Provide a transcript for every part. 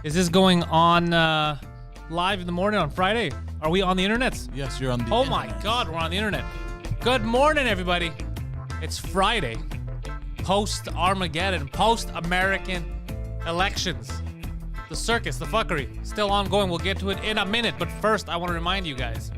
Is this going on live in the morning on Friday? Are we on the internet? Yes, you're on the Oh internet. my God, we're on the internet. Good morning, everybody. It's Friday, post-Armageddon, post-American elections. The circus, the fuckery, still ongoing. We'll get to it in a minute. But first, I want to remind you guys,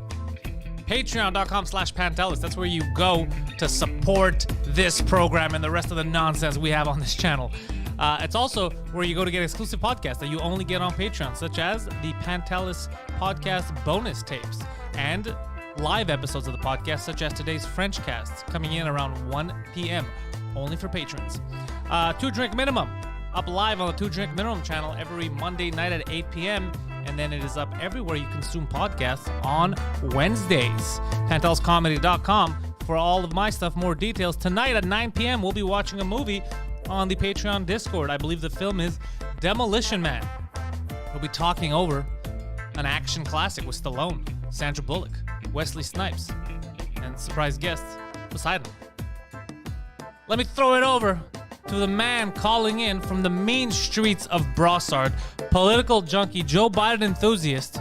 patreon.com/Pantelis. That's where you go to support this program and the rest of the nonsense we have on this channel. It's also where you go to get exclusive podcasts that you only get on Patreon, such as the Pantelis podcast bonus tapes and live episodes of the podcast, such as today's French casts coming in around 1 p.m. only for patrons. 2 Drink Minimum up live on the 2 Drink Minimum channel every Monday night at 8 p.m. And then it is up everywhere you consume podcasts on Wednesdays. PantelisComedy.com for all of my stuff. More details. Tonight at 9 p.m. we'll be watching a movie on the Patreon Discord. I believe the film is Demolition Man. We'll be talking over an action classic with Stallone, Sandra Bullock, Wesley Snipes, and surprise guest, Poseidon. Let me throw it over to the man calling in from the mean streets of Brossard, political junkie, Joe Biden enthusiast,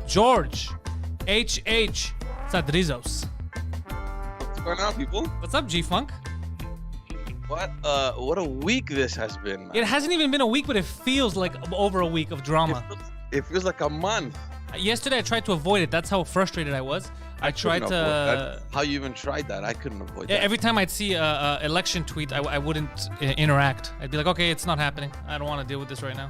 George H.H. Sadrizos. What's going on, people? What's up, G-Funk? What a week this has been, man. It hasn't even been a week, but it feels like over a week of drama. It feels like a month. Yesterday, I tried to avoid it. That's how frustrated I was. I tried couldn't to... avoid that. How you even tried that? I couldn't avoid that. Every time I'd see a election tweet, I wouldn't interact. I'd be like, okay, it's not happening. I don't want to deal with this right now.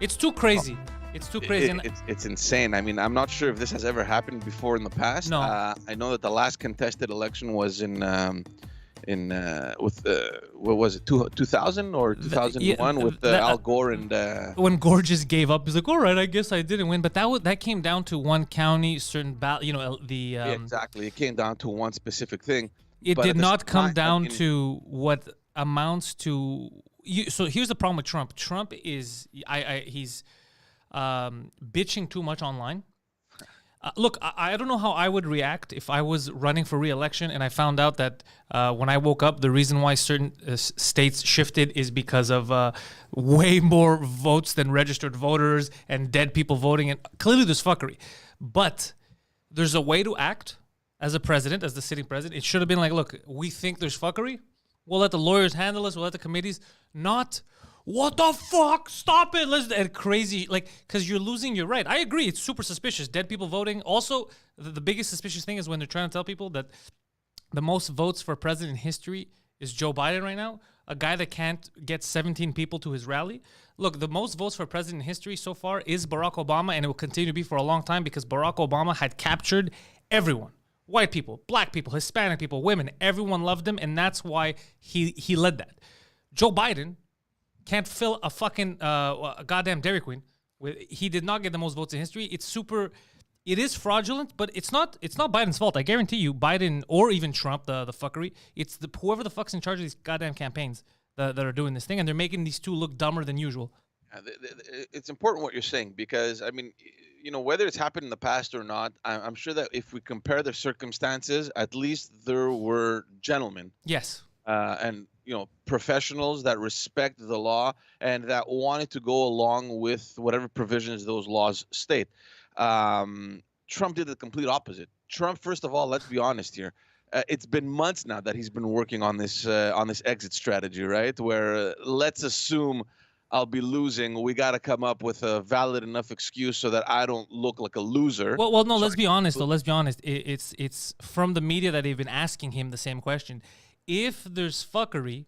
It's too crazy. It's too crazy. It's insane. I mean, I'm not sure if this has ever happened before in the past. No. I know that the last contested election was what was it, 2000 or 2001 with Al Gore and when Gore just gave up, he's like, all right, I guess I didn't win. But that came down to one county, certain ballot. Yeah, exactly. It came dodown to one specific thing. It But did at the not same come time, down I mean, to what amounts to. So here's the problem with Trump. Trump is he's bitching too much online. Look, I don't know how I would react if I was running for re-election and I found out that when I woke up, the reason why certain states shifted is because of way more votes than registered voters and dead people voting. And clearly there's fuckery. But there's a way to act as a president, as the sitting president. It should have been like, look, we think there's fuckery. We'll let the lawyers handle us. We'll let the committees. Not... What the fuck? Stop it! And crazy, like, because you're losing your right. I agree. It's super suspicious. Dead people voting. Also, the biggest suspicious thing is when they're trying to tell people that the most votes for president in history is Joe Biden right now, a guy that can't get 17 people to his rally. Look, the most votes for president in history so far is Barack Obama, and it will continue to be for a long time because Barack Obama had captured everyone. White people, black people, Hispanic people, women. Everyone loved him, and that's why he led that. Joe Biden can't fill a fucking a goddamn Dairy Queen. He did not get the most votes in history. It is fraudulent, but it's not Biden's fault. I guarantee you, Biden or even Trump, the fuckery, it's whoever the fuck's in charge of these goddamn campaigns that are doing this thing, and they're making these two look dumber than usual. It's important what you're saying because, I mean, whether it's happened in the past or not, I'm sure that if we compare the circumstances, at least there were gentlemen. Yes. And professionals that respect the law and that wanted to go along with whatever provisions those laws state. Trump did the complete opposite. Trump, first of all, let's be honest here. It's been months now that he's been working on this exit strategy, right? Where let's assume I'll be losing. We got to come up with a valid enough excuse so that I don't look like a loser. Well, no. Let's be honest, though. Let's be honest. It's from the media that they've been asking him the same question. If there's fuckery,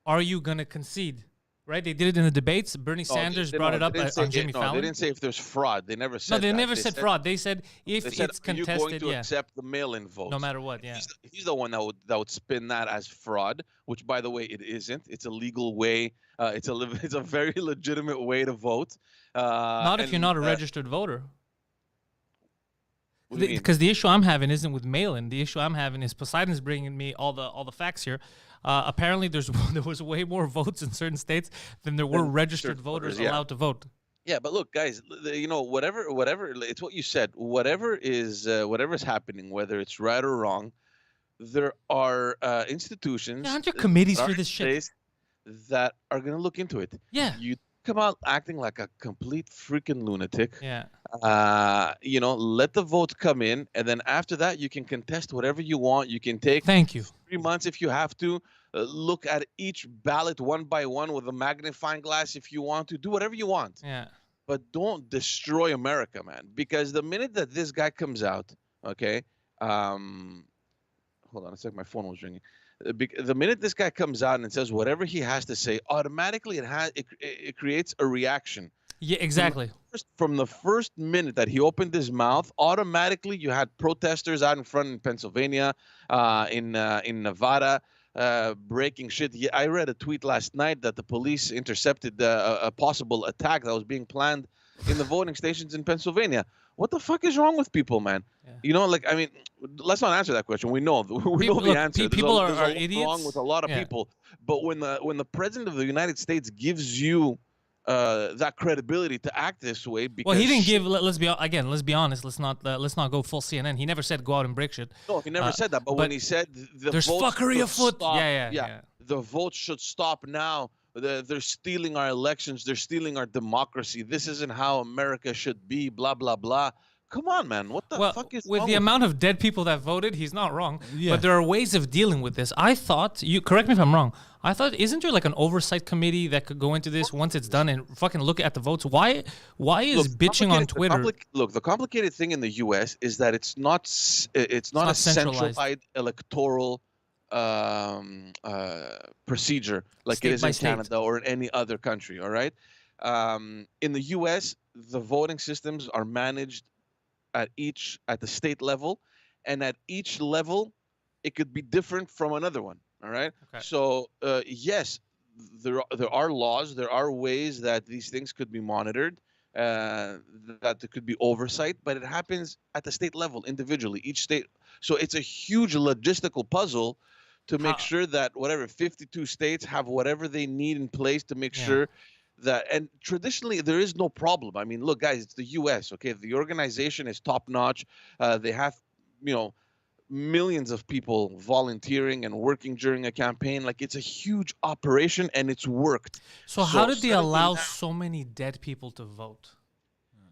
are you going to concede? Right? They did it in the debates. Bernie Sanders brought it up on Jimmy Fallon. They didn't say if there's fraud. They never said that. No, they never said fraud. They said if it's contested, are you going to accept the mail-in votes? No matter what, yeah. He's the one that would spin that as fraud, which, by the way, it isn't. It's a legal way. It's a very legitimate way to vote. Not if you're not a registered voter. What do you mean? Because the issue I'm having isn't with mail-in. The issue I'm having is Poseidon's bringing me all the facts here. Apparently, there was way more votes in certain states than there were registered voters allowed to vote. Yeah, but look, guys, whatever, it's what you said. Whatever is happening, whether it's right or wrong, there are institutions. Yeah, aren't there committees for this shit? That are going to look into it. Yeah. come out acting like a complete freaking lunatic. Yeah. Let the votes come in, and then after that, you can contest whatever you want. You can take Thank you. 3 months if you have to. Look at each ballot one by one with a magnifying glass if you want to. Do whatever you want. Yeah. But don't destroy America, man. Because the minute that this guy comes out, okay, hold on a sec, my phone was ringing. The minute this guy comes out and says whatever he has to say, automatically it creates a reaction. Yeah, exactly. From the first minute that he opened his mouth, automatically you had protesters out in front in Pennsylvania, in Nevada, breaking shit. I read a tweet last night that the police intercepted a possible attack that was being planned in the voting stations in Pennsylvania. What the fuck is wrong with people, man? Yeah. I mean, let's not answer that question. We know the answer. People there's are a lot idiots. wrong with a lot of people. But when the president of the United States gives you that credibility to act this way, because he didn't give. Let's be honest. Let's not go full CNN. He never said go out and break shit. No, he never said that. But when he said there's fuckery afoot, the votes should stop now. They're stealing our elections. They're stealing our democracy. This isn't how America should be. Blah blah blah. Come on, man. What the fuck is with wrong the with amount of dead people that voted? He's not wrong. Yeah. But there are ways of dealing with this. I thought, you correct me if I'm wrong, I thought, isn't there like an oversight committee that could go into this once it's done and fucking look at the votes? Why is bitching on Twitter? The complicated thing in the U.S. is that it's not a centralized electoral procedure like state it is in state. Canada or in any other country. All right. In the U.S., the voting systems are managed at the state level, and at each level it could be different from another one. All right. Okay. So yes, there are laws, there are ways that these things could be monitored, that there could be oversight, but it happens at the state level individually, each state. So it's a huge logistical puzzle to make sure that 52 states have whatever they need in place to make sure that, and traditionally there is no problem. I mean, look, guys, it's the U.S. Okay, the organization is top notch. They have, millions of people volunteering and working during a campaign. Like, it's a huge operation, and it's worked. So how did they allow so many dead people to vote?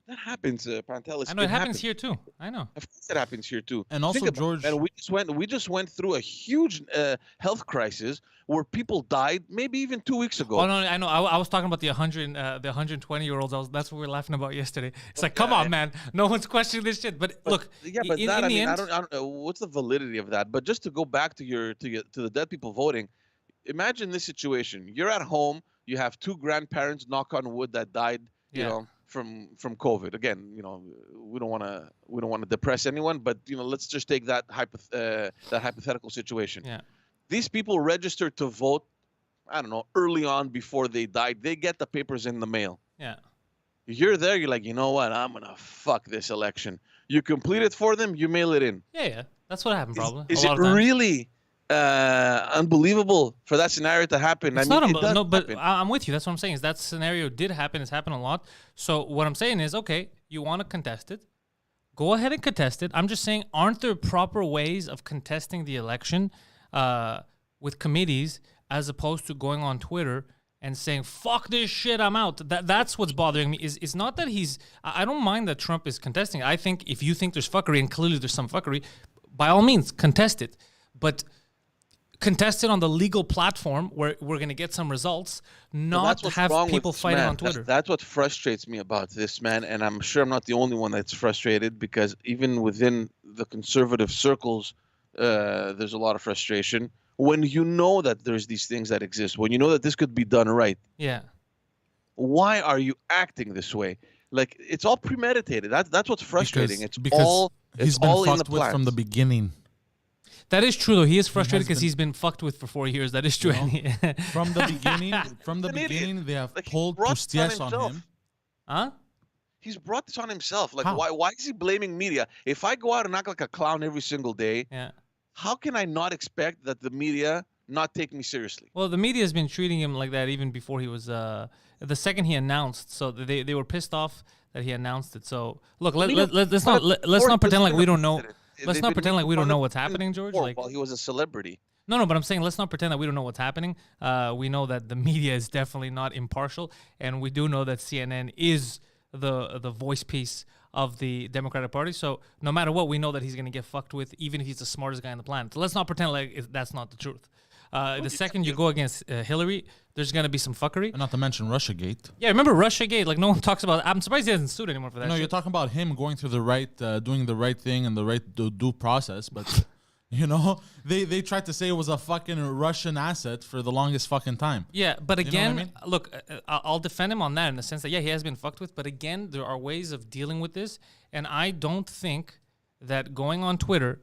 That happens, Pantelis. I know it happens here too. I know. Of course, it happens here too. And also, George, and we just went through a huge health crisis where people died, maybe even 2 weeks ago. Oh no, I know. I was talking about the 120-year-olds. That's what we were laughing about yesterday. It's like, come on, man. No one's questioning this shit. But look, but I don't know what's the validity of that. But just to go back to the dead people voting, imagine this situation: you're at home, you have two grandparents, knock on wood, that died. You know. From COVID. Again, we don't want to depress anyone, but let's just take that hypothetical situation. Yeah. These people registered to vote, I don't know, early on before they died. They get the papers in the mail. Yeah. You're there, you're like, you know what? I'm gonna fuck this election. You complete it for them, you mail it in. Yeah. That's what happened probably. Is it really unbelievable for that scenario to happen? It's but I'm with you. That's what I'm saying. Is that scenario did happen? It's happened a lot. So what I'm saying is, okay, you want to contest it, go ahead and contest it. I'm just saying, aren't there proper ways of contesting the election with committees as opposed to going on Twitter and saying, fuck this shit, I'm out? That's what's bothering me. It's not that I don't mind that Trump is contesting. I think if you think there's fuckery, and clearly there's some fuckery, by all means, contest it. But contest it on the legal platform where we're going to get some results, not have people fighting on Twitter. That's what frustrates me about this, man. And I'm sure I'm not the only one that's frustrated, because even within the conservative circles, there's a lot of frustration. When you know that there's these things that exist, when you know that this could be done right. Yeah. Why are you acting this way? Like, it's all premeditated. That's what's frustrating. Because he's been fucked with from the beginning. That is true, though. He is frustrated because he's been fucked with for 4 years. That is true. From the beginning, they have pulled Pustias on him. Huh? He's brought this on himself. Like, why is he blaming media? If I go out and act like a clown every single day, how can I not expect that the media not take me seriously? Well, the media has been treating him like that even before he was the second he announced. So they were pissed off that he announced it. So look, let's not pretend like we don't know. Let's not pretend like we don't know what's happening, George. Well, he was a celebrity. No, but I'm saying let's not pretend that we don't know what's happening. We know that the media is definitely not impartial, and we do know that CNN is the voice piece of the Democratic Party. So no matter what, we know that he's going to get fucked with, even if he's the smartest guy on the planet. So let's not pretend like that's not the truth. The second you go against Hillary, there's going to be some fuckery. And not to mention Russiagate. Yeah, remember Russiagate? Like, no one talks about it. I'm surprised he hasn't sued anymore for that. No, shit. you're talking about him going through the right, doing the right thing and the right due process, but... You know, they tried to say it was a fucking Russian asset for the longest fucking time. Yeah, but again, You know what I mean? look, I'll defend him on that in the sense that, yeah, he has been fucked with. But again, there are ways of dealing with this. And I don't think that going on Twitter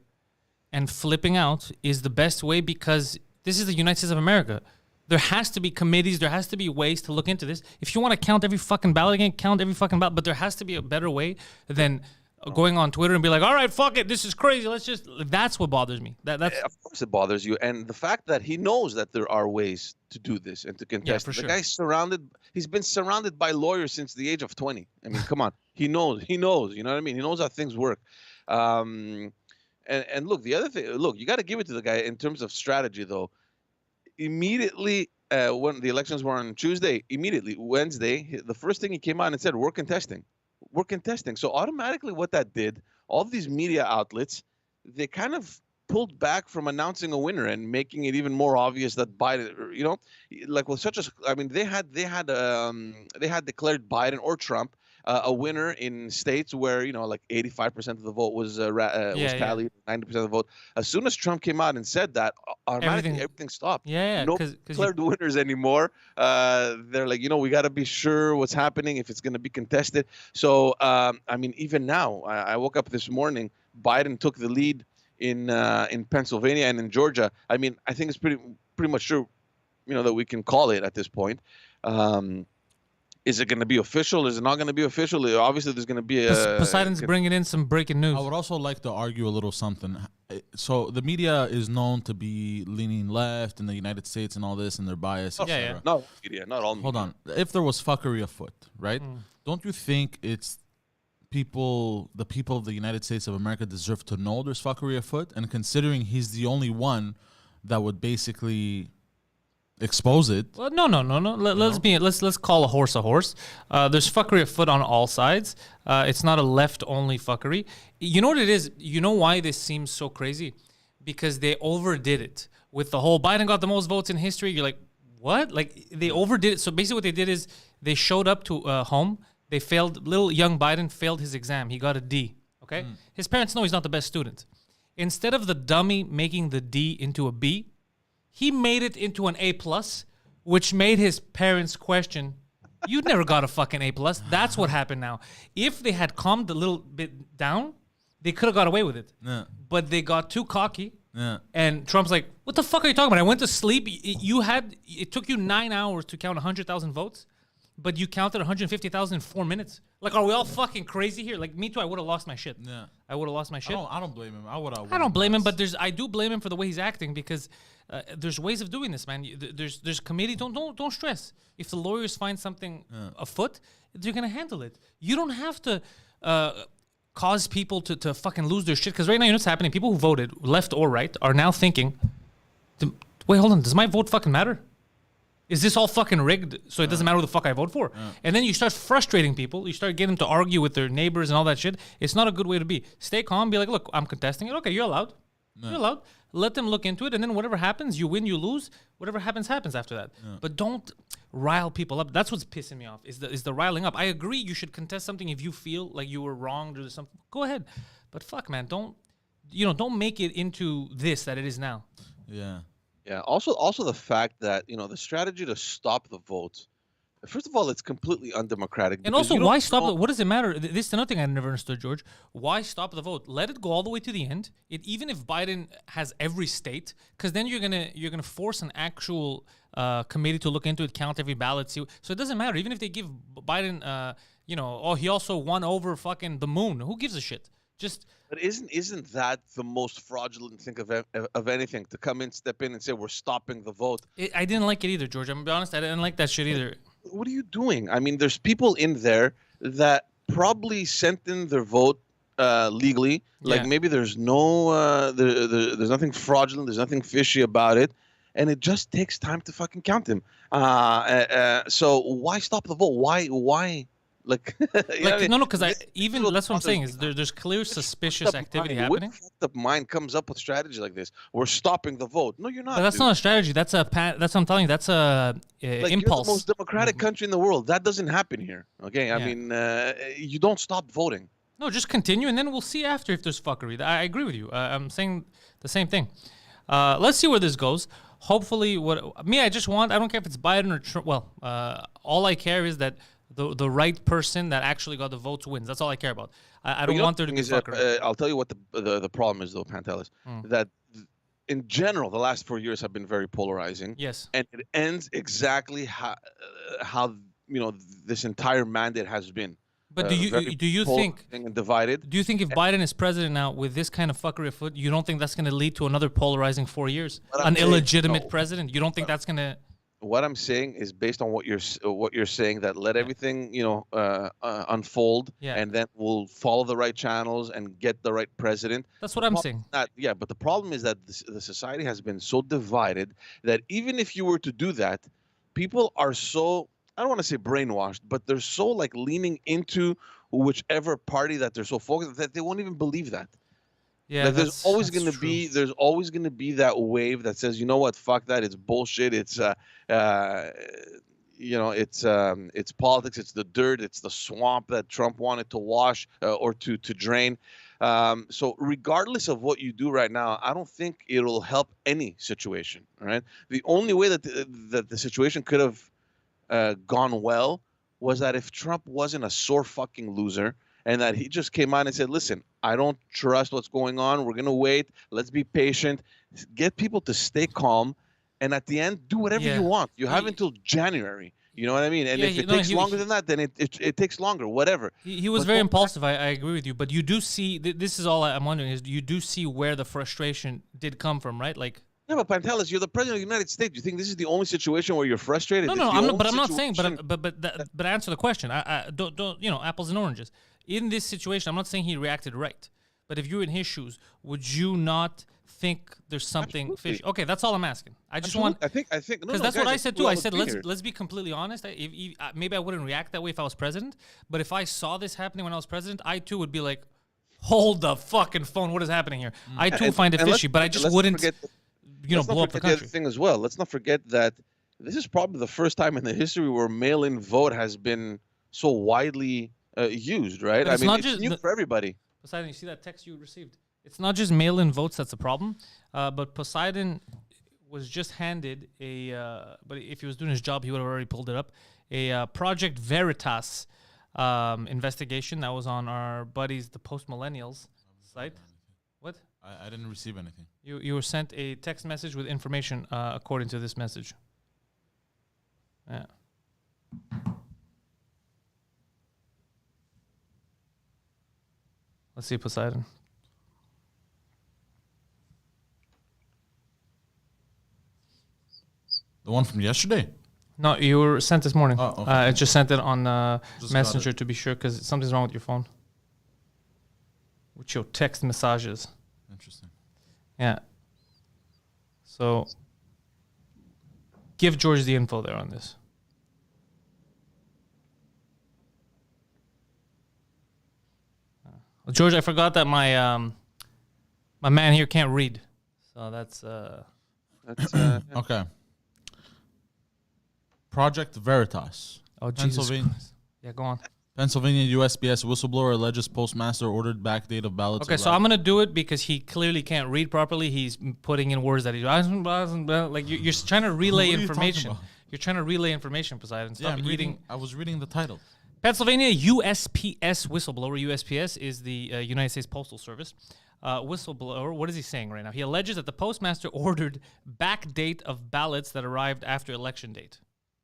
and flipping out is the best way, because this is the United States of America. There has to be committees. There has to be ways to look into this. If you want to count every fucking ballot again, count every fucking ballot. But there has to be a better way than going on Twitter and be like, all right, fuck it, this is crazy. Let's just. That's what bothers me. That's Of course, it bothers you, and the fact that he knows that there are ways to do this and to contest. for The sure. guy's surrounded. He's been surrounded by lawyers since the age of 20. I mean, come on, he knows. He knows. You know what I mean? He knows how things work. And look, the other thing. Look, you got to give it to the guy in terms of strategy, though. Immediately when the elections were on Tuesday, immediately Wednesday, the first thing he came out and said, "We're contesting." We're contesting. So automatically what that did, all of these media outlets, they kind of pulled back from announcing a winner and making it even more obvious that Biden, you know, like with such a, I mean, they had declared Biden or Trump a winner in states where, you know, like 85% of the vote was tallied, 90% of the vote. As soon as Trump came out and said that, automatically everything stopped. Yeah, no declared winners anymore. They're like, you know, we got to be sure what's happening if it's going to be contested. So, I mean, even now, I woke up this morning, Biden took the lead in Pennsylvania and in Georgia. I mean, I think it's pretty much sure, you know, that we can call it at this point. Is it going to be official? Is it not going to be official? Obviously, there's going to be a... Poseidon's bringing in some breaking news. I would also like to argue a little something. So the media is known to be leaning left in the United States and all this, and their bias, etc. Not media, not all media. Hold on. If there was fuckery afoot, right? Don't you think it's the people of the United States of America deserve to know there's fuckery afoot? And considering he's the only one that would basically expose it. Well, no. Let's call a horse a horse. There's fuckery afoot on all sides. It's not a left-only fuckery. You know what it is? You know why this seems so crazy? Because they overdid it with the whole Biden got the most votes in history. You're like, what? Like, they overdid it. So basically what they did is they showed up to home. They failed. Little young Biden failed his exam. He got a D. Okay? His parents know he's not the best student. Instead of the dummy making the D into a B, he made it into an A+, which made his parents question, you never got a fucking A+. That's what happened now. If they had calmed a little bit down, they could have got away with it. Yeah. But they got too cocky. Yeah. And Trump's like, what the fuck are you talking about? I went to sleep. It took you 9 hours to count 100,000 votes, but you counted 150,000 in 4 minutes. Like, are we all fucking crazy here? Like, me too, I would have lost my shit. Yeah. I would have lost my shit. I don't blame him. I don't blame him, but I do blame him for the way he's acting, because there's ways of doing this, man. There's committee. Don't stress. If the lawyers find something afoot, they're gonna handle it. You don't have to cause people to fucking lose their shit, because right now, you know what's happening? People who voted, left or right, are now thinking, wait, hold on, does my vote fucking matter? Is this all fucking rigged so it doesn't matter who the fuck I vote for? And then you start frustrating people. You start getting them to argue with their neighbors and all that shit. It's not a good way to be. Stay calm. Be like, look, I'm contesting it. Okay, you're allowed. You're allowed. Let them look into it. And then whatever happens, you win, you lose. Whatever happens after that. But don't rile people up. That's what's pissing me off, is the riling up. I agree you should contest something if you feel like you were wronged or something. Go ahead. But fuck, man, don't make it into this that it is now. Yeah. Yeah. Also the fact that, you know, the strategy to stop the votes. First of all, it's completely undemocratic. And also, why stop it? What does it matter? This is another thing I never understood, George. Why stop the vote? Let it go all the way to the end. Even if Biden has every state, because then you're gonna force an actual committee to look into it, count every ballot. So it doesn't matter. Even if they give Biden, he also won over fucking the moon. Who gives a shit? But isn't that the most fraudulent thing of anything, to come in, step in, and say we're stopping the vote? I didn't like it either, George. I'm gonna be honest. I didn't like that shit either. What are you doing? I mean, there's people in there that probably sent in their vote legally. Like Yeah. maybe there's no there's nothing fraudulent, there's nothing fishy about it, and it just takes time to fucking count him. So why stop the vote? Why like you know what I Like mean? no, because This even is what that's what I'm bothers saying me. is there's clear Which suspicious fucked up activity mind- happening. What fucked up mind comes up with strategy like this? We're stopping the vote. No, you're not. But that's dude. not a strategy. That's what I'm telling you. That's a Like impulse. you're the most democratic country in the world. That doesn't happen here. Okay, I Yeah. mean, you don't stop voting. No, just continue, and then we'll see after if there's fuckery. I agree with you. I'm saying the same thing. Let's see where this goes. Hopefully, I just want. I don't care if it's Biden or Trump. Well, all I care is that the right person that actually got the votes wins. That's all I care about. I don't want there to be fuckery. I'll tell you what the problem is, though, Pantelis. That in general, the last 4 years have been very polarizing. Yes. And it ends exactly how this entire mandate has been. But Very do you think polarizing and divided? Do you think if Biden is president now with this kind of fuckery afoot, you don't think that's going to lead to another polarizing 4 years? What I'm An saying, illegitimate no. president? You don't think that's going to? What I'm saying is based on what you're saying, that let everything unfold, Yeah. and then we'll follow the right channels and get the right president. That's what I'm saying. But the problem is that the society has been so divided that even if you were to do that, people are so, I don't want to say brainwashed, but they're so like leaning into whichever party that they're so focused that they won't even believe that. Yeah, Like, there's always that's going to true. be that wave that says, you know what, fuck that, it's bullshit, it's it's politics, it's the dirt, it's the swamp that Trump wanted to wash or to drain. So regardless of what you do right now, I don't think it'll help any situation. All right, the only way that the situation could have gone well was that if Trump wasn't a sore fucking loser and that he just came out and said, listen, I don't trust what's going on. We're going to wait. Let's be patient. Get people to stay calm. And at the end, do whatever Yeah. you want. You have until January. You know what I mean? And Yeah, if it no, takes he- longer than that, then it takes longer, whatever. He was But very don't- impulsive. I agree with you. But you do see, this is all I'm wondering is you do see where the frustration did come from, right? Like, Yeah, but Pantelis, you're the president of the United States. You think this is the only situation where you're frustrated? no, It's no, the I'm not, only but I'm not saying, situation- but answer the question. I don't, apples and oranges. In this situation, I'm not saying he reacted right. But if you were in his shoes, would you not think there's something Absolutely. fishy? Okay, that's all I'm asking. I just Absolutely. want, I think because that's what I said too. I said let's be completely honest. Maybe I wouldn't react that way if I was president, but if I saw this happening when I was president, I too would be like, hold the fucking phone. What is happening here? I too find it fishy, but I just wouldn't, let's not blow up the forget other country. thing as well. Let's not forget that this is probably the first time in the history where mail-in vote has been so widely used, right? But I it's mean, not it's just new the- for everybody. Poseidon, you see that text you received? It's not just mail-in votes that's a problem, but Poseidon was just handed but if he was doing his job, he would have already pulled it up, a Project Veritas investigation that was on our buddies, the Post-Millennials site. What? I didn't receive anything. You were sent a text message with information according to this message. Yeah. Let's see, Poseidon. The one from yesterday? No, you were sent this morning. Oh, okay. I just sent it on Just got Messenger it. to be sure because something's wrong with your phone. With your text messages. Interesting. Yeah. So give George the info there on this. Well, George, I forgot that my man here can't read. So that's That's, Okay. Project Veritas. oh Jesus Pennsylvania. Christ. Yeah, go on. Pennsylvania USPS whistleblower alleges postmaster ordered backdate of ballots. Okay, so I'm gonna do it because he clearly can't read properly. He's putting in words that he like you're trying to relay What are you information. talking about? You're trying to relay information, Poseidon. Yeah, Stop I'm eating. I was reading the title. Pennsylvania USPS whistleblower. USPS is the United States Postal Service. Whistleblower. What is he saying right now? He alleges that the postmaster ordered backdate of ballots that arrived after election date,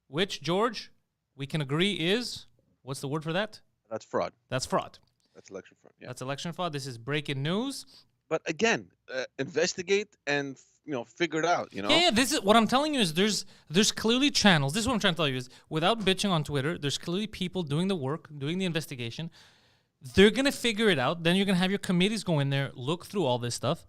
which George, we can agree is what's the word for that? that's fraud. That's fraud. That's election fraud. Yeah. That's election fraud. This is breaking news. But again, investigate and figure it out. Yeah, this is what I'm telling you is there's clearly channels. This is what I'm trying to tell you is without bitching on Twitter, there's clearly people doing the work, doing the investigation. They're going to figure it out. Then you're going to have your committees go in there, look through all this stuff.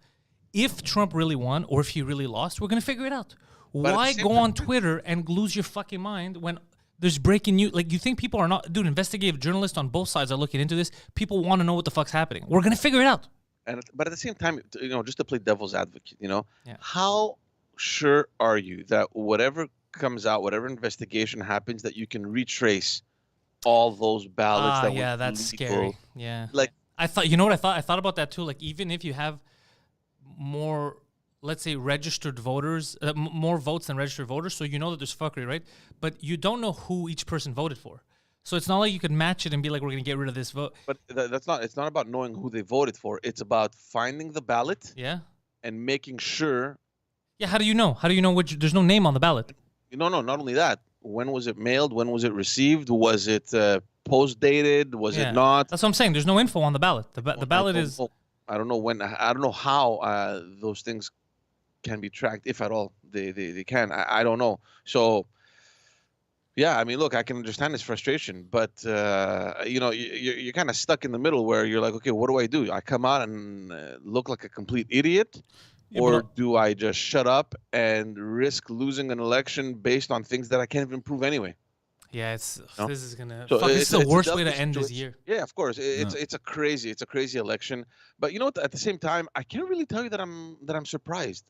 If Trump really won or if he really lost, we're going to figure it out. Why go on Twitter and lose your fucking mind when there's breaking news? Like, you think people are not... Dude, investigative journalists on both sides are looking into this. People want to know what the fuck's happening. We're going to figure it out. But at the same time, just to play devil's advocate, how sure are you that whatever comes out, whatever investigation happens, that you can retrace all those ballots that were that's legal? scary. Yeah. Like, I thought, you know what I thought? I thought about that too. Like, even if you have more, let's say, registered voters, more votes than registered voters, so you know that there's fuckery, right? But you don't know who each person voted for. So it's not like you could match it and be like, we're going to get rid of this vote. But it's not about knowing who they voted for. It's about finding the ballot. Yeah. And making sure. Yeah, how do you know? How do you know which? There's no name on the ballot. No, not only that. When was it mailed? When was it received? Was it post-dated? Was it not? That's what I'm saying. There's no info on the ballot. The ballot is... I don't know when. I don't know how those things can be tracked, if at all they can. I don't know. So... Yeah, I mean, look, I can understand his frustration, but you're kind of stuck in the middle where you're like, okay, what do? I come out and look like a complete idiot, or do I just shut up and risk losing an election based on things that I can't even prove anyway? Yeah, this is gonna. So this is the worst way to end this year. Yeah, of course, it's a crazy election. But you know what? At the same time, I can't really tell you that I'm surprised.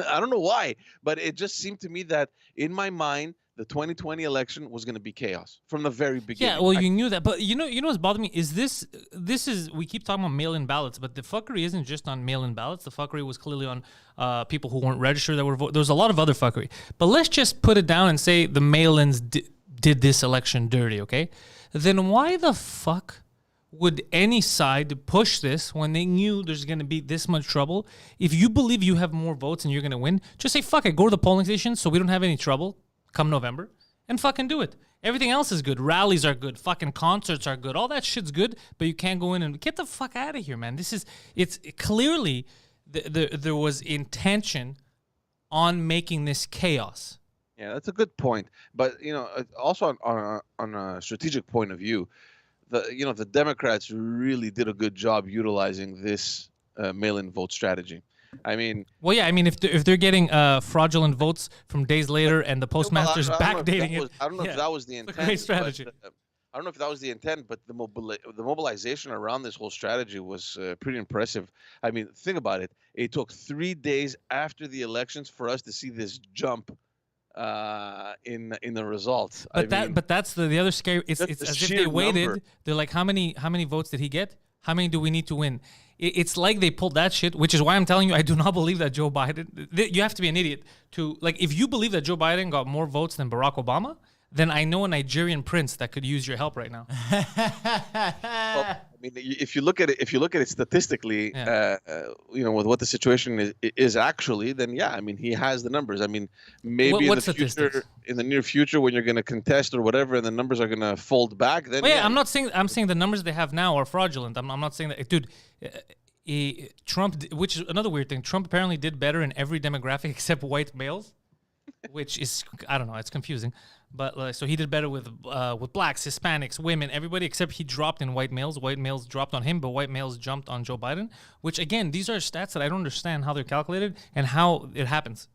I don't know why, but it just seemed to me that in my mind, the 2020 election was going to be chaos from the very beginning. Yeah, well, you knew that, but you know what's bothering me is this is, we keep talking about mail-in ballots, but the fuckery isn't just on mail-in ballots. The fuckery was clearly on people who weren't registered that were voting. There was a lot of other fuckery. But let's just put it down and say the mail-ins did this election dirty, okay? Then why the fuck would any side push this when they knew there's going to be this much trouble? If you believe you have more votes and you're going to win, just say, fuck it, go to the polling station so we don't have any trouble come November, and fucking do it. Everything else is good. Rallies are good. Fucking concerts are good. All that shit's good, but you can't go in and get the fuck out of here, man. It's clearly there was intention on making this chaos. Yeah, that's a good point. But also on a strategic point of view, the Democrats really did a good job utilizing this mail-in vote strategy. I mean, well, yeah. I mean, if they're getting fraudulent votes from days later and the postmaster's backdating it, I don't know if that was the intent. It's a great strategy. I don't know if that was the intent, but the mobilization around this whole strategy was pretty impressive. I mean, think about it. It took 3 days after the elections for us to see this jump in the results. But that's the other scary. It's as if they waited. Number. They're like, how many votes did he get? How many do we need to win? It's like they pulled that shit, which is why I'm telling you, I do not believe that Joe Biden... You have to be an idiot to... Like, if you believe that Joe Biden got more votes than Barack Obama, then I know a Nigerian prince that could use your help right now. Well, I mean, if you look at it statistically, with what the situation is actually, then yeah, I mean, he has the numbers. I mean, maybe in the near future, when you're going to contest or whatever, and the numbers are going to fold back, then I'm saying the numbers they have now are fraudulent. I'm not saying that, dude. Trump, which is another weird thing. Trump apparently did better in every demographic except white males, which is, I don't know, it's confusing. But so he did better with blacks, Hispanics, women, everybody, except he dropped in white males. White males dropped on him, but white males jumped on Joe Biden, which, again, these are stats that I don't understand how they're calculated and how it happens.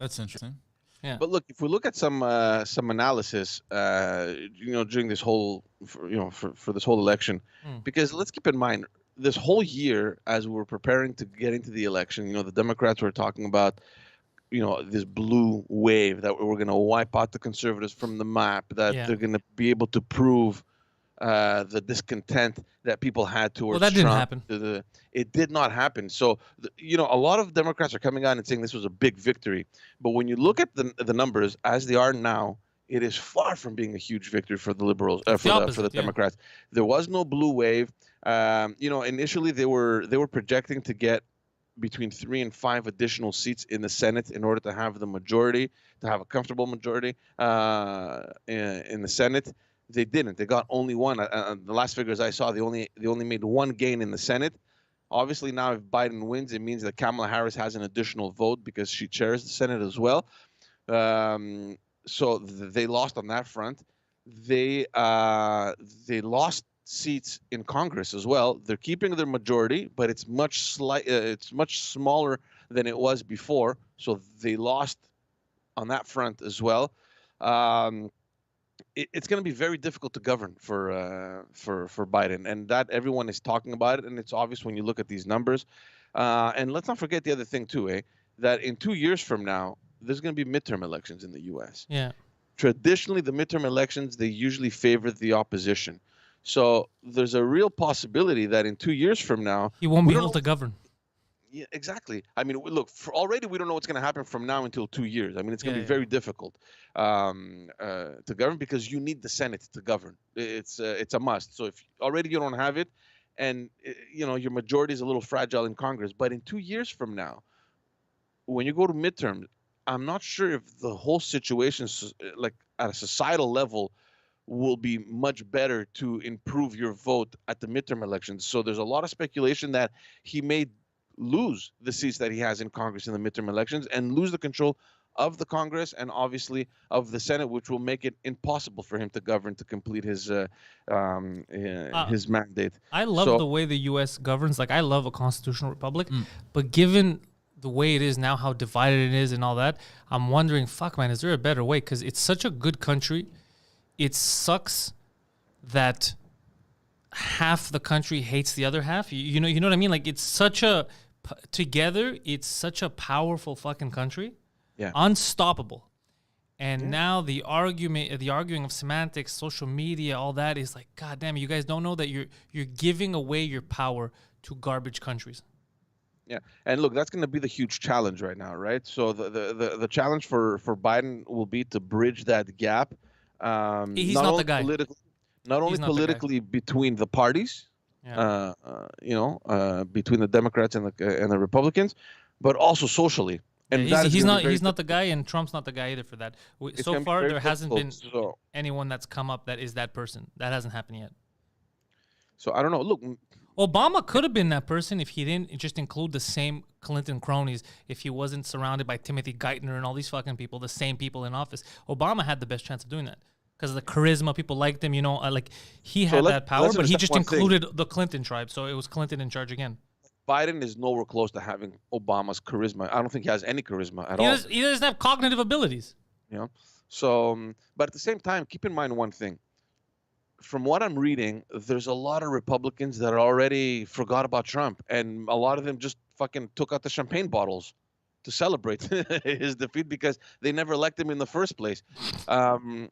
That's interesting. Yeah. But look, if we look at some analysis, during this whole, for this whole election, because let's keep in mind, this whole year, as we were preparing to get into the election, the Democrats were talking about, this blue wave that we're going to wipe out the conservatives from the map, that they're going to be able to prove the discontent that people had towards Trump. Well, that Trump. didn't happen. It did not happen. So, a lot of Democrats are coming out and saying this was a big victory. But when you look at the numbers as they are now, it is far from being a huge victory for the liberals, for the Democrats. There was no blue wave. Initially they were projecting to get between 3 and 5 additional seats in the Senate in order to have the majority, to have a comfortable majority in the Senate. They didn't. They got only one. The last figures I saw, they only made one gain in the Senate. Obviously, now if Biden wins, it means that Kamala Harris has an additional vote because she chairs the Senate as well. So they lost on that front. They lost seats in Congress as well. They're keeping their majority, but it's much smaller than it was before. So they lost on that front as well. It's going to be very difficult to govern for Biden, and that everyone is talking about it, and it's obvious when you look at these numbers. And let's not forget the other thing too, that in 2 years from now, there's going to be midterm elections in the U.S. Yeah. Traditionally, the midterm elections, they usually favor the opposition. So there's a real possibility that in 2 years from now, he won't be able to govern. Yeah, exactly. I mean, look, already we don't know what's going to happen from now until 2 years. I mean, it's going to be very difficult to govern because you need the Senate to govern. It's a must. So if already you don't have it, and your majority is a little fragile in Congress, but in 2 years from now, when you go to midterm, I'm not sure if the whole situation, like at a societal level, will be much better to improve your vote at the midterm elections. So there's a lot of speculation that he may lose the seats that he has in Congress in the midterm elections and lose the control of the Congress and obviously of the Senate, which will make it impossible for him to govern to complete his mandate. I love the way the U.S. governs. Like, I love a constitutional republic, but given the way it is now, how divided it is and all that, I'm wondering, fuck, man, is there a better way? Because it's such a good country. It sucks that half the country hates the other half. You know what I mean? Like, it's such a together. It's such a powerful fucking country. Yeah, unstoppable. And now the arguing of semantics, social media, all that is like, God damn it, you guys don't know that you're giving away your power to garbage countries. Yeah, and look, that's going to be the huge challenge right now, right? So the challenge for Biden will be to bridge that gap. He's not the guy. Not only politically between the parties, between the Democrats and the Republicans, but also socially. And he's not the guy, and Trump's not the guy either for that. So far, there hasn't been anyone that's come up that is that person. That hasn't happened yet. So I don't know. Look, Obama could have been that person if he didn't just include the same Clinton cronies, if he wasn't surrounded by Timothy Geithner and all these fucking people, the same people in office. Obama had the best chance of doing that because of the charisma. People liked him, like he had that power, but he just included the Clinton tribe. So it was Clinton in charge again. Biden is nowhere close to having Obama's charisma. I don't think he has any charisma at all. He doesn't have cognitive abilities. So, but at the same time, keep in mind one thing. From what I'm reading, there's a lot of Republicans that already forgot about Trump, and a lot of them just fucking took out the champagne bottles to celebrate his defeat because they never elected him in the first place.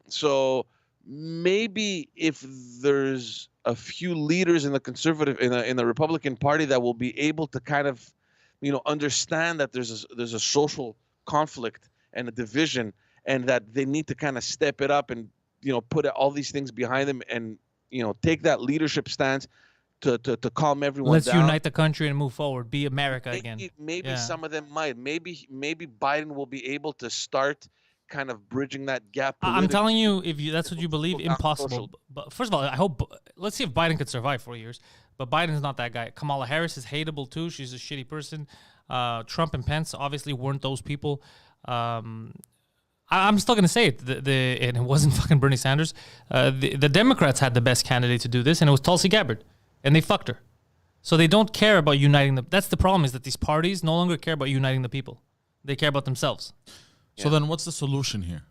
So maybe if there's a few leaders in the conservative in the Republican Party that will be able to kind of, understand that there's a social conflict and a division, and that they need to kind of step it up and put all these things behind them and take that leadership stance to calm everyone down. Let's unite the country and move forward. Be America again. Maybe some of them might. Maybe Biden will be able to start kind of bridging that gap. I'm telling you, if that's what you believe, impossible. But first of all, I hope. Let's see if Biden could survive 4 years. But Biden's not that guy. Kamala Harris is hateable too. She's a shitty person. Trump and Pence obviously weren't those people. I'm still gonna say it. And it wasn't fucking Bernie Sanders. The Democrats had the best candidate to do this, and it was Tulsi Gabbard, and they fucked her. So they don't care about uniting them. That's the problem, is that these parties no longer care about uniting the people. They care about themselves. So then, what's the solution here?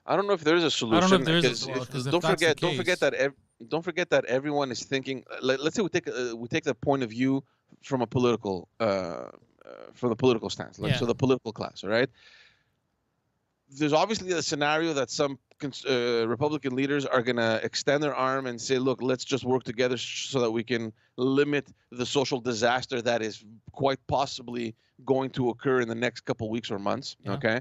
I don't know if there is a solution. I don't know if there is a solution. Don't forget that everyone is thinking. Let's say we take the point of view from a political from the political stance, so the political class, all right? There's obviously a scenario that some Republican leaders are going to extend their arm and say, look, let's just work together so that we can limit the social disaster that is quite possibly going to occur in the next couple weeks or months. Yeah. Okay.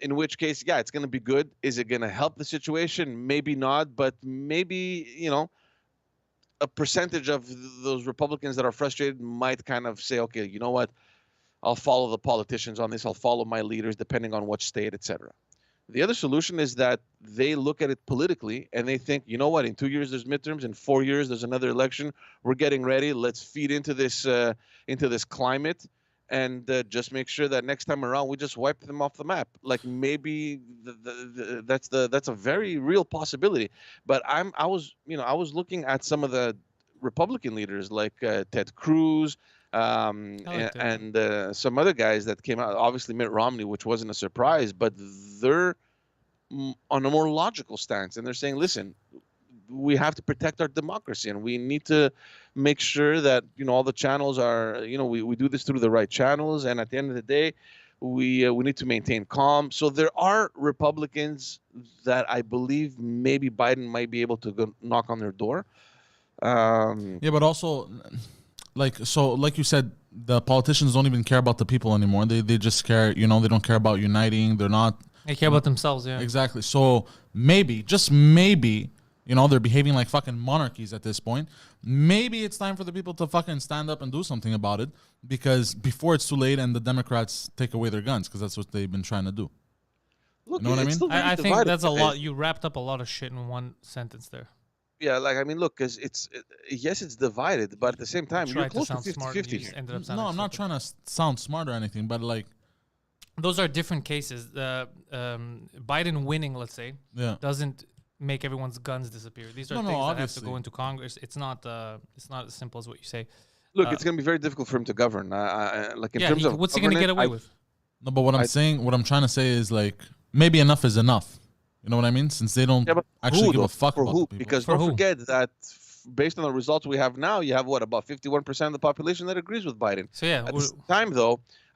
In which case, it's going to be good. Is it going to help the situation? Maybe not, but maybe, a percentage of those Republicans that are frustrated might kind of say, okay, you know what? I'll follow the politicians on this. I'll follow my leaders, depending on what state, etc. The other solution is that they look at it politically and they think, you know what? In 2 years there's midterms. In 4 years there's another election. We're getting ready. Let's feed into this climate, and just make sure that next time around we just wipe them off the map. Like maybe that's a very real possibility. But I was looking at some of the Republican leaders like Ted Cruz, and some other guys that came out. Obviously Mitt Romney, which wasn't a surprise, but they're on a more logical stance, and they're saying, listen, we have to protect our democracy, and we need to make sure that all the channels are we do this through the right channels, and at the end of the day we need to maintain calm. So there are Republicans that I believe maybe Biden might be able to go knock on their door. Yeah, but also like you said, the politicians don't even care about the people anymore. They just care, they don't care about uniting. They care about themselves. Yeah, exactly. So maybe, just maybe, they're behaving like fucking monarchies at this point. Maybe it's time for the people to fucking stand up and do something about it, because before it's too late and the Democrats take away their guns, because that's what they've been trying to do. Look, you know what I mean? I think that's a lot. You wrapped up a lot of shit in one sentence there. Yeah, like, I mean, look, because it's divided, but at the same time, you're close to 50-50. No, I'm not trying to sound smart or anything, but like, those are different cases. Biden winning, let's say, doesn't make everyone's guns disappear. These are things that have to go into Congress. It's not as simple as what you say. Look, it's going to be very difficult for him to govern. Like in terms of what's he going to get away with? No, but what I'm trying to say is, like, maybe enough is enough. You know what I mean? Since they don't actually give a fuck about the people. Because don't forget that based on the results we have now, you have about 51% of the population that agrees with Biden. So yeah.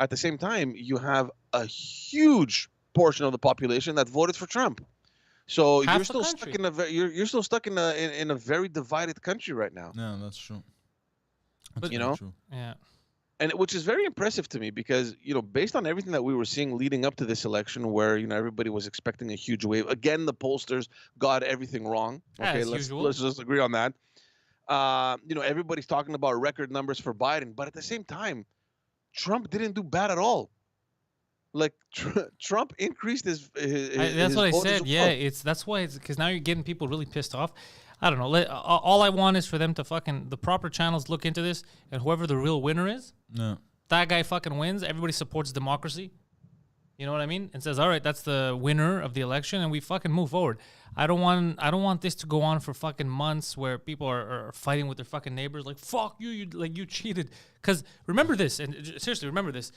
At the same time, you have a huge portion of the population that voted for Trump. So you're still stuck in a very divided country right now. Yeah, that's true. That's true. Yeah. And which is very impressive to me because, based on everything that we were seeing leading up to this election where, everybody was expecting a huge wave. Again, the pollsters got everything wrong. Okay, let's just agree on that. Everybody's talking about record numbers for Biden, but at the same time, Trump didn't do bad at all. Like Trump increased his that's what I said. Yeah, that's why it's because now you're getting people really pissed off. I don't know. All I want is for them to the proper channels look into this, and whoever the real winner is, that guy fucking wins. Everybody supports democracy. You know what I mean? And says, all right, that's the winner of the election, and we fucking move forward. I don't want this to go on for fucking months where people are fighting with their fucking neighbors, like, fuck you, you cheated. Because remember this, and seriously, remember this.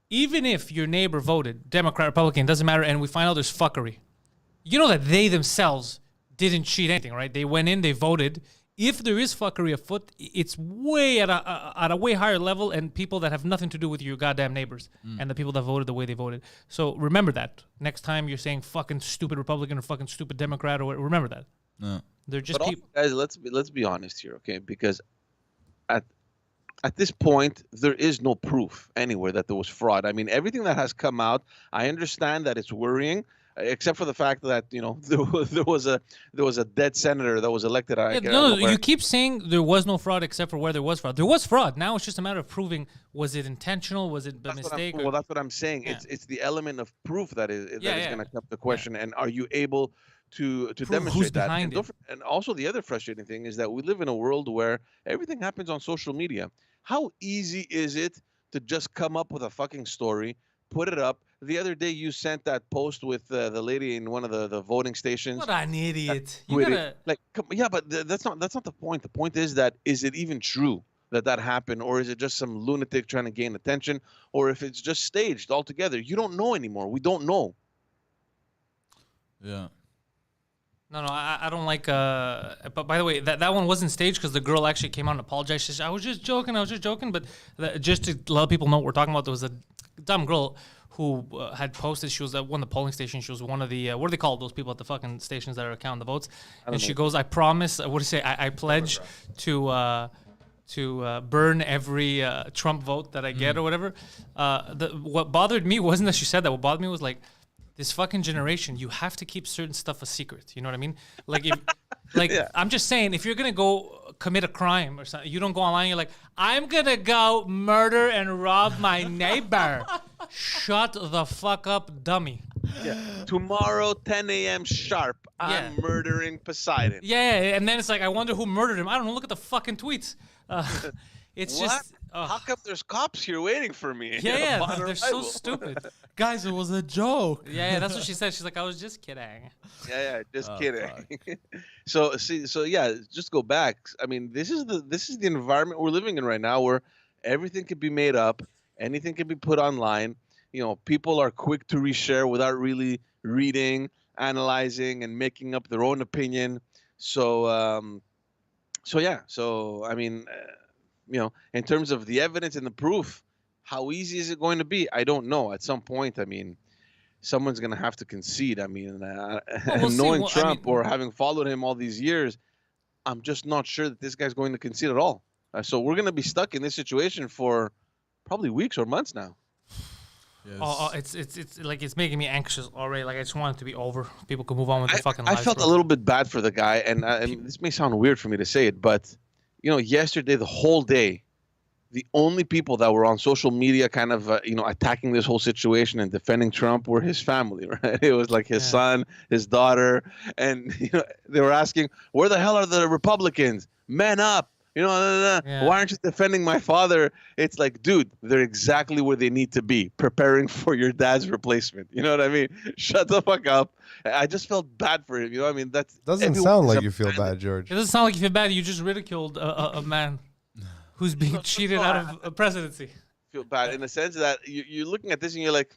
Even if your neighbor voted Democrat, Republican, doesn't matter, and we find out there's fuckery, you know that they themselves didn't cheat anything, right? They went in, they voted. If there is fuckery afoot, it's way at a way higher level, and people that have nothing to do with your goddamn neighbors and the people that voted the way they voted. So remember that. Next time you're saying fucking stupid Republican or fucking stupid Democrat, or remember that. No. They're just people. Guys, let's be honest here, okay? Because at this point, there is no proof anywhere that there was fraud. I mean, everything that has come out, I understand that it's worrying, except for the fact that there was a dead senator that was elected. You keep saying there was no fraud except for where there was fraud. There was fraud. Now it's just a matter of proving, was it intentional? Was it a mistake? Well, that's what I'm saying. Yeah. It's the element of proof that is going to come to question, and are you able to demonstrate that? And also the other frustrating thing is that we live in a world where everything happens on social media. How easy is it to just come up with a fucking story, put it up? The other day you sent that post with the lady in one of the voting stations. What an idiot! But that's not the point. The point is it even true that happened, or is it just some lunatic trying to gain attention, or if it's just staged altogether? You don't know anymore. We don't know. Yeah. No, I don't like. But by the way, that one wasn't staged because the girl actually came out and apologized. She said, I was just joking. But just to let people know what we're talking about, there was a dumb girl who had posted. She was at one of the polling stations. She was one of the what do they call those people at the fucking stations that are counting the votes? And she goes, I promise. What do you say? I pledge to burn every Trump vote that I get or whatever. What bothered me wasn't that she said that. What bothered me was like, this fucking generation, you have to keep certain stuff a secret. You know what I mean? Like, I'm just saying, if you're going to go commit a crime or something, you don't go online, you're like, I'm going to go murder and rob my neighbor. Shut the fuck up, dummy. Yeah. Tomorrow, 10 a.m. sharp, I'm murdering Poseidon. Yeah, and then it's like, I wonder who murdered him. I don't know, look at the fucking tweets. It's What? just. How come there's cops here waiting for me? Yeah, upon they're so arrival? stupid. Guys, it was a joke. Yeah, that's what she said. She's like, I was just kidding. Yeah, just Oh, kidding. fuck. So yeah, just go back. I mean, this is the environment we're living in right now, where everything can be made up, anything can be put online. People are quick to reshare without really reading, analyzing, and making up their own opinion. So yeah. So I mean, in terms of the evidence and the proof, how easy is it going to be? I don't know. At some point, I mean, someone's going to have to concede. I mean, we'll see. knowing Well, I Trump mean- or having followed him all these years, I'm just not sure that this guy's going to concede at all. So we're going to be stuck in this situation for probably weeks or months now. Yes. It's like it's making me anxious already. Like I just want it to be over. People can move on with their fucking I lives. felt bro. a little bit bad for the guy, and this may sound weird for me to say it, but yesterday, the whole day, the only people that were on social media kind of attacking this whole situation and defending Trump were his family, right? It was like his son, his daughter, and they were asking, where the hell are the Republicans? Man up. Yeah. Why aren't you defending my father? It's like, dude, they're exactly where they need to be, preparing for your dad's replacement. You know what I mean? Shut the fuck up. I just felt bad for him. I mean, that's Doesn't everyone sound is like you feel abandoned. bad, George. It doesn't sound like you feel bad. You just ridiculed a man who's being cheated out of a presidency. Feel bad in the sense that you're looking at this and you're like,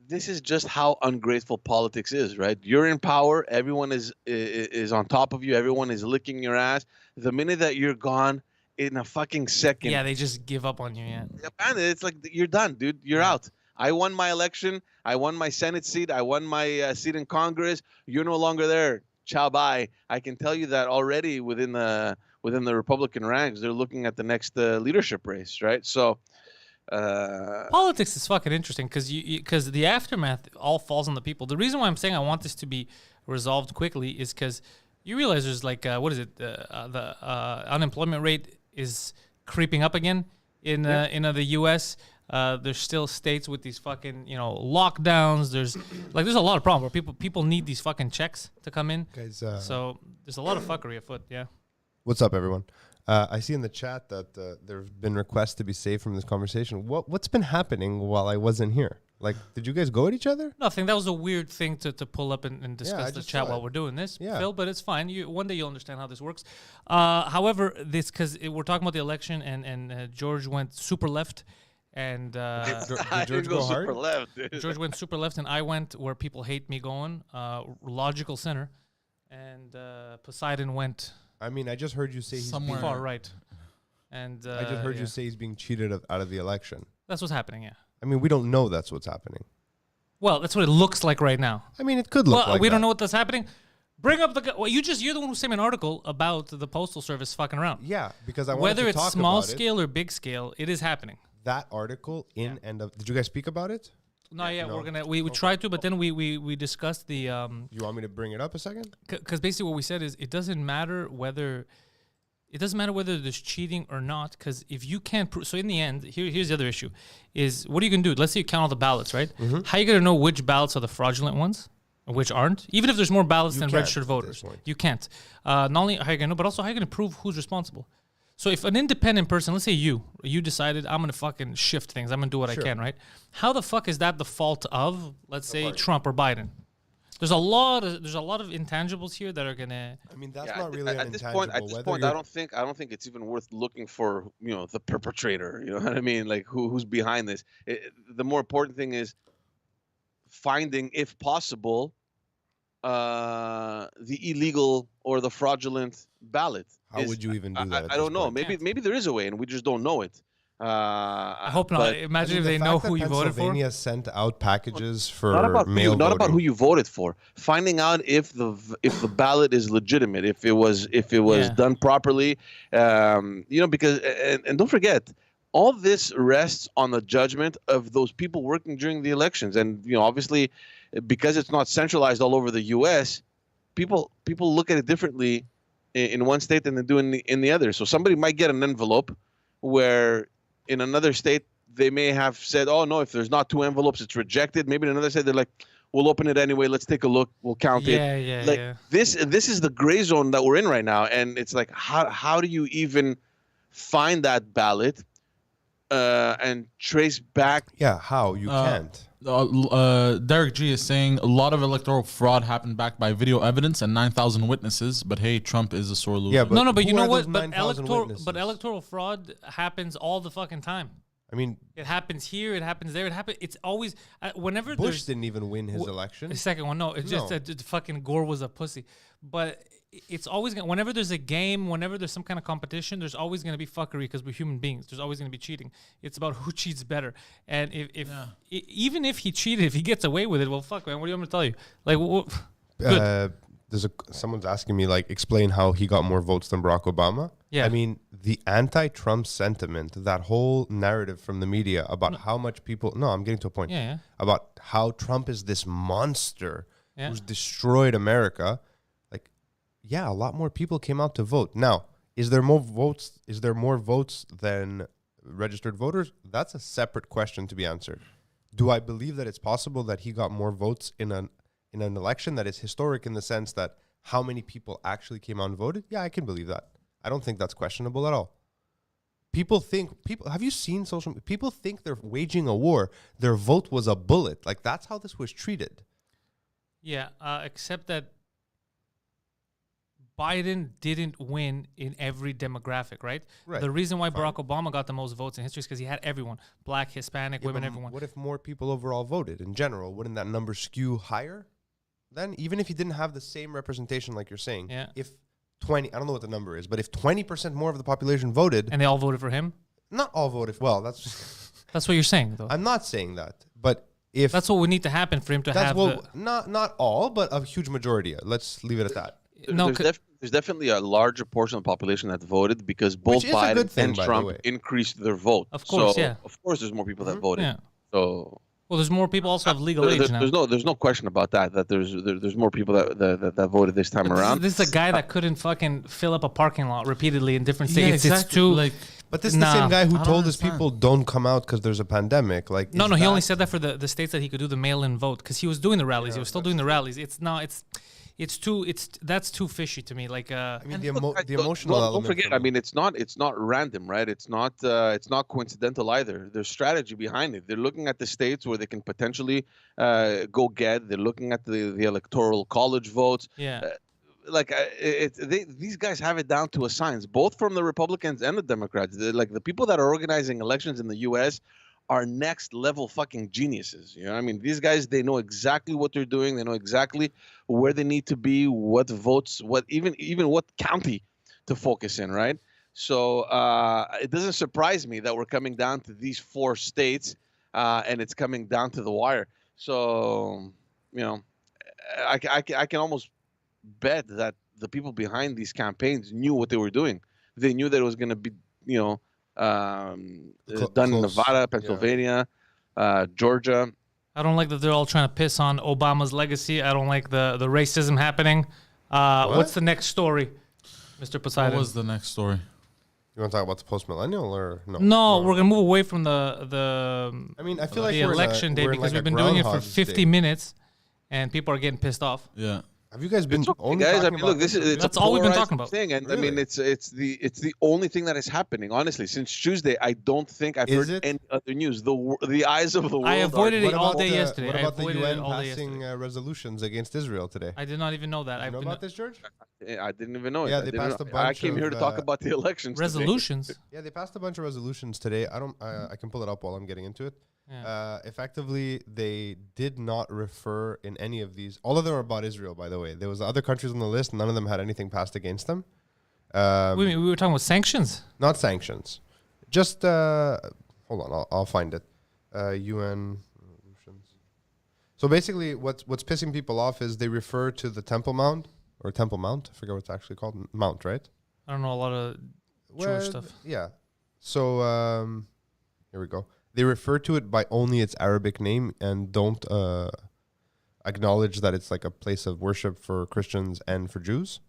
this is just how ungrateful politics is, right? You're in power. Everyone is on top of you. Everyone is licking your ass. The minute that you're gone, in a fucking second, Yeah, they just give up on you. Yeah. abandoned. It's like you're done, dude. You're out. I won my election. I won my Senate seat. I won my seat in Congress. You're no longer there. Ciao, bye. I can tell you that already within the Republican ranks, they're looking at the next leadership race, right? So. Politics is fucking interesting because the aftermath all falls on the people. The reason why I'm saying I want this to be resolved quickly is because you realize there's like what is it? The unemployment rate is creeping up again in the U.S. There's still states with these fucking lockdowns. There's a lot of problems where people need these fucking checks to come in. Guys, So there's a lot of fuckery afoot. Yeah. what's up, everyone? I see in the chat that there have been requests to be saved from this conversation. What's been happening while I wasn't here? Like, did you guys go at each other? Nothing. That was a weird thing to pull up and I discuss the just chat saw while it. we're doing this, Yeah. Phil. But it's fine. One day you'll understand how this works. However, this because we're talking about the election, and George went super left, and I George didn't go go hard? super left, dude. George went super left, and I went where people hate me going, logical center, and Poseidon went I mean, I just heard you say he's Somewhere. being, far right. And I just heard yeah. you say he's being cheated out of the election. That's what's happening. Yeah. I mean, we don't know that's what's happening. Well, that's what it looks like right now. I mean, it could look like we don't that. know what that's happening. Bring up the. Well, you're the one who sent me an article about the postal service fucking around. Yeah, because I wanted Whether to it's talk small about scale or big scale, it is happening. that article in and of. Did you guys speak about it? No, yeah, no. we're gonna we tried to, but then we discussed the You want me to bring it up a second? because basically what we said is it doesn't matter whether there's cheating or not, because if you can't prove, so in the end, here's the other issue, is what are you gonna do? Let's say you count all the ballots, right? Mm-hmm. How are you gonna know which ballots are the fraudulent ones and which aren't? Even if there's more ballots You than can't registered at this voters, point. you can't. Not only how are you gonna know, but also how are you gonna prove who's responsible? So if an independent person, let's say you decided I'm gonna fucking shift things, I'm gonna do what I Sure. can, right? How the fuck is that the fault of, let's say, Trump or Biden? There's a lot of intangibles here that are gonna. I mean, that's Yeah, not really at an this intangible. point, Whether I you're- don't think it's even worth looking for the perpetrator. You know what I mean? Like who's behind this? The more important thing is finding, if possible, the illegal or the fraudulent ballot. How would you even do that? at I don't this know. point? Maybe there is a way, and we just don't know it. I hope not. but Imagine I if mean, they the know fact who that you voted for. Pennsylvania sent out packages for not about mail not about who voting. you voted for. Finding out if the ballot is legitimate, if it was Yeah. done properly, because and don't forget, all this rests on the judgment of those people working during the elections, and obviously, because it's not centralized all over the U.S., people look at it differently in one state than they do in the other. So somebody might get an envelope where in another state they may have said, oh no, if there's not two envelopes, it's rejected. Maybe in another state they're like, we'll open it anyway, let's take a look, we'll count it. Yeah. Like this is the gray zone that we're in right now, and it's like how do you even find that ballot and trace back. Yeah, how? You can't. Derek G is saying a lot of electoral fraud happened back by video evidence and 9,000 witnesses. But hey, Trump is a sore loser. Yeah, but But who you know are what? those But 9,000 witnesses? electoral fraud happens all the fucking time. I mean, It happens here. It happens there. It happens. It's always whenever Bush there's didn't even win his election. the second one. No, it's just No. that fucking Gore was a pussy. But it's always gonna. Whenever there's a game, whenever there's some kind of competition, there's always gonna be fuckery because we're human beings. There's always gonna be cheating. It's about who cheats better. And even if he cheated, if he gets away with it, well, fuck, man. What do you want me to tell you? Like, good. Someone's asking me, like, explain how he got more votes than Barack Obama. Yeah. I mean, the anti-Trump sentiment, that whole narrative from the media about how much people. No, I'm getting to a point. Yeah. About how Trump is this monster Yeah. who's destroyed America. Like, yeah, a lot more people came out to vote. Now, is there more votes? Is there more votes than registered voters? That's a separate question to be answered. Do I believe that it's possible that he got more votes in an election that is historic in the sense that how many people actually came out and voted? Yeah, I can believe that. I don't think that's questionable at all. Have you seen social media? People think they're waging a war. Their vote was a bullet. Like, that's how this was treated. Yeah, except that Biden didn't win in every demographic, right? Right. The reason why Barack Obama got the most votes in history is because he had everyone, black, Hispanic, Yeah, women, but everyone. What if more people overall voted in general? Wouldn't that number skew higher? Then, even if he didn't have the same representation like you're saying, Yeah. if 20, I don't know what the number is, but if 20% more of the population voted, And they all voted for him? not all voted, well, that's, That's what you're saying, though. I'm not saying that, but if That's what would need to happen for him to that's have what, not all, but a huge majority. Let's leave it at that. No, There's definitely a larger portion of the population that voted because both Which is a Biden good thing, and by the Trump way. increased their vote. Of course, so, yeah. Of course, there's more people that voted. Yeah. So Well, there's more people also have legal age now. There's no question about that. That there's more people that voted this time around. This is a guy that couldn't fucking fill up a parking lot repeatedly in different states. It's too like But this is the Nah. same guy who I don't told his understand. people don't come out because there's a pandemic. Like, No, is he only that- said that for the states that he could do the mail-in vote because he was doing the rallies. He was still doing the rallies. That's too fishy to me. Like, I mean, the Look, emotional don't element. forget. from I it. mean, it's not random, right? It's not coincidental either. There's strategy behind it. They're looking at the states where they can potentially go get. They're looking at the electoral college votes. yeah. These guys have it down to a science, both from the Republicans and the Democrats. Like the people that are organizing elections in the U.S. are next level fucking geniuses. You know what I mean? These guys, they know exactly what they're doing. They know exactly where they need to be, what votes, what even what county to focus in, right? So it doesn't surprise me that we're coming down to these 4 states and it's coming down to the wire. So, you know, I can almost bet that the people behind these campaigns knew what they were doing. They knew that it was going to be, you know, done in Close. Nevada, Pennsylvania, Georgia. I don't like that they're all trying to piss on Obama's legacy. I don't like the racism happening. What's the next story, Mr. what Poseidon? was the next story? You want to talk about the post-millennial or no? No, we're gonna move away from the I mean, I feel like the we're in a- election day we're in because like we've a been doing it for Groundhog's 50 Day. minutes, and people are getting pissed off. Yeah. Have you guys been It's okay, only guys. I talking mean, about look, this is it's That's a all we've been polarizing talking about. thing, and I mean, Really? it's the only thing that is happening. Honestly, since Tuesday, I don't think I've Is heard it? any other news. The eyes of the world. I avoided are, it all about day the- yesterday. What I about the avoided it UN all day passing yesterday. resolutions against Israel today? I did not even know that. You I've know been about this, George? I didn't even know it. Yeah, I they didn't passed know. a bunch I came here to of, talk about the elections. today. resolutions. Yeah, they passed a bunch of resolutions today. I can pull it up while I'm getting into it. Yeah. Effectively, they did not refer in any of these. All of them are about Israel, by the way. There was other countries on the list. None of them had anything passed against them. we were talking about sanctions. Not sanctions. Just hold on. I'll find it. UN resolutions. So basically, what's pissing people off is they refer to the Temple Mount or Temple Mount. I forget what it's actually called. Mount, right? I don't know a lot of Jewish stuff. Yeah. So here we go. They refer to it by only its Arabic name and don't acknowledge that it's like a place of worship for Christians and for Jews.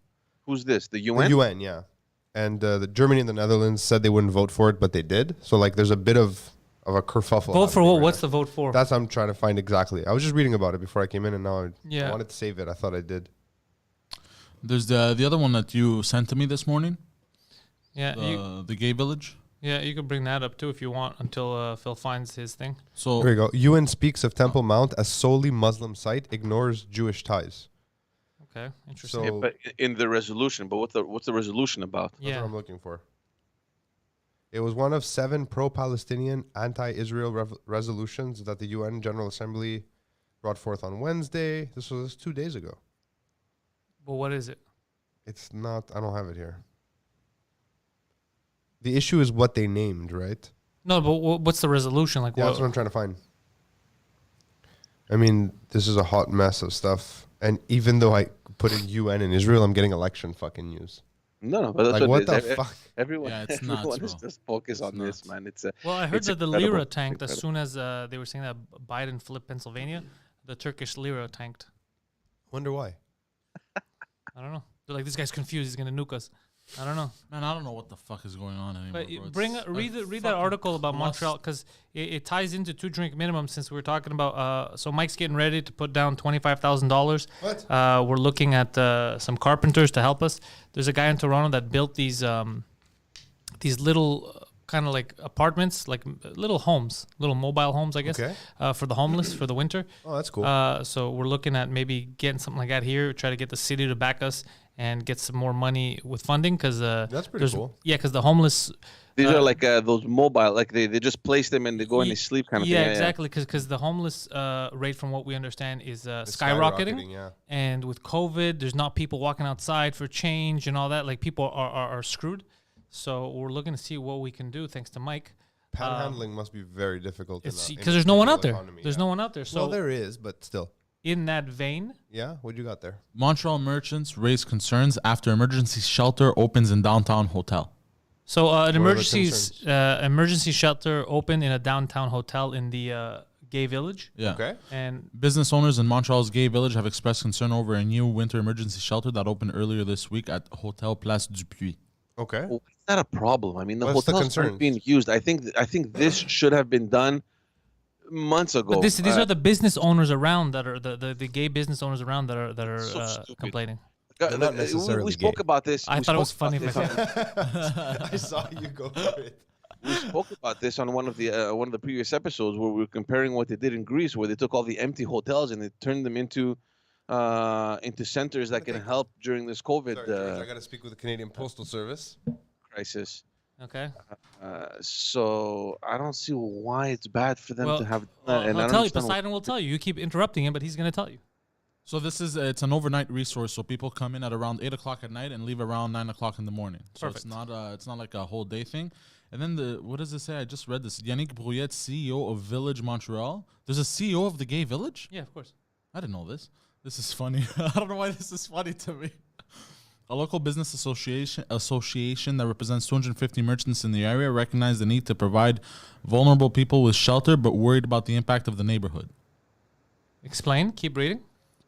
Who's this? The The UN? UN, yeah. And the Germany and the Netherlands said they wouldn't vote for it, but they did. So like, there's a bit of a kerfuffle. Vote for happening what? right What's now. the vote for? That's what I'm trying to find exactly. I was just reading about it before I came in, and now I Yeah. wanted to save it. I thought I did. There's the other one that you sent to me this morning. Yeah, the gay village. yeah, you could bring that up too if you want until Phil finds his thing. So Here we go. UN speaks of Temple Mount as solely Muslim site, ignores Jewish ties. Okay, interesting. So Yeah, but in the resolution, but what's the resolution about? that's Yeah. what I'm looking for. It was one of 7 pro-Palestinian, anti-Israel resolutions that the UN General Assembly brought forth on Wednesday. This was 2 days ago. But what is it? It's not. I don't have it here. The issue is what they named, right? No, but what's the resolution? Like, Yeah, that's what I'm trying to find. I mean, this is a hot mess of stuff. And even though I put in UN in Israel, I'm getting election fucking news. No, but that's Like, what it the is. fuck? Everyone, Yeah, it's everyone nuts, is bro. just focused on It's this, nuts. man. It's well, I heard it's that the incredible. lira It's tanked as incredible. soon as they were saying that Biden flipped Pennsylvania. The Turkish lira tanked. Wonder why. I don't know. They're like, this guy's confused. He's gonna nuke us. I don't know. Man, I don't know what the fuck is going on anymore. But bro. bring It's read a read that fucking article about cluster. Montreal because it ties into 2 drink minimum since we were talking about. So Mike's getting ready to put down $25,000. What? We're looking at some carpenters to help us. There's a guy in Toronto that built these little kind of like apartments, like little homes, little mobile homes, I guess, Okay. for the homeless for the winter. Oh, that's cool. So we're looking at maybe getting something like that here. Try to get the city to back us and get some more money with funding because That's pretty cool. Yeah, because the homeless. These are like those mobile, like they just place them and they go and they sleep kind of Yeah, thing. exactly. Because the homeless rate, from what we understand, is It's skyrocketing. Yeah. And with COVID, there's not people walking outside for change and all that. Like people are screwed. So we're looking to see what we can do. Thanks to Mike. Panhandling must be very difficult. It's in because there's no one out there. economy, There's yeah. no one out there. So Well, there is, but still. in that vein, Yeah, what you got there? Montreal merchants raise concerns after emergency shelter opens in downtown hotel. so an the emergency shelter opened in a downtown hotel in the gay village. Yeah. Okay. And Business owners in Montreal's gay village have expressed concern over a new winter emergency shelter that opened earlier this week at Hotel Place du Puy. Okay. Well, it's not a problem. I mean, the What's the hotels aren't concerns? being used. I think this should have been done months ago. but these are the business owners around that are the gay business owners around that are So stupid. complaining. They're not necessarily we spoke gay. about this. I we thought it was spoke funny about if I this said on- I saw you go for it. we spoke about this on one of the previous episodes where we were comparing what they did in Greece, where they took all the empty hotels and they turned them into centers that can Okay. help during this COVID Sorry, George, I got to speak with the Canadian Postal Service. crisis. Okay. So I don't see why it's bad for them Well, to have. Well, and I he'll don't tell you. understand why- Poseidon will tell you. You keep interrupting him, but he's going to tell you. So this is it's an overnight resource. So people come in at around 8 o'clock at night and leave around 9 o'clock in the morning. So Perfect. it's not like a whole day thing. And then what does it say? I just read this. Yannick Brouillette, CEO of Village Montreal. There's a CEO of the gay village. Yeah, of course. I didn't know this. This is funny. I don't know why this is funny to me. A local business association that represents 250 merchants in the area recognized the need to provide vulnerable people with shelter, but worried about the impact of the neighborhood. Explain. Keep reading.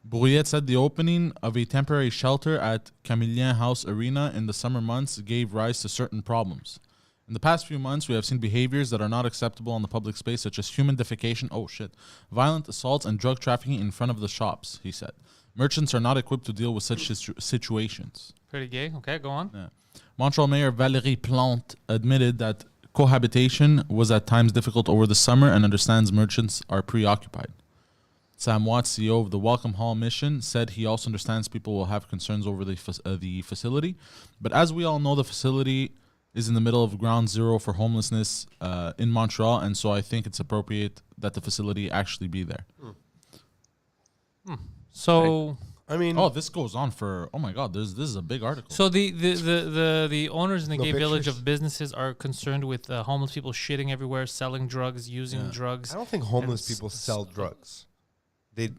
Brouillette said the opening of a temporary shelter at Camillien House Arena in the summer months gave rise to certain problems. In the past few months, we have seen behaviors that are not acceptable in the public space, such as human defecation, violent assaults, and drug trafficking in front of the shops, he said. Merchants are not equipped to deal with such situations. Pretty gay. Okay, go on. Montreal Mayor Valérie Plante admitted that cohabitation was at times difficult over the summer and understands merchants are preoccupied. Sam Watts, CEO of the Welcome Hall Mission, said he also understands people will have concerns over the facility. But as we all know, the facility is in the middle of ground zero for homelessness in Montreal, and so I think it's appropriate that the facility actually be there. So, I mean, Oh, this goes on for, oh my God, this is a big article. so the owners in the No gay village pictures? of businesses are concerned with homeless people shitting everywhere, selling drugs, using drugs. I don't think homeless And people sell drugs.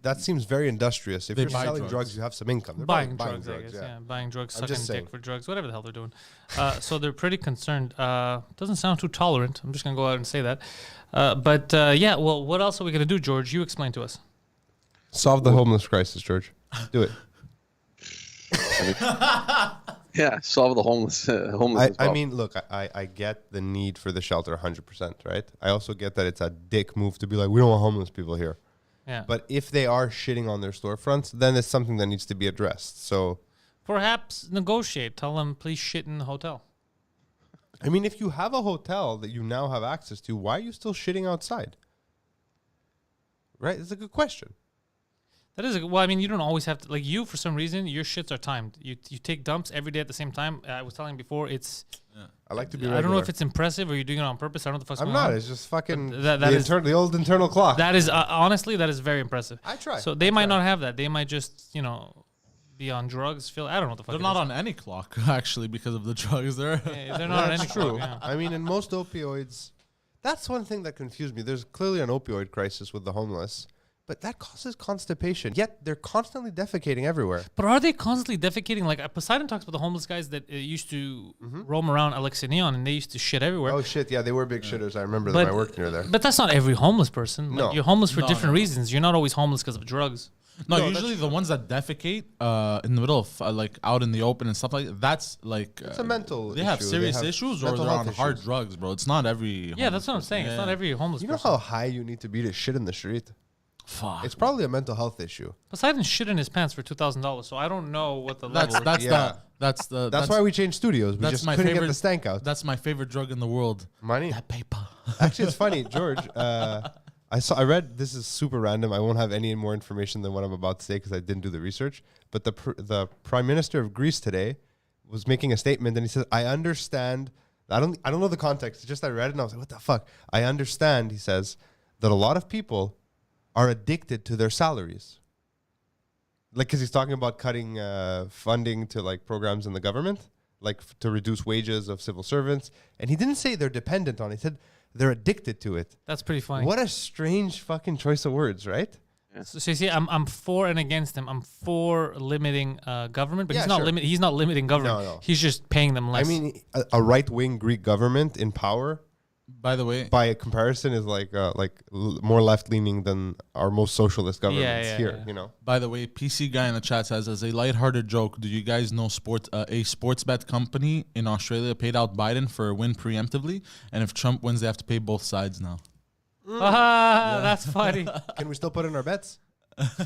That seems very industrious. If They you're buy selling drugs. drugs, you have some income. They're Buying probably drugs, I guess. yeah. Yeah, buying drugs, I'm sucking just dick saying. for drugs, whatever the hell they're doing. So they're pretty concerned. Doesn't sound too tolerant. I'm just gonna go out and say that. But yeah, well, what else are we gonna do, George? You explain to us. Solve the homeless crisis, George. Do it. Yeah, solve the homeless. I mean, look, I get the need for the shelter 100%, right? I also get that it's a dick move to be like, we don't want homeless people here. Yeah. But if they are shitting on their storefronts, then it's something that needs to be addressed. So Perhaps negotiate. Tell them, please shit in the hotel. I mean, if you have a hotel that you now have access to, why are you still shitting outside? Right? It's a good question. That is well. I mean, you don't always have to. Like you, for some reason, your shits are timed. You take dumps every day at the same time. I was telling you before, it's. I like to be. I don't know if it's impressive or you're doing it on purpose. I don't know what the fuck's I'm going not. on. It's just fucking the old internal clock. That is honestly, that is very impressive. I try. So they might not have that. They might just be on drugs. I don't know what the fuck. They're not on any clock actually because of the drugs. They're They're not on any true. clock. Yeah. I mean, in most opioids, that's one thing that confused me. There's clearly an opioid crisis with the homeless, but that causes constipation. Yet they're constantly defecating everywhere. But are they constantly defecating? Like Poseidon talks about the homeless guys that used to roam around Alexinion and they used to shit everywhere. Oh shit! Yeah, they were big shitters. I remember them. I worked near there. But that's not every homeless person. No. Like, you're homeless for different reasons. You're not always homeless because of drugs. No, No, usually the ones that defecate in the middle of like out in the open and stuff like that, that's like It's a mental they have issue. serious They have issues or mental they're on health hard issues. drugs, bro. It's not every Yeah, homeless that's what I'm person. saying. It's not every homeless You know person. how high you need to be to shit in the street? Fuck. It's probably a mental health issue. Poseidon shit in his pants for $2,000, so I don't know what the level is. That's why we changed studios. We that's just my couldn't get favorite- the stank out. That's my favorite drug in the world. Money. That paper. Actually, it's funny, George. I read, this is super random. I won't have any more information than what I'm about to say because I didn't do the research. But the Prime Minister of Greece today was making a statement, and he said, "I understand." I don't know the context. It's just I read it and I was like, "What the fuck?" I understand. He says that a lot of people are addicted to their salaries, like because he's talking about cutting funding to like programs in the government, like to reduce wages of civil servants, and he didn't say they're dependent on it. He said they're addicted to it. That's pretty funny. What a strange fucking choice of words, right? So you see, I'm for and against him. I'm for limiting government, but Yeah, he's not sure. He's not limiting government. No. He's just paying them less. I mean, a right-wing Greek government in power, By the way, by comparison, is like more left-leaning than our most socialist governments here. yeah. You know, PC guy in the chat says, as a lighthearted joke, do you guys know a sports bet company in Australia paid out Biden for a win preemptively? And if Trump wins, they have to pay both sides now. That's funny. can we still put in our bets? That's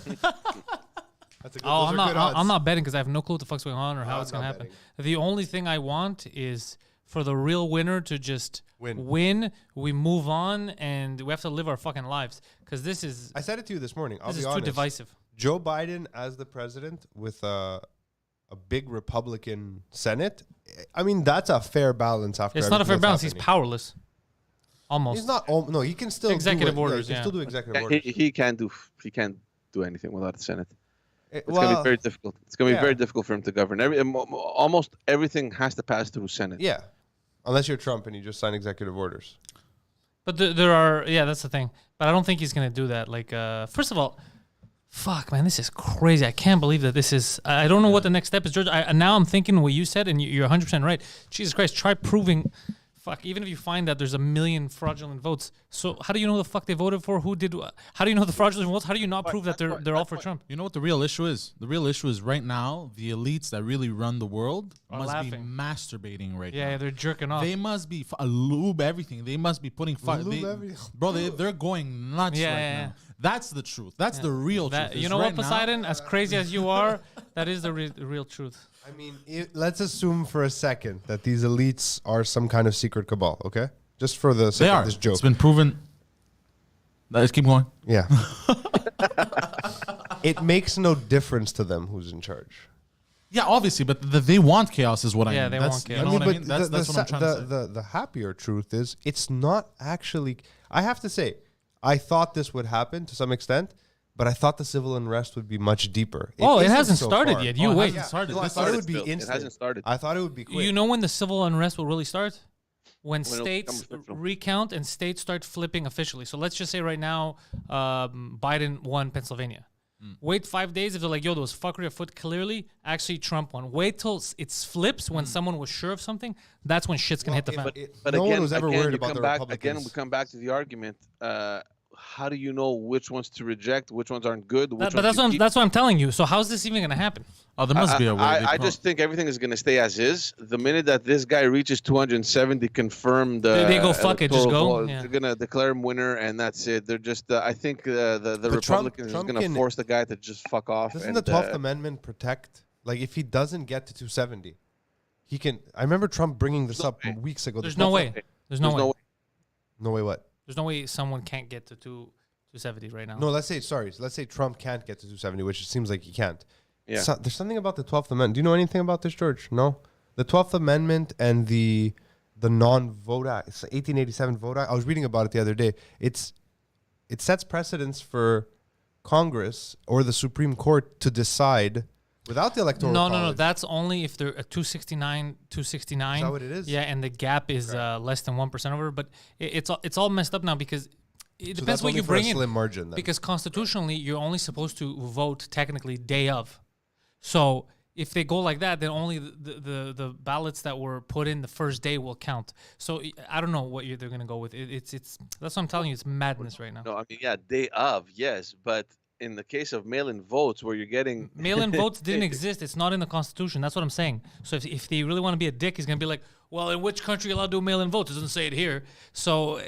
a good, Oh, those are good odds. I'm not betting because I have no clue what the fuck's going on or how I'm it's gonna not happen. betting. The only thing I want is for the real winner to just Win. win. We move on, and we have to live our fucking lives because this is I said it to you this morning. I'll this be is honest. too divisive. Joe Biden as the president with a big Republican Senate. I mean, that's a fair balance. After It's not a fair everything balance. that's He's happening. powerless. Almost. He's not. No, he can still Executive do orders, He can yeah. still do executive orders. He can't do anything without the Senate. It's Well, gonna be very difficult. It's gonna be yeah. very difficult for him to govern. Almost everything has to pass through Senate. Yeah, unless you're Trump and you just sign executive orders. But there are, that's the thing. But I don't think he's going to do that. Like, first of all, fuck, man, this is crazy. I can't believe that this is, I don't know what the next step is, George. Now I'm thinking what you said, and you're 100% right. Jesus Christ, try proving, even if you find that there's 1 million fraudulent votes. So how do you know the fuck they voted for? Who did, how do you know the fraudulent votes? How do you not prove that they're all for Trump? You know what the real issue is? The real issue is right now, the elites that really run the world Are must be laughing. masturbating right now. Yeah, they're jerking off. They must be lube everything. They must be putting Lube everything. bro. They're going nuts Yeah, right yeah, now. That's the truth. That's the real truth. You is know right what, now- Poseidon? As crazy as you are, that is the real truth. I mean, let's assume for a second that these elites are some kind of secret cabal. Okay, just for the They sake are. of this joke. It's been proven. Let's keep going. Yeah. It makes no difference to them who's in charge. Yeah, obviously, but they want chaos, is what I mean. Yeah, they That's, want chaos. You know what I mean? That's the, what I'm trying to say. the happier truth is it's not actually. I have to say, I thought this would happen to some extent, but I thought the civil unrest would be much deeper. It isn't hasn't so started far. yet. You Oh, it wait. hasn't started. No, I This thought it started would be still. It instant. hasn't started. I thought it would be quick. You know when the civil unrest will really start? When When it'll states become official. recount and states start flipping officially. So let's just say right now, Biden won Pennsylvania. Wait 5 days if they're like, yo, there was fuckery afoot clearly. Actually, Trump won. Wait till it flips when someone was sure of something. That's when shit's gonna hit the fan. But no again, one was ever again, worried you about come the back, Republicans. Again, we come back to the argument. How do you know which ones to reject, which ones aren't good? Which But ones that's to what keep? that's what I'm telling you. So how's this even gonna happen? Oh, there must be a way. I just think everything is going to stay as is. The minute that this guy reaches 270 confirmed, They go, "Fuck it, just electoral go." vote, Yeah. they're going to declare him winner, and that's it. They're just. I think the But Trump Republicans is going to can- force the guy to just fuck off. Doesn't and, the 12th Amendment protect? Like, if he doesn't get to 270, he can. I remember Trump bringing this up way. weeks ago. There's no way. There's no way. No way. What? There's no way someone can't get to 270 right now. No, let's say Trump can't get to 270, which it seems like he can't. Yeah. So, there's something about the 12th Amendment. Do you know anything about this, George? No? The 12th Amendment and the non-vote act, it's the 1887 vote act. I was reading about it the other day. It sets precedents for Congress or the Supreme Court to decide without the electoral No. college. That's only if they're a 269. Is that what it is? Yeah, and the gap is less than 1% over. But it's all messed up now because it So depends that's what only you for a bring in. slim margin then. Because constitutionally, you're only supposed to vote technically day of. So if they go like that, then only the ballots that were put in the first day will count. So I don't know what they're going to go with. It's that's what I'm telling you. It's madness right now. No, I mean, yeah, day of, yes, but in the case of mail-in votes, where you're getting Mail-in votes didn't exist. It's not in the Constitution. That's what I'm saying. So if they really want to be a dick, he's going to be like, well, in which country are you allowed to do mail-in votes? It doesn't say it here. So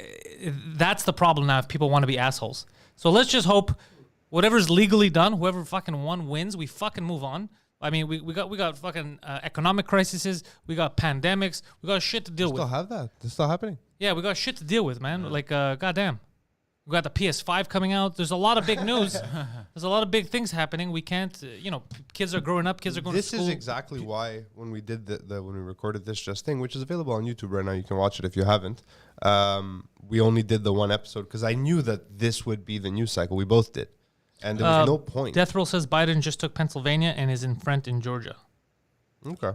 that's the problem now if people want to be assholes. So let's just hope whatever's legally done, whoever fucking won wins, we fucking move on. I mean, we got fucking economic crises. We got pandemics. We got shit to deal with. Still have that. It's still happening. Yeah, we got shit to deal with, man. Like, goddamn. We got the PS5 coming out. There's a lot of big news. There's a lot of big things happening. We can't, kids are growing up. Kids are going to school. This is exactly why when we did when we recorded this just thing, which is available on YouTube right now, you can watch it if you haven't. We only did the one episode because I knew that this would be the news cycle. We both did. And there was no point. Death Roll says Biden just took Pennsylvania and is in front in Georgia. Okay.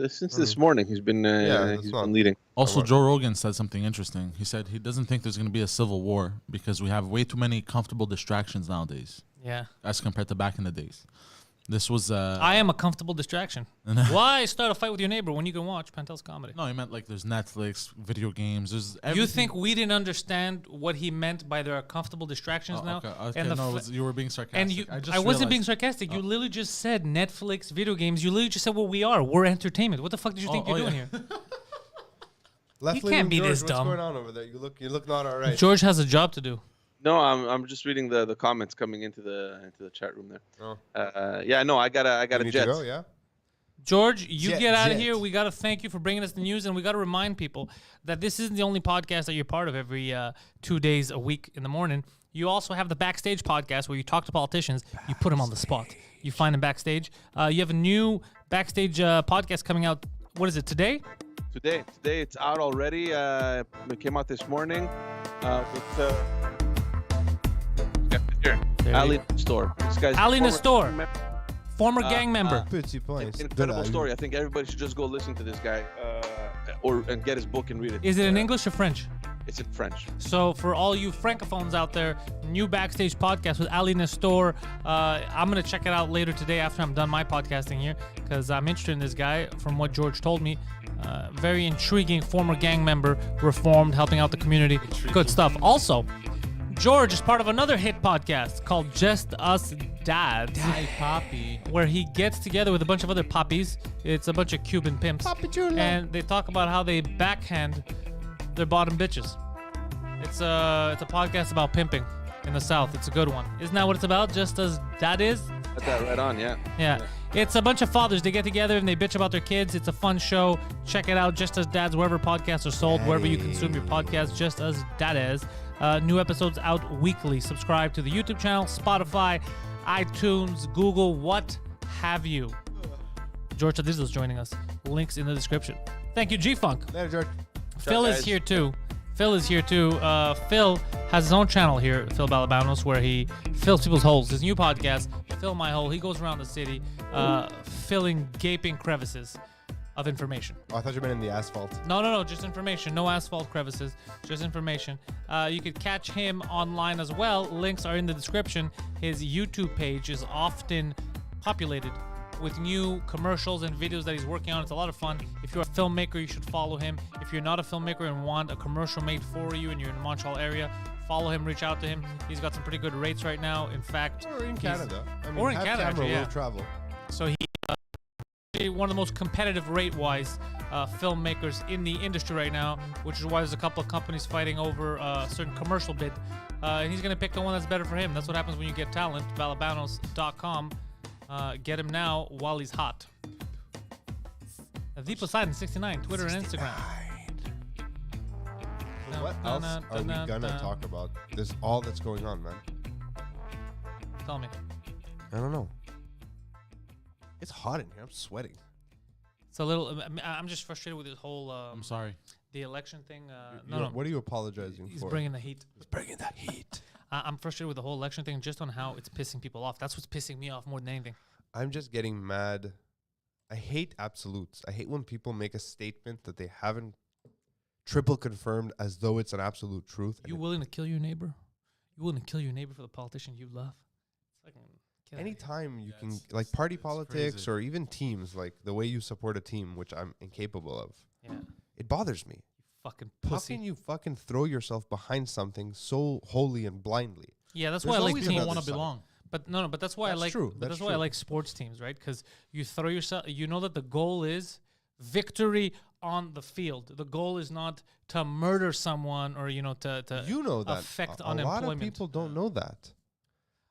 Since this morning, he's been been leading. Also, Joe Rogan said something interesting. He said he doesn't think there's going to be a civil war because we have way too many comfortable distractions nowadays Yeah. as compared to back in the days. This was... I am a comfortable distraction. Why start a fight with your neighbor when you can watch Pantel's comedy? No, he meant like there's Netflix, video games, there's You think we didn't understand what he meant by there are comfortable distractions now? Okay, no, you were being sarcastic. And I wasn't being sarcastic. You literally just said Netflix, video games. You literally just said what we are. We're entertainment. What the fuck did you think you're doing here? Left You can't be George, this dumb. What's going on over there? You look not all right. George has a job to do. No, I'm just reading the comments coming into the chat room there. Oh. Yeah, no, I got You a need jet. to go, yeah? George, you get out of Jet. here. We got to thank you for bringing us the news, and we got to remind people that this isn't the only podcast that you're part of every 2 days a week in the morning. You also have the Backstage podcast where you talk to politicians. You put them on the spot. You find them backstage. You have a new Backstage podcast coming out. What is it, today? Today it's out already. It came out this morning. With here, Ali Nestor. This guy's Ali former Nestor, former gang member. Petit point. incredible story. I think everybody should just go listen to this guy, and get his book and read it. Is it in English or French? It's in French. So for all you francophones out there, new Backstage podcast with Ali Nestor. I'm going to check it out later today after I'm done my podcasting here because I'm interested in this guy from what George told me. Very intriguing, former gang member, reformed, helping out the community. Good stuff. Also, George is part of another hit podcast called Just Us Dads. Hi, Poppy. Where he gets together with a bunch of other poppies. It's a bunch of Cuban pimps. And they talk about how they backhand their bottom bitches. It's a podcast about pimping in the South. It's a good one. Isn't that what it's about? Just As Dad Is? Got that right on, yeah. Yeah. It's a bunch of fathers. They get together and they bitch about their kids. It's a fun show. Check it out. Just As Dads, wherever podcasts are sold, wherever you consume your podcast. Just As Dad Is. New episodes out weekly. Subscribe to the YouTube channel, Spotify, iTunes, Google, what have you. George Tadizzo's joining us. Links in the description. Thank you, G-Funk. Later, George. Phil is here too. Phil has his own channel here, Phil Balabanos, where he fills people's holes. His new podcast, Fill My Hole. He goes around the city filling gaping crevices of information. Oh, I thought you meant in the asphalt. No, just information. No asphalt crevices, just information. You could catch him online as well. Links are in the description. His YouTube page is often populated with new commercials and videos that he's working on. It's a lot of fun. If you're a filmmaker, you should follow him. If you're not a filmmaker and want a commercial made for you and you're in the Montreal area, follow him, reach out to him. He's got some pretty good rates right now. In fact, Or in Canada. I mean, or in have Canada, camera, actually, yeah. will travel. so he one of the most competitive rate-wise filmmakers in the industry right now, which is why there's a couple of companies fighting over a certain commercial bid. And he's going to pick the one that's better for him. That's what happens when you get talent. Valabanos.com. Get him now while he's hot. The Poseidon 69, Twitter and Instagram. What else are we gonna talk about? There's all that's going on, man. Tell me. I don't know. It's hot in here. I'm sweating. It's a little. I'm just frustrated with this whole. I'm sorry. The election thing. No. What are you apologizing He's for? bringing the heat. He's bringing the heat. I'm frustrated with the whole election thing, just on how it's pissing people off. That's what's pissing me off more than anything. I'm just getting mad. I hate absolutes. I hate when people make a statement that they haven't triple confirmed as though it's an absolute truth. You willing to kill your neighbor? You willing to kill your neighbor for the politician you love? It's fucking. Anytime you can, like party politics crazy. or even teams, like the way you support a team, which I'm incapable of, Yeah. it bothers me. Fucking How pussy. can you fucking throw yourself behind something so wholly and blindly? Yeah, that's There's why I like always teams. another want to side. belong. But no, but that's why I That's like. true. But That's that's why I true. like sports teams, right? Because you throw yourself. You know that the goal is victory on the field. The goal is not to murder someone or to You know that affect a unemployment. lot of people don't know that.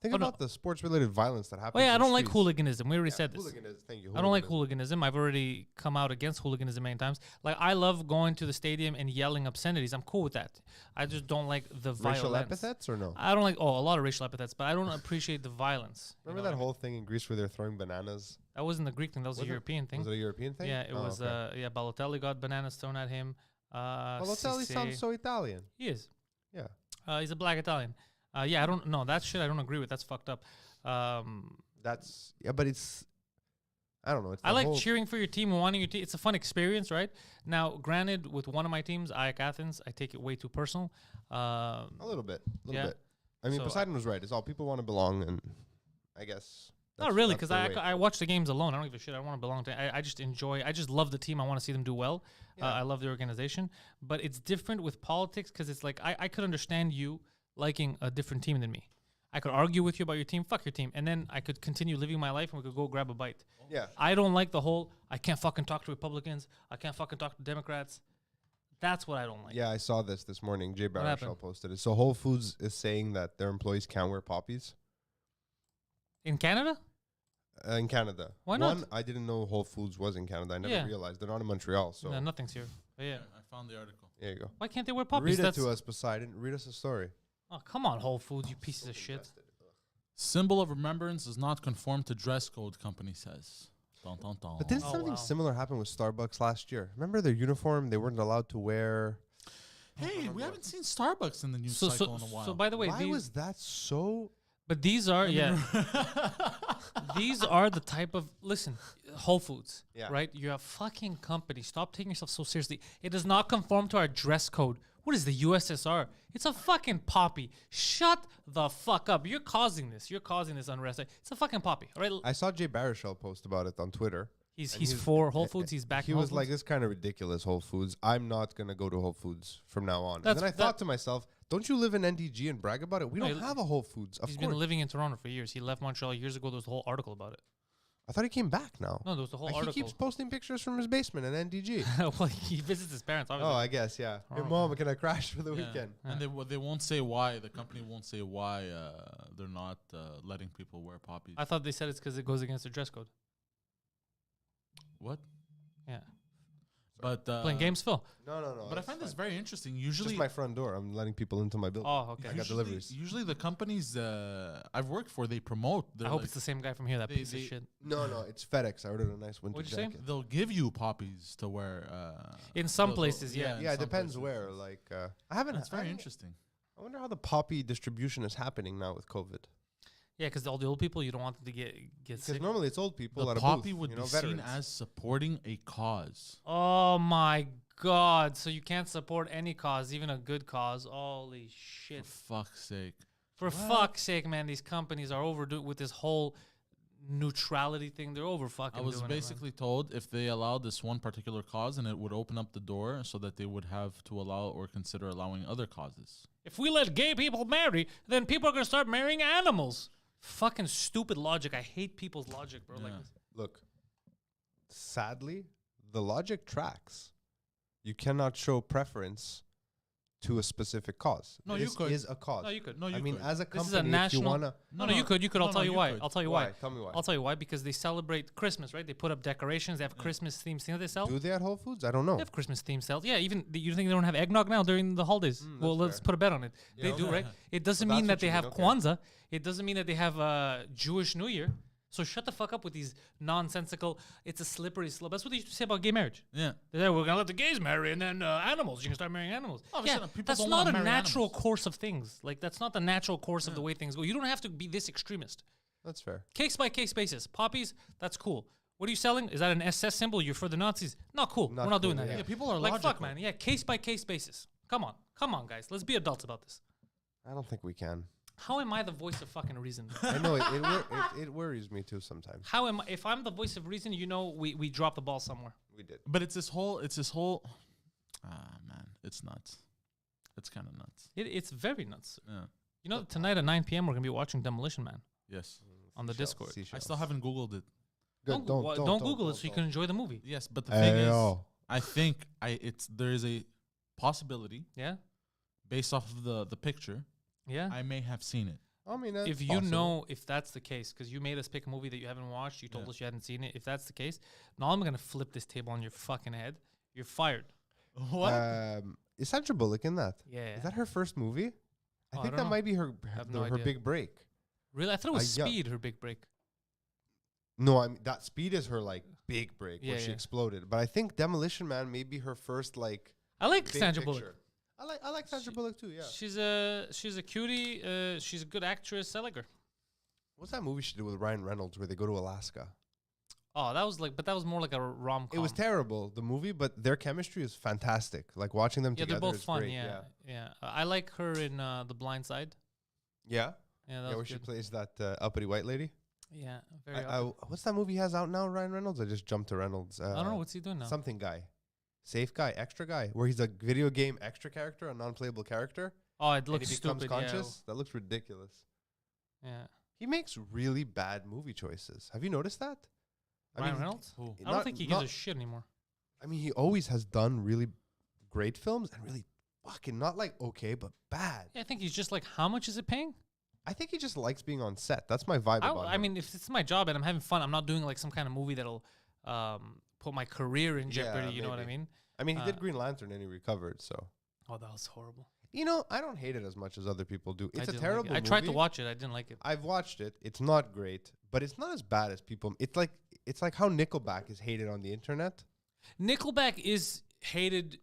Think Oh, no. about the sports-related violence that happens. Oh yeah, I in don't like streets. hooliganism. We already said this. Hooliganism. Thank you. I don't like hooliganism. I've already come out against hooliganism many times. Like I love going to the stadium and yelling obscenities. I'm cool with that. I just don't like the Racial violence. epithets or no? I don't like a lot of racial epithets, but I don't appreciate the violence. You Remember know that what I whole thing in Greece where they're throwing bananas? mean? That wasn't the Greek thing. That was a Was it? European thing. Was it a European thing? Yeah, it Oh, was. okay. Balotelli got bananas thrown at him. Balotelli Cisse- sounds so Italian. He is. Yeah. He's a black Italian. Yeah, I don't know that shit. I don't agree with. That's fucked up. That's but it's I don't know. It's I the like whole- cheering for your team and wanting your team. It's a fun experience, right? Now, granted, with one of my teams, AEK Athens, I take it way too personal. a little bit. Yeah. Bit. I mean, So, Poseidon was right. It's all people want to belong, and I guess Not really, that's because their way. I watch the games alone. I don't give a shit. I want to belong to. I just enjoy. I just love the team. I want to see them do well. Yeah. I love the organization. But it's different with politics because it's like I could understand you liking a different team than me. I could argue with you about your team. Fuck your team, and then I could continue living my life and we could go grab a bite. Yeah. I don't like the whole. I can't fucking talk to Republicans. I can't fucking talk to Democrats. That's what I don't like. Yeah, I saw this morning. Jay Baruchel happened? posted it. So Whole Foods is saying that their employees can't wear poppies In Canada, in Canada. Why not? One, I didn't know Whole Foods was in Canada. I never Yeah. realized. They're not in Montreal. So no, nothing's here. But yeah, I found the article. there you go. why can't they wear puppies? Read it to us, Poseidon. Read us a story. Oh, come on, Whole Foods, you pieces of shit. Symbol of remembrance does not conform to dress code, company says. Dun, dun, dun. But didn't Oh, something wow. similar happen with Starbucks last year? Remember their uniform? They weren't allowed to wear. Hey, we haven't seen Starbucks in the news So, cycle in a while. so by the way, Why these, was that so? but these are these are the type of listen, Whole Foods, Yeah. right? You're a fucking company. Stop taking yourself so seriously. It does not conform to our dress code. What is the USSR? It's a fucking poppy. Shut the fuck up. You're causing this. You're causing this unrest. It's a fucking poppy. All right. I saw Jay Baruchel post about it on Twitter. He's for Whole Foods. He's back. He was like, "It's kind of ridiculous, Whole Foods. I'm not gonna go to Whole Foods from now on." That's- and then I thought to myself, "Don't you live in NDG and brag about it? We No, don't have a Whole Foods." Of he's course. been living in Toronto for years. He left Montreal years ago. There was a whole article about it. I thought he came back now. No, there was a whole He article. keeps posting pictures from his basement in NDG. Well, he visits his parents. Oh, Obviously. I guess yeah. Hey, Toronto. Mom, can I crash for the Yeah. weekend? And they won't say why. The company won't say why they're not letting people wear poppies. I thought they said it's because it goes against the dress code. What? Yeah. But Playing games, Phil. No. But I find this very interesting. It's Usually, just my front door. I'm letting people into my building. Oh, okay. I got deliveries. Usually, the companies I've worked for, they promote. I hope it's the same guy from here. That they- piece of they- shit. No, it's FedEx. I ordered a nice winter What'd you say? jacket. They'll give you poppies to wear. In some places, yeah. in Yeah, it some depends places. where. Like, I haven't. That's very I- interesting. I wonder how the poppy distribution is happening now with COVID. Yeah, because all the old people, you don't want them to get Because sick. normally it's old people The at a poppy booth, would you be know, seen veterans. as supporting a cause. Oh my god! So you can't support any cause, even a good cause. Holy For shit! fuck's sake. For fuck's sake, man, these companies are overdoing with this whole neutrality thing. They're over fucking. I was doing it, man. basically told if they allowed this one particular cause, and it would open up the door so that they would have to allow or consider allowing other causes. If we let gay people marry, then people are gonna start marrying animals. Fucking stupid logic. I hate people's logic, bro. Like, Yeah. Look, sadly, the logic tracks. You cannot show preference to a specific cause. No, you This could. is a cause. No, you could. No, you I mean, could. as a This is a company, if national. you wanna, No, you could. You could. I'll No, tell you you why. could. I'll tell you why? why. Tell me why. I'll tell you why. Because they celebrate Christmas, right? They put up decorations. They have Christmas themed things they sell. Do they at Whole Foods? I don't know. They have Christmas themed sales. Yeah, even you think they don't have eggnog now during the holidays? Well, let's fair. put a bet on it. They do, okay. right? It doesn't So mean that's that what they you have mean, okay. Kwanzaa. It doesn't mean that they have Jewish New Year. So shut the fuck up with these nonsensical. It's a slippery slope. That's what they used to say about gay marriage. Yeah. They're like, we're gonna let the gays marry, and then animals. You can start marrying animals. Obviously, Yeah, people that's don't not wanna a marry natural animals. course of things. Like that's not the natural course of the way things go. You don't have to be this extremist. That's fair. Case by case basis. Poppies, that's cool. What are you selling? Is that an SS symbol? You're for the Nazis? Not cool. Not We're not doing cool, that. yeah. here. Yeah, people are like, fuck, logical. man. Yeah, case by case basis. Come on, guys. Let's be adults about this. I don't think we can. How am I the voice of fucking reason? I know it worries me too sometimes. How am I? If I'm the voice of reason, we drop the ball somewhere. We did. But it's this whole. Ah, man, it's nuts. It's kind of nuts. It's very nuts. Yeah. You know, tonight at 9 p.m. we're gonna be watching Demolition Man Yes. on the Discord. I still haven't Googled it. Good. Don't Google it so you can enjoy the movie. Yes, but the thing is, Ayo. I think there is a possibility Yeah, based off of the picture. yeah. I may have seen it. I mean, that's If you possible. know if that's the case, because you made us pick a movie that you haven't watched, you told us you hadn't seen it. If that's the case, now I'm gonna flip this table on your fucking head. You're fired. What? Is Sandra Bullock in that? Yeah. Is that her first movie? I Oh, I think don't that know. might be her have no her idea. big break. Really? I thought it was yeah. Speed, her big break. No, I mean that Speed is her like big break Yeah, where she yeah. exploded. But I think Demolition Man may be her first like I like big Sandra picture. Bullock. I like Sandra Bullock too. Yeah. She's a cutie. She's a good actress. I like her. What's that movie she did with Ryan Reynolds where they go to Alaska? Oh, that was more like a rom com. It was terrible, the movie, but their chemistry is fantastic. Like watching them Yeah, together. they're both is fun. great. Yeah. I like her in The Blind Side. Yeah. Yeah, that Where was she good. plays that uppity white lady. Yeah, very. What's that movie he has out now? Ryan Reynolds. I just jumped to Reynolds. I don't know what's he doing now. Something guy, safe guy, extra guy, where he's a video game extra character, a non-playable character. Oh, it And looks he becomes stupid. conscious. That looks ridiculous. Yeah. He makes really bad movie choices. Have you noticed that? Ryan Reynolds? Who? I don't think he gives a shit anymore. I mean, he always has done really great films and really fucking not like okay, but bad. Yeah, I think he's just like, how much is it paying? I think he just likes being on set. That's my vibe about I him. mean, if it's my job and I'm having fun, I'm not doing like some kind of movie that'll put my career in Yeah, jeopardy. You know what I maybe. mean? I mean, he did Green Lantern and he recovered. So, Oh, that was horrible. you know, I don't hate it as much as other people do. I It's a didn't like terrible it. I movie. tried to watch it. I didn't like it. I've watched it. It's not great, but it's not as bad as people. It's like how Nickelback is hated on the internet. Nickelback is hated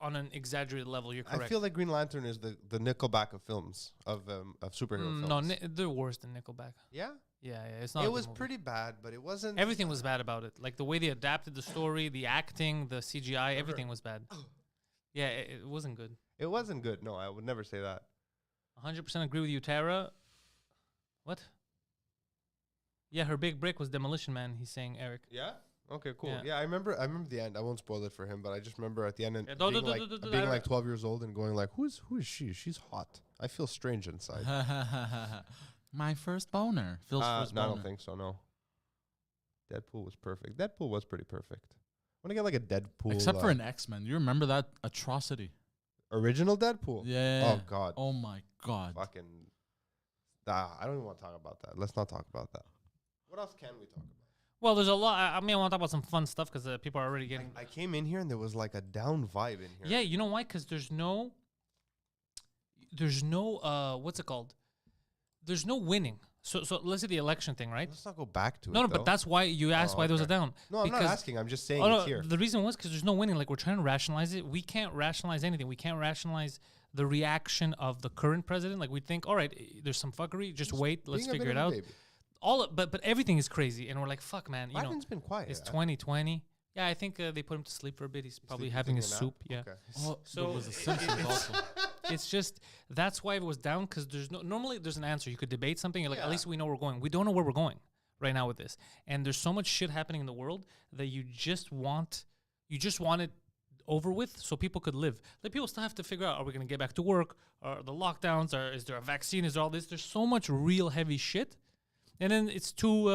on an exaggerated level. You're correct. I feel like Green Lantern is the Nickelback of films of superhero films. No, they're worse than Nickelback. Yeah, Yeah, it's not. it a good was movie. pretty bad, but it wasn't. Everything was bad about it. Like the way they adapted the story, the acting, the CGI, everything was bad. Yeah, it wasn't good. It wasn't good. No, I would never say that. 100% agree with you, Tara. What? Yeah, her big break was Demolition Man. He's saying, Eric. Yeah. Okay. Cool. Yeah. Yeah, I remember the end. I won't spoil it for him, but I just remember at the end and Yeah, being like 12 years old and going like, who is she? She's hot. I feel strange inside. My first boner. Phil's first No, I boner. don't think so. No. Deadpool was perfect. Deadpool was pretty perfect. I want to get like a Deadpool. Except for an X-Men. You remember that atrocity? original Deadpool. Yeah. Oh God. Oh my God. Fucking. I don't even want to talk about that. Let's not talk about that. What else can we talk about? Well, there's a lot. I mean, I want to talk about some fun stuff because people are already getting. I came in here and there was like a down vibe in here. Yeah, you know why? Because there's no. What's it called? There's no winning. So let's say the election thing, right? Let's not go back to it. No, though. but that's why you asked why there was a okay. down. No, I'm not Because- asking. I'm just saying Oh, it's no, here. the reason was because there's no winning. Like, we're trying to rationalize it. We can't rationalize anything. We can't rationalize the reaction of the current president. Like, we think, all right, there's some fuckery. Just wait. Let's Being a figure bit it of a out. baby. But everything is crazy, and we're like, fuck, man. You know, Biden's been quiet. it's 2020. Yeah, I think they put him to sleep for a bit. He's probably having his soup. Yeah. Okay. Oh, So there was a Simpsons also. It's just that's why it was down because there's no normally there's an answer. You could debate something. You're like, at Yeah. least we know where we're going. We don't know where we're going right now with this, and there's so much shit happening in the world that you just want it over with so people could live. Like, people still have to figure out: are we going to get back to work? Are the lockdowns? Is there a vaccine? Is there all this? There's so much real heavy shit, and then it's two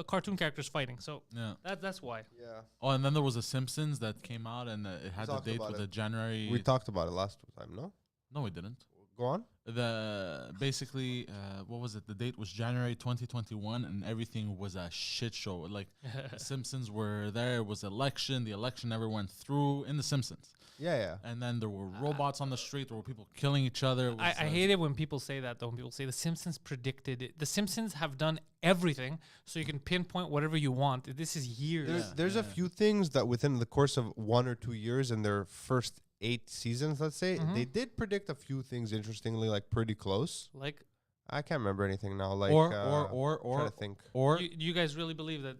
cartoon characters fighting. So Yeah. that's why. Yeah. Oh, and then there was a Simpsons that came out, and it had the talked date about with it. the January. We talked about it last time, no? No, we didn't. Go on. Basically, what was it? The date was January 2021, and everything was a shit show. Like the Simpsons were there. It was election. The election never went through in the Simpsons. Yeah. And then there were robots on the street. There were people killing each other. I hate it when people say that, though. When people say the Simpsons predicted it. The Simpsons have done everything, so you can pinpoint whatever you want. This is years. There's a few things that within the course of 1 or 2 years in their first 8 seasons, let's say, they did predict a few things interestingly, like pretty close. Like, I can't remember anything now. Like, or trying to think. or you guys really believe that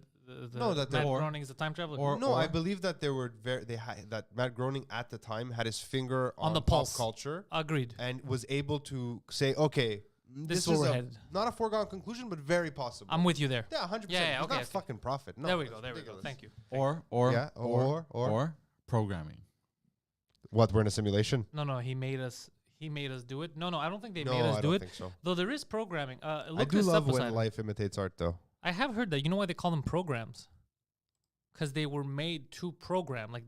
No, that Matt they- Groening is a time traveler? I believe that they were that Matt Groening at the time had his finger On the pop pulse. culture Agreed. and was able to say, okay, This is is where we're headed. not a foregone conclusion, but very possible. I'm with you there. Yeah, 100%. Yeah, It's okay, not okay. fucking profit. No, there we that's go. There we ridiculous. go. Thank you. or programming. what? We're in a simulation. No. He made us do it. No, I don't think they No, made us I do don't it. think so. Though there is programming. I Look do this love up, when Poseidon. life imitates art, though. I have heard that. You know why they call them programs? Because they were made to program. Like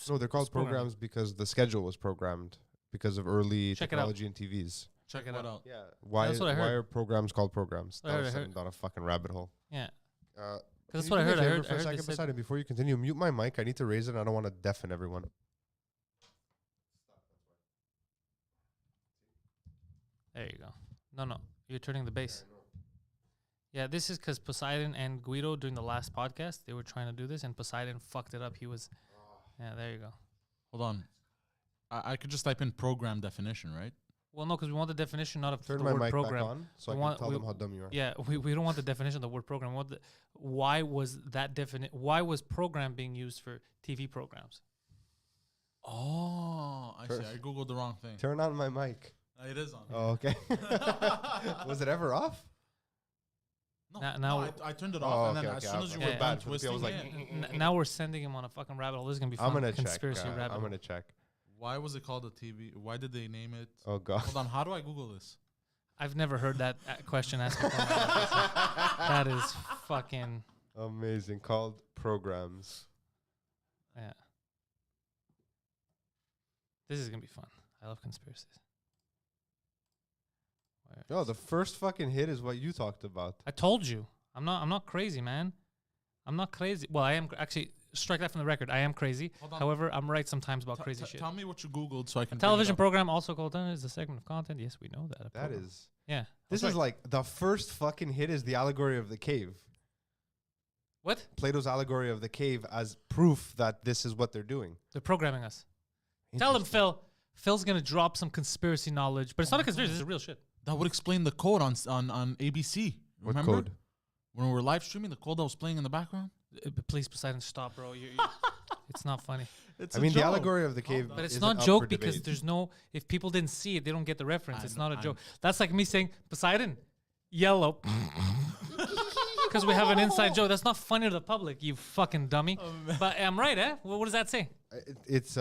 No, they're called programs because the schedule was programmed because of early Check it out. technology and TVs. Check it out. Yeah. Why? That's what I Why heard. are programs called programs? I heard. Down a fucking rabbit hole. Yeah. Because that's what I heard. I heard For a they second, said- Poseidon, before you continue, mute my mic. I need to raise it. I don't want to deafen everyone. There you go. No. You're turning the bass. Yeah, this is because Poseidon and Guido during the last podcast, they were trying to do this, and Poseidon fucked it up. He was... Yeah, there you go. Hold on. I could just type in program definition, right? Well, no, because we want the definition, not of Turn the my word mic program. back on so We I want- can tell we- them how dumb you are. Yeah, we don't want the definition of the word program. We want why was that why was program being used for TV programs? Oh, I see. I googled the wrong thing. Turn on my mic. It is on. Oh, okay. Was it ever off? No, now- I turned it Oh, off, and okay, then as okay. soon as you Yeah, were yeah. done Bad for the people. I twisting was like, it, Now we're sending him on a fucking rabbit hole. This is gonna be fun. I'm gonna Conspiracy check. rabbit I'm hole. gonna check. why was it called a TV? Why did they name it? Oh god. Hold on, how do I Google this? I've never heard that question asked before. That is fucking Amazing. Called programs. yeah. This is gonna be fun. I love conspiracies. Where- No, the first fucking hit is what you talked about. I told you. I'm not crazy, man. I'm not crazy. Well, I am actually strike that from the record. I am crazy. Hold on. However, I'm right sometimes about crazy shit. Tell me what you Googled so I can. Television bring it up. program, also called is a segment of content. Yes, we know that. A That program. is. Yeah. This That's is right. like the first fucking hit is the allegory of the cave. What? Plato's allegory of the cave as proof that this is what they're doing. They're programming us. Tell them, Phil. Phil's gonna drop some conspiracy knowledge, but it's not a conspiracy. This is real shit. That would explain the code on ABC. What Remember? code? When we were live streaming, the code that was playing in the background. Please, Poseidon, stop, bro. It's not funny. It's I mean, the allegory of the cave. But it's isn't not up joke for because debate. there's no. If people didn't see it, they don't get the reference. I It's know, not a I joke. know. That's like me saying Poseidon, yellow, because we have an inside joke. That's not funny to the public, you fucking dummy. But I'm right, eh? What does that say? It's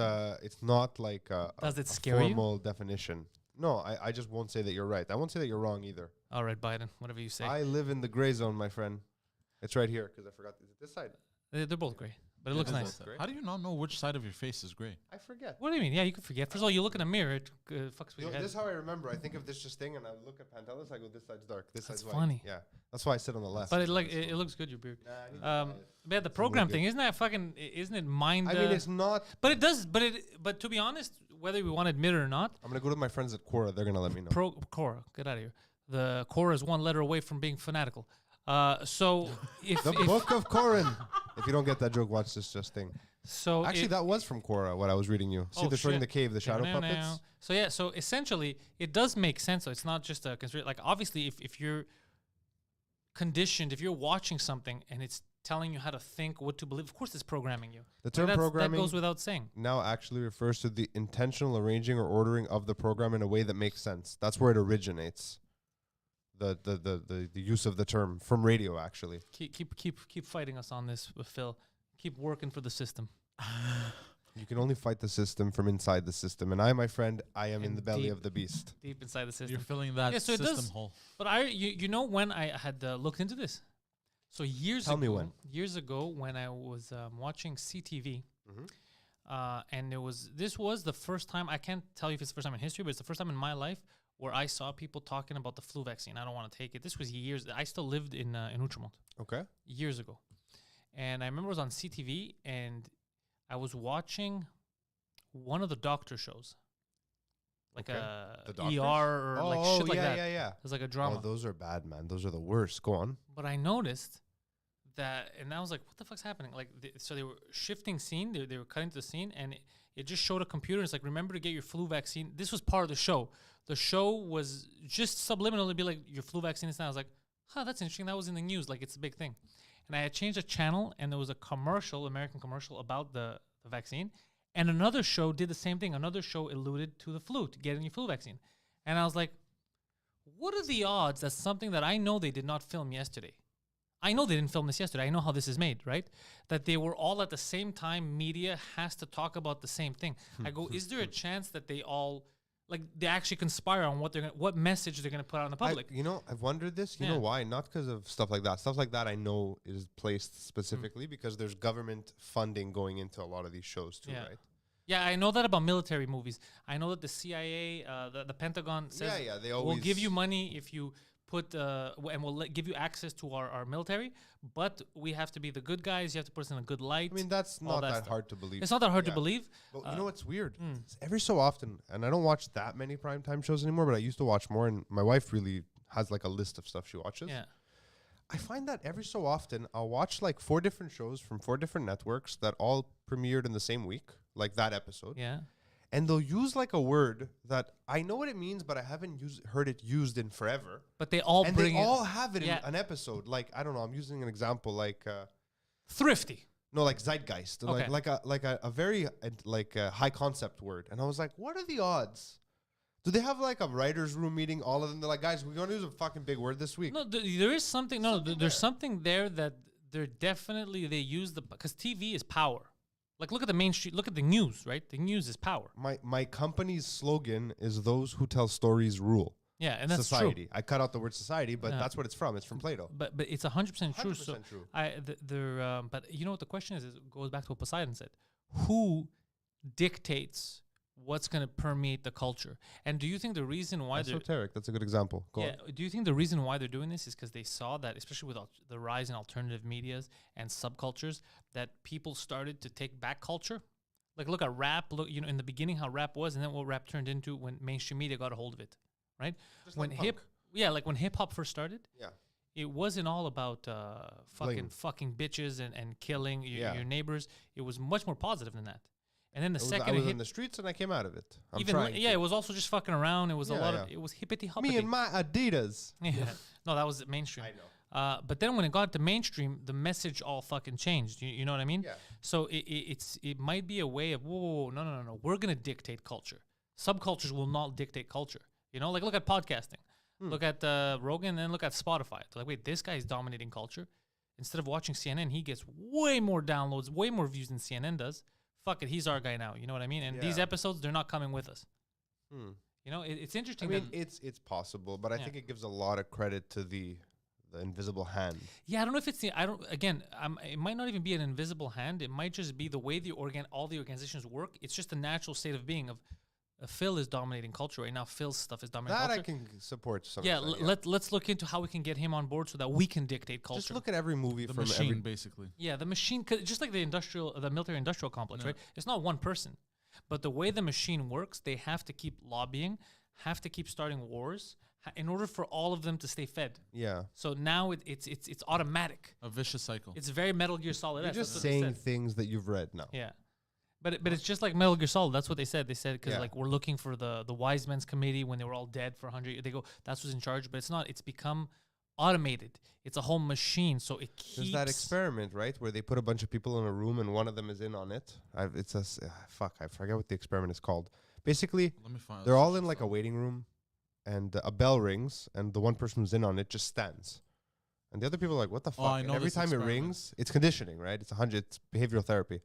not like Does it a scare you? formal definition. No, I just won't say that you're right. I won't say that you're wrong either. All right, Biden, whatever you say. I live in the gray zone, my friend. It's right here because I forgot. Is it this side? They're both gray, but it looks nice. Great. How do you not know which side of your face is gray? I forget. What do you mean? Yeah, you can forget. First of all, you look in a mirror, it fucks with You your know, head. this is how I remember. I think of this just thing, and I look at Pantelis. I go, "This side's dark. This That's side's funny. white." Yeah, that's why I sit on the left. But it looks good, your beard. Nah, I need to buy it. But yeah, the program good. thing isn't it mind? I mean, it's not. but it does. But to be honest, whether we want to admit it or not, I'm gonna go to my friends at Quora. They're gonna let me know. Cora, get out of here. The Cora is one letter away from being fanatical. So if, The if Book of Corin. If you don't get that joke, watch this just thing. so Actually, if- that was from Quora. What I was reading you. See, Oh, they're showing shit. the cave, the shadow puppets. So yeah, so essentially, it does make sense. So it's not just a conspiracy. Like obviously, if you're conditioned, if you're watching something and it's telling you how to think, what to believe, of course, it's programming you. The term that programming goes without saying. now actually refers to the intentional arranging or ordering of the program in a way that makes sense. That's where it originates. The use of the term from radio, actually. Keep fighting us on this, Phil. Keep working for the system. You can only fight the system from inside the system. And I, my friend, I am in And the belly deep. of the beast. Deep inside the system. You're filling that Yeah, so it system does- hole. But you know when I had looked into this? So years Tell ago, me when. Years ago, when I was watching CTV, And this was the first time, I can't tell you if it's the first time in history, but it's the first time in my life where I saw people talking about the flu vaccine. I don't want to take it. This was years. I still lived in Outremont. Okay. Years ago. And I remember it was on CTV, and I was watching one of the doctor shows. Like a The doctors? ER or like shit like that. Yeah. It was like a drama. Oh, those are bad, man. Those are the worst. Go on. But I noticed that, and I was like, what the fuck's happening? Like, so they were shifting scene. They were cutting to the scene, and it just showed a computer. It's like, remember to get your flu vaccine. This was part of the show. The show was just subliminally be like, your flu vaccine is now. I was like, huh, that's interesting. That was in the news. Like, it's a big thing. And I had changed the channel, and there was a commercial, American commercial, about the vaccine. And another show did the same thing. Another show alluded to the flu, to getting your flu vaccine. And I was like, what are the odds that something that I know they did not film yesterday? I know they didn't film this yesterday. I know how this is made, right? That they were all at the same time. Media has to talk about the same thing. I go, is there a chance that they all, like, they actually conspire on what message they're gonna put out in the public? I've wondered this. You Yeah. know why? Not because of stuff like that. Stuff like that I know is placed specifically because there's government funding going into a lot of these shows too, Yeah. right? Yeah, I know that about military movies. I know that the CIA, the Pentagon says, they we'll always give you money if you put, and we'll give you access to our military, but we have to be the good guys. You have to put us in a good light. I mean, that's all not that that stuff. hard to believe. It's not that hard to Yeah. believe. But you know what's weird? It's every so often, and I don't watch that many primetime shows anymore, but I used to watch more, and my wife really has like a list of stuff she watches. Yeah. I find that every so often I'll watch like 4 different shows from 4 different networks that all premiered in the same week, like that episode. Yeah. And they'll use like a word that I know what it means, but I haven't heard it used in forever. But they all And bring they it all have it Yeah. in an episode. Like, I don't know, I'm using an example like thrifty. like zeitgeist, Okay. like a very high concept word. And I was like, what are the odds? Do they have like a writer's room meeting? All of them, they're like, guys, we're going to use a fucking big word this week. No, there is something. No, there's something there that they're definitely they use because TV is power. Like look at the main street. Look at the news, right? The news is power. My company's slogan is "Those who tell stories rule." Yeah, and that's society. true. I cut out the word society, but Yeah. that's what it's from. It's from Plato. But it's 100% true. 100% So true. but you know what the question is? It goes back to what Poseidon said. Who dictates what's going to permeate the culture? And do you think the reason why they're Esoteric. That's a good example. Go on. do you think the reason why they're doing this is because they saw that, especially with the rise in alternative medias and subcultures, that people started to take back culture? Like look at rap. Look, in the beginning how rap was, and then what rap turned into when mainstream media got a hold of it, right? Just when like punk. like when hip hop first started, Yeah. it wasn't all about Bling. fucking bitches and killing Yeah. your neighbors. It was much more positive than that. And then the I second was it hit, in the streets and I came out of it. I'm even trying. it was also just fucking around. It was a Yeah, lot of yeah. it was hippity hoppity. Me and my Adidas. Yeah. No, that was mainstream. I know. But then when it got to mainstream, the message all fucking changed. You know what I mean? Yeah. So it might be a way of whoa, no. We're gonna dictate culture. Subcultures will not dictate culture. Like look at podcasting. Look at Rogan, and then look at Spotify. They're like, wait, this guy is dominating culture. Instead of watching CNN, he gets way more downloads, way more views than CNN does. Fuck it, he's our guy now. You know what I mean? And these Yeah. episodes, they're not coming with us. It's I interesting. mean, that, it's possible, but I Yeah. think it gives a lot of credit to the invisible hand. Yeah, I don't know if it's the. I don't. Again, it might not even be an invisible hand. It might just be the way all the organizations work. It's just a natural state of being. Of Phil is dominating culture right now. Phil's stuff is dominating That I culture. can support. To some Yeah, extent, let's look into how we can get him on board so that we can dictate culture. Just look at every movie The from machine, every. basically. Yeah, the machine, just like the military industrial complex, right? It's not one person, but the way the machine works, they have to keep lobbying, have to keep starting wars in order for all of them to stay fed. Yeah. So now it's automatic. A vicious cycle. It's very Metal Gear Solid. You're just saying things that you've read now. Yeah. But it's just like Metal Gear Solid. That's what they said. They said because Yeah. like we're looking for the Wise Men's Committee when they were all dead for 100 years. They go, that's what's in charge. But it's not. It's become automated. It's a whole machine. So it keeps. There's that experiment, right, where they put a bunch of people in a room and one of them is in on it. I forget what the experiment is called. Basically, Let me find. they're all in like a waiting room, and a bell rings, and the one person who's in on it just stands, and the other people are like, "What the fuck?" I And know every this time experiment. it rings, it's conditioning, right? It's it's behavioral therapy,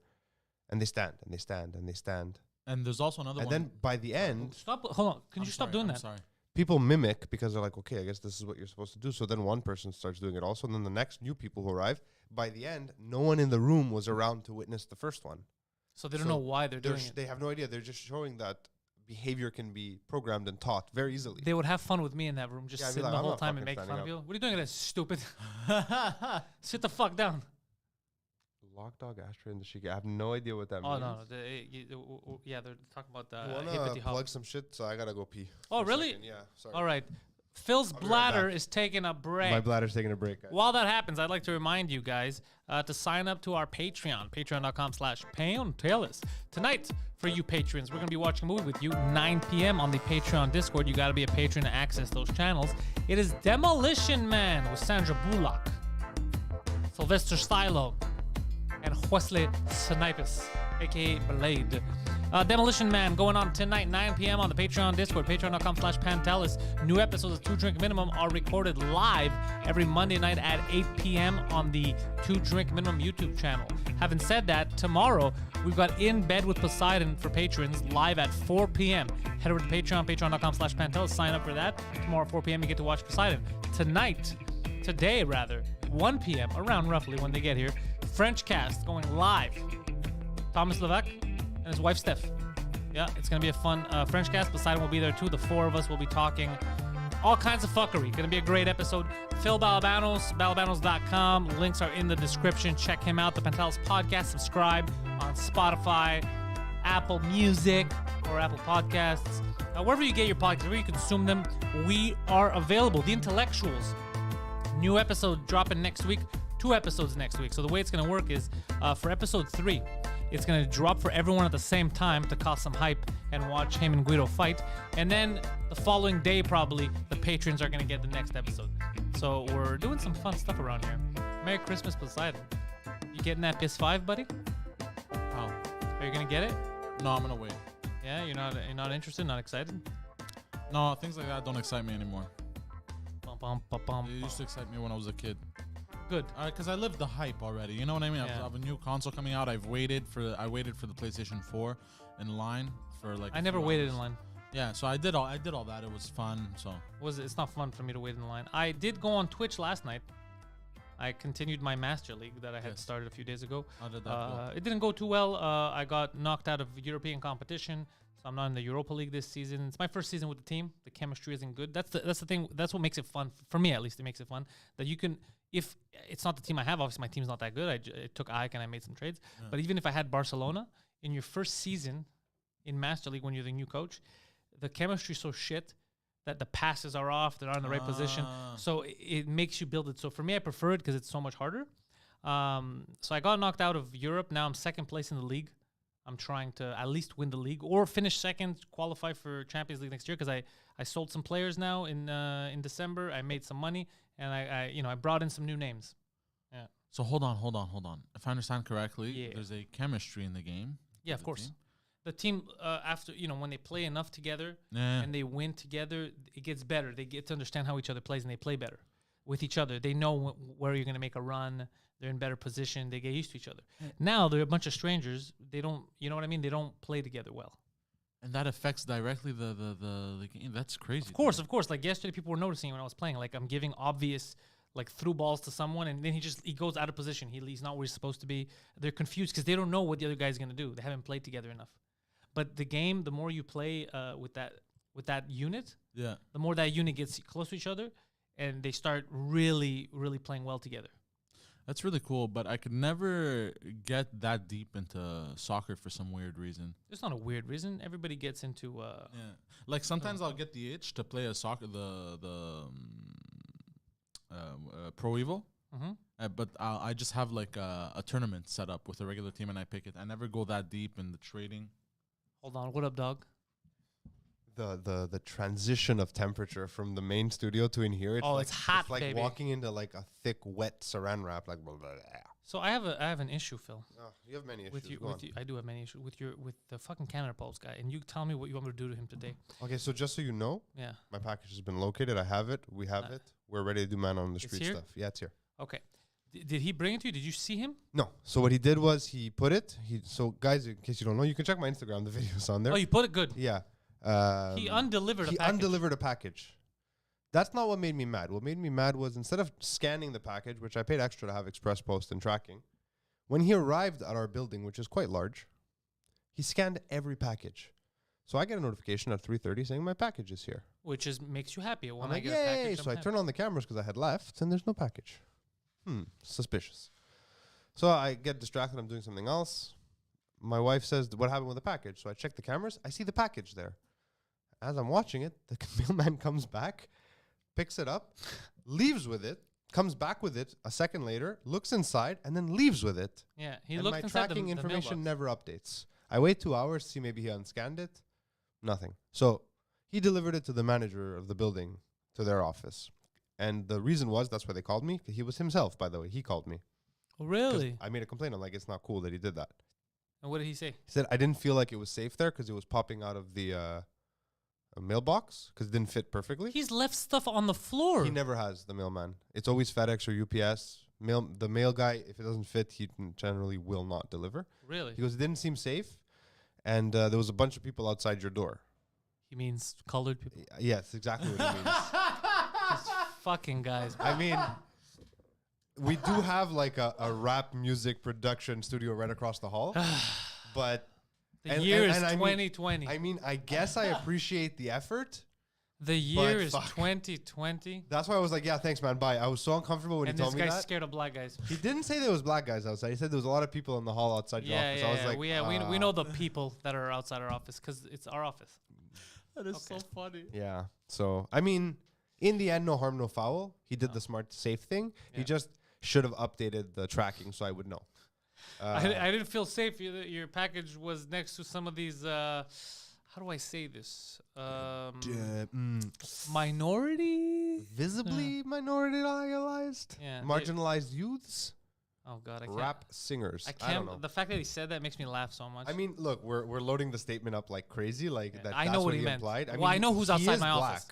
and they stand and they stand and they stand, And there's also another and one. then by the end, Stop. Hold on. Can you stop doing I'm that? Sorry. people mimic because they're like, okay, I guess this is what you're supposed to do. So then one person starts doing it also. And then the next new people who arrive, by the end, no one in the room was around to witness the first one. So they don't know why they're doing it. They have no idea. They're just showing that behavior can be programmed and taught very easily. They would have fun with me in that room, just Yeah, I'd be sitting like, the I'm whole not time and fucking make fun of standing you. What are you doing? That stupid. Sit the fuck down. Lock dog ashtray in the shiki. I have no idea what that Oh means. no, yeah, they're talking about the You wanna hippity hop. plug some shit? So I gotta go pee. Oh for a really? second. Yeah. Sorry. All right. Phil's be right bladder back. is taking a break. My bladder's taking a break. Guys. While that happens, I'd like to remind you guys to sign up to our Patreon, patreon.com/PayonTailors. Tonight, for you patrons, we're going to be watching a movie with you, 9 p.m. on the Patreon Discord. You got to be a patron to access those channels. It is Demolition Man with Sandra Bullock, Sylvester Stallone, and Wesley Snipes, a.k.a. Blade. Demolition Man going on tonight, 9 p.m. on the Patreon Discord, patreon.com/Pantelis. New episodes of 2 Drink Minimum are recorded live every Monday night at 8 p.m. on the 2 Drink Minimum YouTube channel. Having said that, tomorrow we've got In Bed with Poseidon for patrons live at 4 p.m. Head over to Patreon, patreon.com/Pantelis. Sign up for that. Tomorrow at 4 p.m. you get to watch Poseidon. Today, 1 p.m., around roughly when they get here, French Cast going live. Thomas Levesque and his wife Steph. Yeah, it's gonna be a fun French Cast. Poseidon will be there too. The 4 of us will be talking all kinds of fuckery. Gonna be a great episode. Phil Balabanos, balabanos.com. Links are in the description. Check him out. The Pantelis Podcast. Subscribe on Spotify, Apple Music, or Apple Podcasts. Wherever you get your podcasts, wherever you consume them, we are available. The Intellectuals. New episode dropping next week. 2 episodes next week. So the way it's going to work is for episode 3, it's going to drop for everyone at the same time to cause some hype and watch him and Guido fight. And then the following day, probably, the patrons are going to get the next episode. So we're doing some fun stuff around here. Merry Christmas, Poseidon. You getting that PS5, buddy? How? Are you going to get it? No, I'm gonna wait. Yeah, you're not interested, not excited? No, things like that don't excite me anymore. Bum, bum, bum, bum, It used to excite me when I was a kid. Good. Because I lived the hype already. You know what I mean? Yeah. I have a new console coming out. I waited for the PlayStation 4 in line for like. I never waited in line. Yeah, so I did all that. It was fun. So It's not fun for me to wait in line. I did go on Twitch last night. I continued my Master League that I had started a few days ago. how did that go? It didn't go too well. I got knocked out of European competition, so I'm not in the Europa League this season. It's my first season with the team. The chemistry isn't good. That's the thing. That's what makes it fun for me, at least. It makes it fun that you can. If it's not the team I have, obviously my team's not that good. I took Ike and I made some trades. Yeah. But even if I had Barcelona in your first season in Master League when you're the new coach, the chemistry's so shit that the passes are off, they're not in the right position. So it makes you build it. So for me, I prefer it because it's so much harder. So I got knocked out of Europe. Now I'm second place in the league. I'm trying to at least win the league or finish second, qualify for Champions League next year because I sold some players now in December. I made some money and I brought in some new names. Yeah. So hold on. If I understand correctly, there's a chemistry in the game. Yeah, of course. The team, after, when they play enough together and they win together, it gets better. They get to understand how each other plays and they play better with each other. They know where you're going to make a run. They're in better position. They get used to each other. Now they're a bunch of strangers. They don't, you know what I mean? They don't play together well. And that affects directly the game. That's crazy. Of course. Like yesterday, people were noticing when I was playing. Like I'm giving obvious through balls to someone, and then he goes out of position. He's not where he's supposed to be. They're confused because they don't know what the other guy's going to do. They haven't played together enough. But the game, the more you play with that unit, the more that unit gets close to each other, and they start really, really playing well together. That's really cool, but I could never get that deep into soccer for some weird reason. It's not a weird reason. Everybody gets into. Like sometimes I'll get the itch to play a soccer, Pro Evo. Mm-hmm. But I just have like a tournament set up with a regular team, and I pick it. I never go that deep in the trading. Hold on, what up, dog? The transition of temperature from the main studio to in here. It's hot, it's like baby. walking into like a thick, wet saran wrap. Like blah, blah, blah. So I have an issue, Phil. Oh, you have many issues. With you, I do have many issues with the fucking Canada Pulse guy, and you tell me what you want me to do to him today. Okay, so just so you know, my package has been located. I have it. We have it. We're ready to do man on the street stuff. Yeah, it's here. Okay. Did he bring it to you? Did you see him? No. So what he did was he put it. So guys, in case you don't know, you can check my Instagram. The video's on there. Oh, you put it good. Yeah. He undelivered a package. He undelivered a package. That's not what made me mad. What made me mad was instead of scanning the package, which I paid extra to have express post and tracking, when he arrived at our building, which is quite large, He scanned every package. So I get a notification at 3:30 saying my package is here. Which is makes you happy. When I'm I like, get a yay! package, So I I'm turn happy. on the cameras because I had left, and there's no package. Suspicious. So I get distracted. I'm doing something else. My wife says, "What happened with the package?" So I check the cameras. I see the package there. As I'm watching it, the mailman comes back, picks it up, leaves with it, comes back with it a second later, looks inside, and then leaves with it. Yeah, he And looked my inside tracking the information mailbox. never updates. I wait 2 hours to see maybe he unscanned it. Nothing. So he delivered it to the manager of the building, to their office. And the reason was, that's why they called me. He was himself, by the way. He called me. Oh, 'Cause really? I made a complaint. I'm like, it's not cool that he did that. And what did he say? He said, I didn't feel like it was safe there because it was popping out of the mailbox because it didn't fit perfectly. He's left stuff on the floor. He never has, the mailman. It's always FedEx or UPS. The mail guy, if it doesn't fit, he generally will not deliver. Really? He goes, it didn't seem safe. And there was a bunch of people outside your door. He means colored people. Yes, exactly what he means. These fucking guys. I mean, we do have like a rap music production studio right across the hall. But The year is I mean- 2020. I mean, I guess I appreciate the effort. The year but is fuck. 2020. That's why I was like, yeah, thanks, man. Bye. I was so uncomfortable when And he this told me guy's that. scared of black guys. He didn't say there was black guys outside. He said there was a lot of people in the hall outside your Yeah, office. yeah, I was yeah. like, we know the people that are outside our office because it's our office. That is Okay. so funny. yeah. So, I mean, in the end, no harm, no foul. He did the smart, safe thing. Yeah. He just should have updated the tracking so I would know. I didn't feel safe. Your package was next to some of these. How do I say this? Minority. Visibly minoritized, Yeah, they- marginalized youths, Oh God, I can't. rap singers. I I can't. don't know. The fact that he said that makes me laugh so much. I mean, look, we're loading the statement up like crazy, like that. I that's know what he meant. implied. Well, I know who's he outside is my black. office.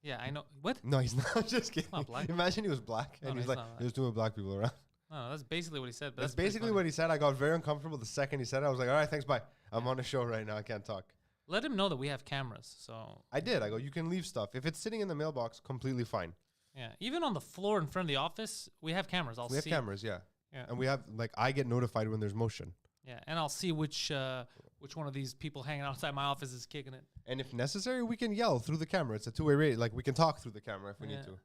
Yeah, I know. What? No, he's not. Just kidding. not black. Imagine he was black No, and no, he's he's like, not black. there's too many black people around. No, that's basically what he said. But That's pretty basically funny. what he said. I got very uncomfortable the second he said it. I was like, all right, thanks, bye. I'm on a show right now. I can't talk. Let him know that we have cameras. So I did. I go, you can leave stuff. If it's sitting in the mailbox, completely fine. yeah, even on the floor in front of the office, we have cameras. I'll We have see. cameras, yeah. Yeah. And we have, like, I get notified when there's motion. Yeah, and I'll see which one of these people hanging outside my office is kicking it. And if necessary, we can yell through the camera. It's a two-way radio. Like, we can talk through the camera if we Yeah. need to.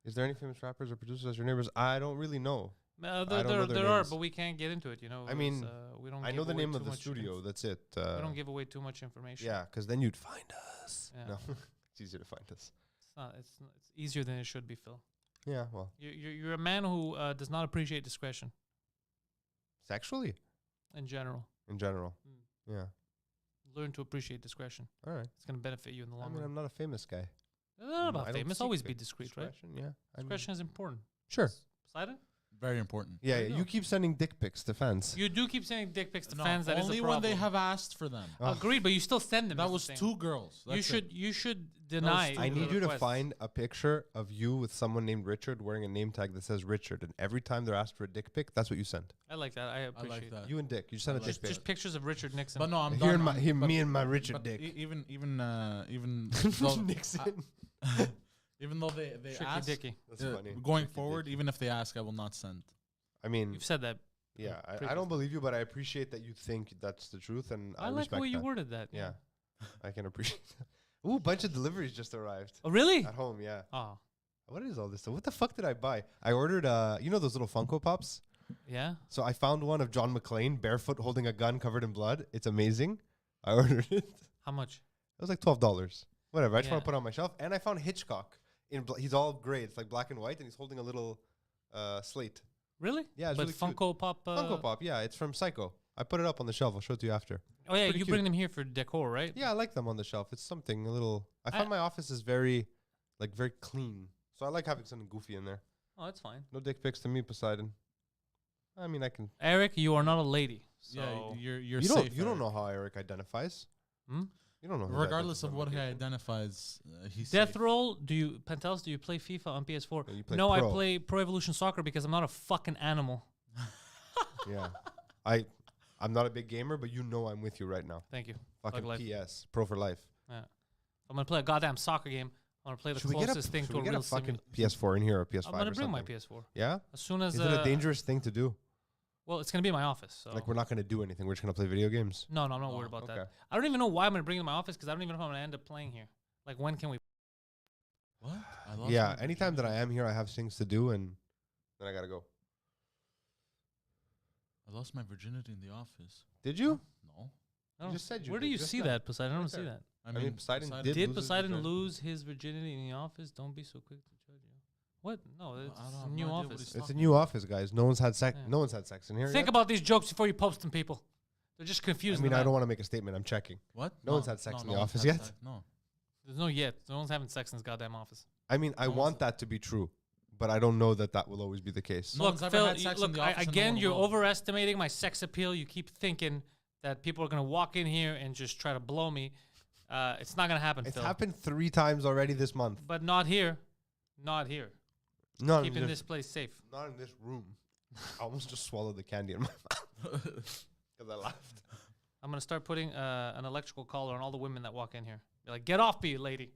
Is there any famous rappers or producers as your neighbors? I don't really know. I don't know their There are, names. but we can't get into it. You know. I mean, we don't. I give know the away name too of the much studio. That's it. we don't give away too much information. Yeah, because then you'd find us. Yeah. No, it's easier to find us. It's not. It's easier than it should be, Phil. Yeah, well, You're a man who does not appreciate discretion sexually, in general. in general. Mm. Yeah. Learn to appreciate discretion. All right. It's going to benefit you in the I long mean, run. I'm not a famous guy. It's not I about don't famous. seek Always be fame. discreet, right? Discretion, yeah. I mean, Discretion is important. sure. Poseidon? Very important. Yeah, There you you go. keep sending dick pics to fans. You do keep sending dick pics to No, fans. That is only a when problem. they have asked for them. Agreed, but you still send them. That is the was thing. 2 girls. You That's it. should deny. I the need you to request. find a picture of you with someone named Richard wearing a name tag that says Richard, and every time they're asked for a dick pic, that's what you send. I like that. I I appreciate like it. that. You and Dick, you send a I dick Just, pic. just pictures of Richard Nixon. But no, I'm Here done. in my- here, me and my Richard but dick. Even though, Nixon. even though they Tricky ask, Dicky. That's funny. going Tricky forward, dick. even if they ask, I will not send. I mean, You've said that. yeah, I previously. don't believe you, but I appreciate that you think that's the truth, and I I like respect the way you that. worded that. Yeah, I can appreciate that. Ooh, bunch of deliveries just arrived Oh, really? at home. Yeah. Oh, What is all this stuff? What the fuck did I buy? I ordered, you know those little Funko Pops? yeah. So I found one of John McClane barefoot holding a gun covered in blood. It's amazing. I ordered it. It How much? was like $12. Whatever. I just Yeah. want to put it on my shelf. And I found Hitchcock. He's all gray. It's like black and white, and he's holding a little slate. Really? Yeah, it's but really cute. Funko Pop. Funko Pop. Yeah, it's from Psycho. I put it up on the shelf. I'll show it to you after. Oh yeah, Pretty you cute. bring them here for decor, right? Yeah, I like them on the shelf. It's something a little. I find my office is very clean. So I like having something goofy in there. Oh, that's fine. No dick pics to me, Poseidon. I mean, I can. Eric, you are not a lady. So Yeah, you're You safe. don't. You don't Eric. know how Eric identifies. Hmm? You don't know. who that Regardless is of on what he vacation. identifies, he's Death safe. Roll, Pentels, do you play FIFA on PS4? No, you play No, I Pro. play Pro Evolution Soccer because I'm not a fucking animal. Yeah, I'm not a big gamer, but you know I'm with you right now. Thank you. Fucking life. PS, Pro for life. Yeah. If I'm gonna play a goddamn soccer game, I'm gonna play the Should we get closest thing should to we a get real a fucking simulator. PS4 in here or PS5 I'm gonna or bring my something? PS4 Yeah? as soon as. Is it a dangerous thing to do? Well, it's gonna be in my office. So Like we're not gonna do anything. We're just gonna play video games. no, I'm not worried about okay. that. I don't even know why I'm gonna bring it to my office because I don't even know if I'm gonna end up playing here. Like when can we? What? I lost Yeah. my Anytime that I virginity. am here, I have things to do, and then I gotta go. I lost my virginity in the office. Did you? No. I don't- just said you Where do did you just see now. that, Poseidon? I don't Right see there. that. I mean, Poseidon did Did lose his Poseidon virginity. lose his virginity in the office? Don't be so quick to judge you. What? No, it's I don't a have new no idea what office. he's It's a talking new office, guys. No one's had sex. Yeah. No one's had sex in here. Think yet. about these jokes before you post them, people. They're just I confused. mean, I don't want to make a statement. I'm checking. What? No one's had sex in the one's office had yet? sex. No. There's no yet. No one's having sex in this goddamn office. I mean, I No want one's- that to be true, but I don't know that that will always be the case. No Look, one's ever Phil, had sex in look, the office and no again, one you're will. overestimating my sex appeal. You keep thinking that people are going to walk in here and just try to blow me. It's not going to happen, It's Phil. happened 3 times already this month. But not here. Not here. Not Keeping in this place safe. not in this room. I almost just swallowed the candy in my mouth because I laughed. I'm going to start putting an electrical collar on all the women that walk in here. Be like, get off me, lady.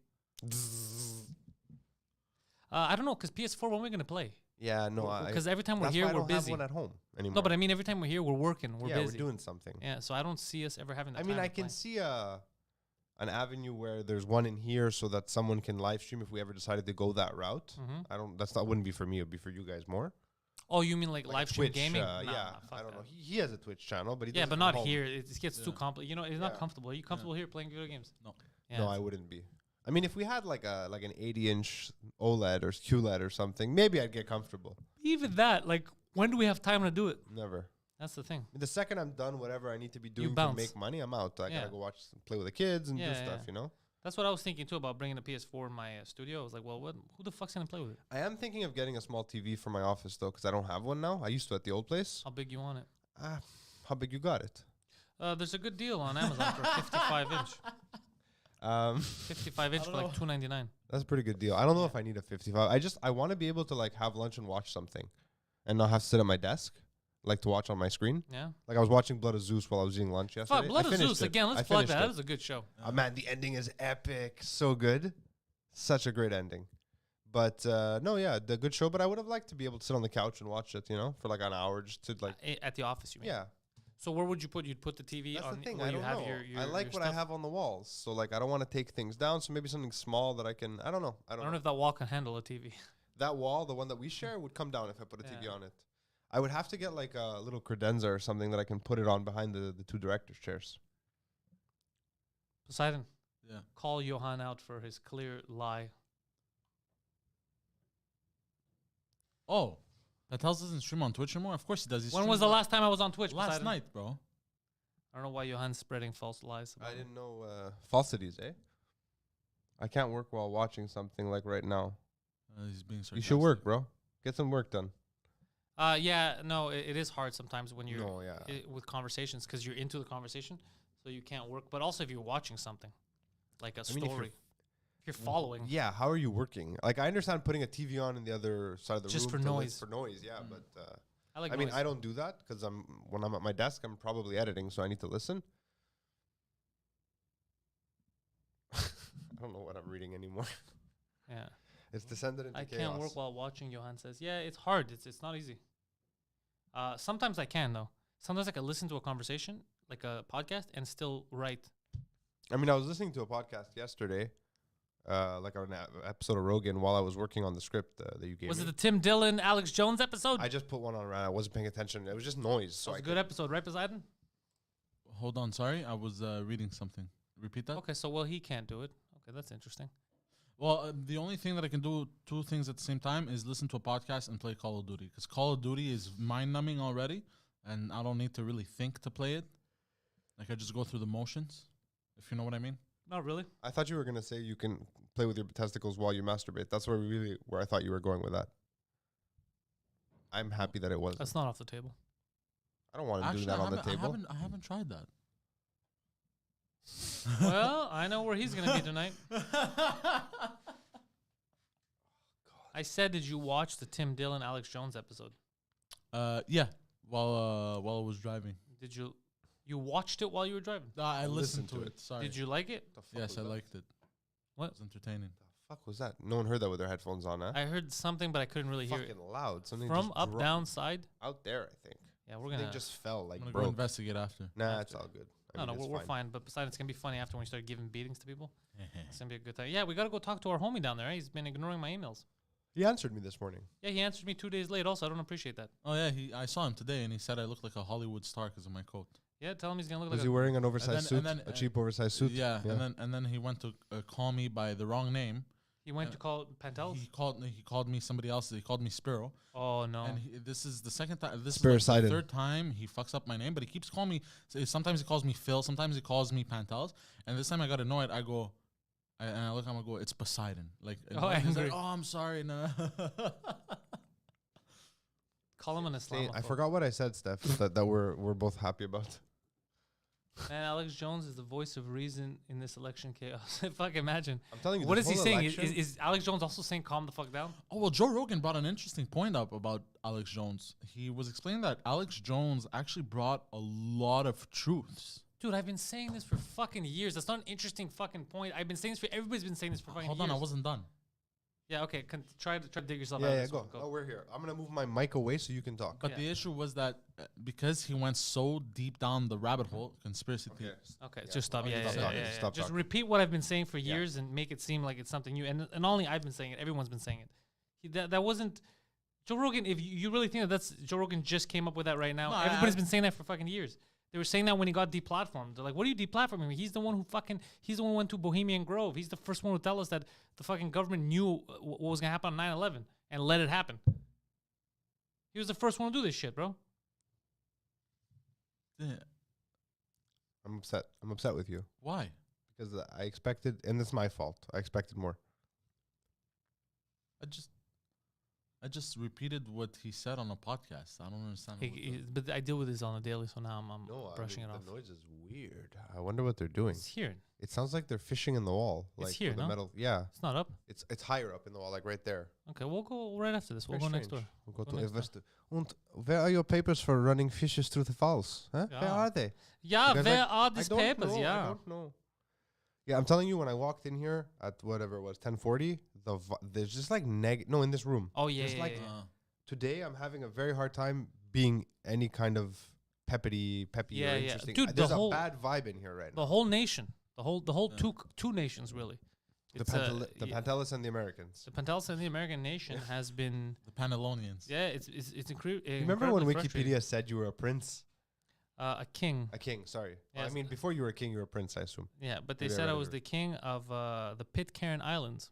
I don't know, because PS4, when are we going to play? Yeah, no, Because every time we're that's here, why I we're don't busy. have one at home anymore. No, but I mean, every time we're here, we're working. We're yeah, busy. we're doing something. Yeah, so I don't see us ever having the I time mean, to I can play. see an avenue where there's one in here so that someone can live stream if we ever decided to go that route. Mhm. Wouldn't be for me. It'd be for you guys more. Oh, you mean like Like live stream Twitch, gaming? yeah, Nah, fuck I don't know. that. He has a Twitch channel, but he Yeah, does but it not from home. here. It gets too Yeah. complicated. You know, it's not Yeah. comfortable. Are you comfortable here playing video games? No. Yeah. No, I wouldn't be. I mean, if we had like an 80-inch OLED or QLED or something, maybe I'd get comfortable. Even that, like, when do we have time to do it? Never. That's the thing. The second I'm done whatever I need to be doing to bounce. make money, I'm out. I Yeah. gotta go play with the kids and Yeah, do yeah, stuff, yeah. you know? That's what I was thinking too about bringing the PS4 in my studio. I was like, well, who the fuck's gonna play with it? I am thinking of getting a small TV for my office though, because I don't have one now. I used to at the old place. How big you want it? How big you got it? There's a good deal on Amazon for 55 inch. 55 inch for like $2.99. That's a pretty good deal. I don't know if I need a 55. I want to be able to like have lunch and watch something, and not have to sit at my desk, like to watch on my screen. Yeah. Like I was watching Blood of Zeus while I was eating lunch yesterday. Fuck, Blood I of finished Zeus it. again. I Let's plug finished that. That it. was a good show. Man, the ending is epic. So good. Such a great ending. But no, yeah, the good show. But I would have liked to be able to sit on the couch and watch it, you know, for like an hour, just to like, At the office, you mean? yeah. So where would you put? You'd put the TV That's on the thing. where I you don't have know. your I like your what I stuff? have on the walls. So like, I don't want to take things down. So maybe something small that I can. I don't know. I I don't don't know know. if that wall can handle a TV. That wall, the one that we share, would come down if I put a TV Yeah. on it. I would have to get like a little credenza or something that I can put it on behind the two directors' chairs. Poseidon, Yeah. call Johan out for his clear lie. Oh, that tells doesn't stream on Twitch anymore. Of course he does. He When was streamed the last time I was on Twitch? last Poseidon? night, bro? I don't know why Johan's spreading false lies. About I me. didn't know falsities, eh? I can't work while watching something like right now. He's being sarcastic. You should work, bro. Get some work done. Yeah, no, it is hard sometimes when you're No, yeah. with conversations because you're into the conversation, so you can't work. But also if you're watching something, like a I mean, if story, if you're following. Yeah, how are you working? Like, I understand putting a TV on in the other side of the Just room. for to noise. For noise, yeah. But I like. I mean, noise. I don't do that because when I'm at my desk, I'm probably editing, so I need to listen. I don't know what I'm reading anymore. Yeah, It's descended into I chaos. can't work while watching. Johan says, "Yeah, it's hard. It's not easy." Sometimes I can though. Sometimes I can listen to a conversation, like a podcast, and still write. I mean, I was listening to a podcast yesterday, like an episode of Rogan, while I was working on the script that you gave Was me. it the Tim Dillon, Alex Jones episode? I just put one on around. I wasn't paying attention. It was just noise. So That was I a good episode, right, Poseidon? Hold on, sorry. I was reading something. Repeat that. Okay, so well he can't do it. Okay, that's interesting. Well, the only thing that I can do two things at the same time is listen to a podcast and play Call of Duty. Because Call of Duty is mind-numbing already, and I don't need to really think to play it. Like, I just go through the motions, if you know what I mean. Not really. I thought you were gonna say you can play with your testicles while you masturbate. That's where I thought you were going with that. I'm happy that it wasn't. That's not off the table. I don't want to do that on the table. I haven't tried that. Well, I know where he's gonna be tonight. I said, did you watch the Tim Dillon, Alex Jones episode? Yeah. While I was driving. Did you? You watched it while you were driving? I listened to to it. Sorry. Did you like it? The fuck Yes, was I that? liked it. What? It was entertaining. The fuck was that? No one heard that with their headphones on, huh? I heard something, but I couldn't really hear Fucking it. loud. Something From just up, dropped down, side. out there, I think. Yeah, we're Thing gonna. just fell like I'm gonna go broke. investigate after. Nah, it's all good. I No, mean, it's we're fine. But besides, it's gonna be funny after when we start giving beatings to people. It's gonna be a good time. Yeah, we gotta go talk to our homie down there. Eh? He's been ignoring my emails. He answered me this morning. Yeah, he answered me 2 days late. Also, I don't appreciate that. Oh yeah, I saw him today, and he said I look like a Hollywood star because of my coat. Yeah, tell him he's gonna look Was like. he wearing an oversized suit? then, A cheap oversized suit? Yeah, and then he went to call me by the wrong name. He went to call Pantelis. He called me somebody else. He called me Spiro. Oh no! And this is the second time. This is Poseidon. like the third time he fucks up my name, but he keeps calling me. Sometimes he calls me Phil. Sometimes he calls me Pantelis. And this time I got annoyed. I go, and I look at him. I go, it's Poseidon. Like, he's like, oh, I'm sorry. No. Call him an Islamophobe. I forgot what I said, Steph. that we're both happy about. Man, Alex Jones is the voice of reason in this election chaos. Fuck, imagine. I'm telling you, What this is he whole saying? election- Is Alex Jones also saying calm the fuck down? Oh, well, Joe Rogan brought an interesting point up about Alex Jones. He was explaining that Alex Jones actually brought a lot of truths. Dude, I've been saying this for fucking years. That's not an interesting fucking point. I've been saying this for everybody's been saying this for fucking Hold years. on, I wasn't done. Yeah, okay. Try to dig yourself out of Yeah, this go. one. Oh, we're here. I'm gonna move my mic away so you can talk. But Yeah. the issue was that because he went so deep down the rabbit hole, conspiracy theories. Okay, just stop. Yeah, Stop yeah, talking, yeah, yeah. stop Just talking. repeat what I've been saying for years and make it seem like it's something new. And not only I've been saying it, everyone's been saying it. That wasn't Joe Rogan. If you really think that's Joe Rogan just came up with that right now, No, everybody's been saying that for fucking years. They were saying that when he got deplatformed. They're like, "What are you deplatforming? He's the one he's the one who went to Bohemian Grove. He's the first one to tell us that the fucking government knew what was gonna happen on 9/11 and let it happen. He was the first one to do this shit, bro." Yeah. I'm upset. I'm upset with you Why? because I expected, and it's my fault. I expected more. I just repeated what he said on a podcast. I don't understand. But I deal with this on a daily, so now I'm brushing it off. The noise is weird. I wonder what they're doing. It's here. It sounds like they're fishing in the wall. It's Like here, with the no? metal. Yeah, It's not up. it's higher up in the wall, like right there. Okay, we'll go right after this. We'll Very go next strange. door. We'll go Go to next door. invest. Und where are your papers for running fishes through the falls? Huh? Where Yeah. are they? Yeah, Because, where like, are I these don't papers? know, I Yeah. don't know. Yeah, I'm telling you, when I walked in here at whatever it was, 10:40, there's just like no, in this room. Oh yeah, Just yeah, like- yeah. Today, I'm having a very hard time being any kind of peppy Yeah, or yeah. interesting. Dude, There's the whole- a bad vibe in here right now. The whole nation, the whole two nations really. The It's, the yeah, Pantelis and the Americans. the Pantelis and the American nation has been. The Panelonians. Yeah, it's Remember when Wikipedia said you were a prince? a king. A king, sorry. Yes. I mean, before you were a king, you were a prince, I assume. Yeah, but they Maybe I said I read was it the king of the Pitcairn Islands.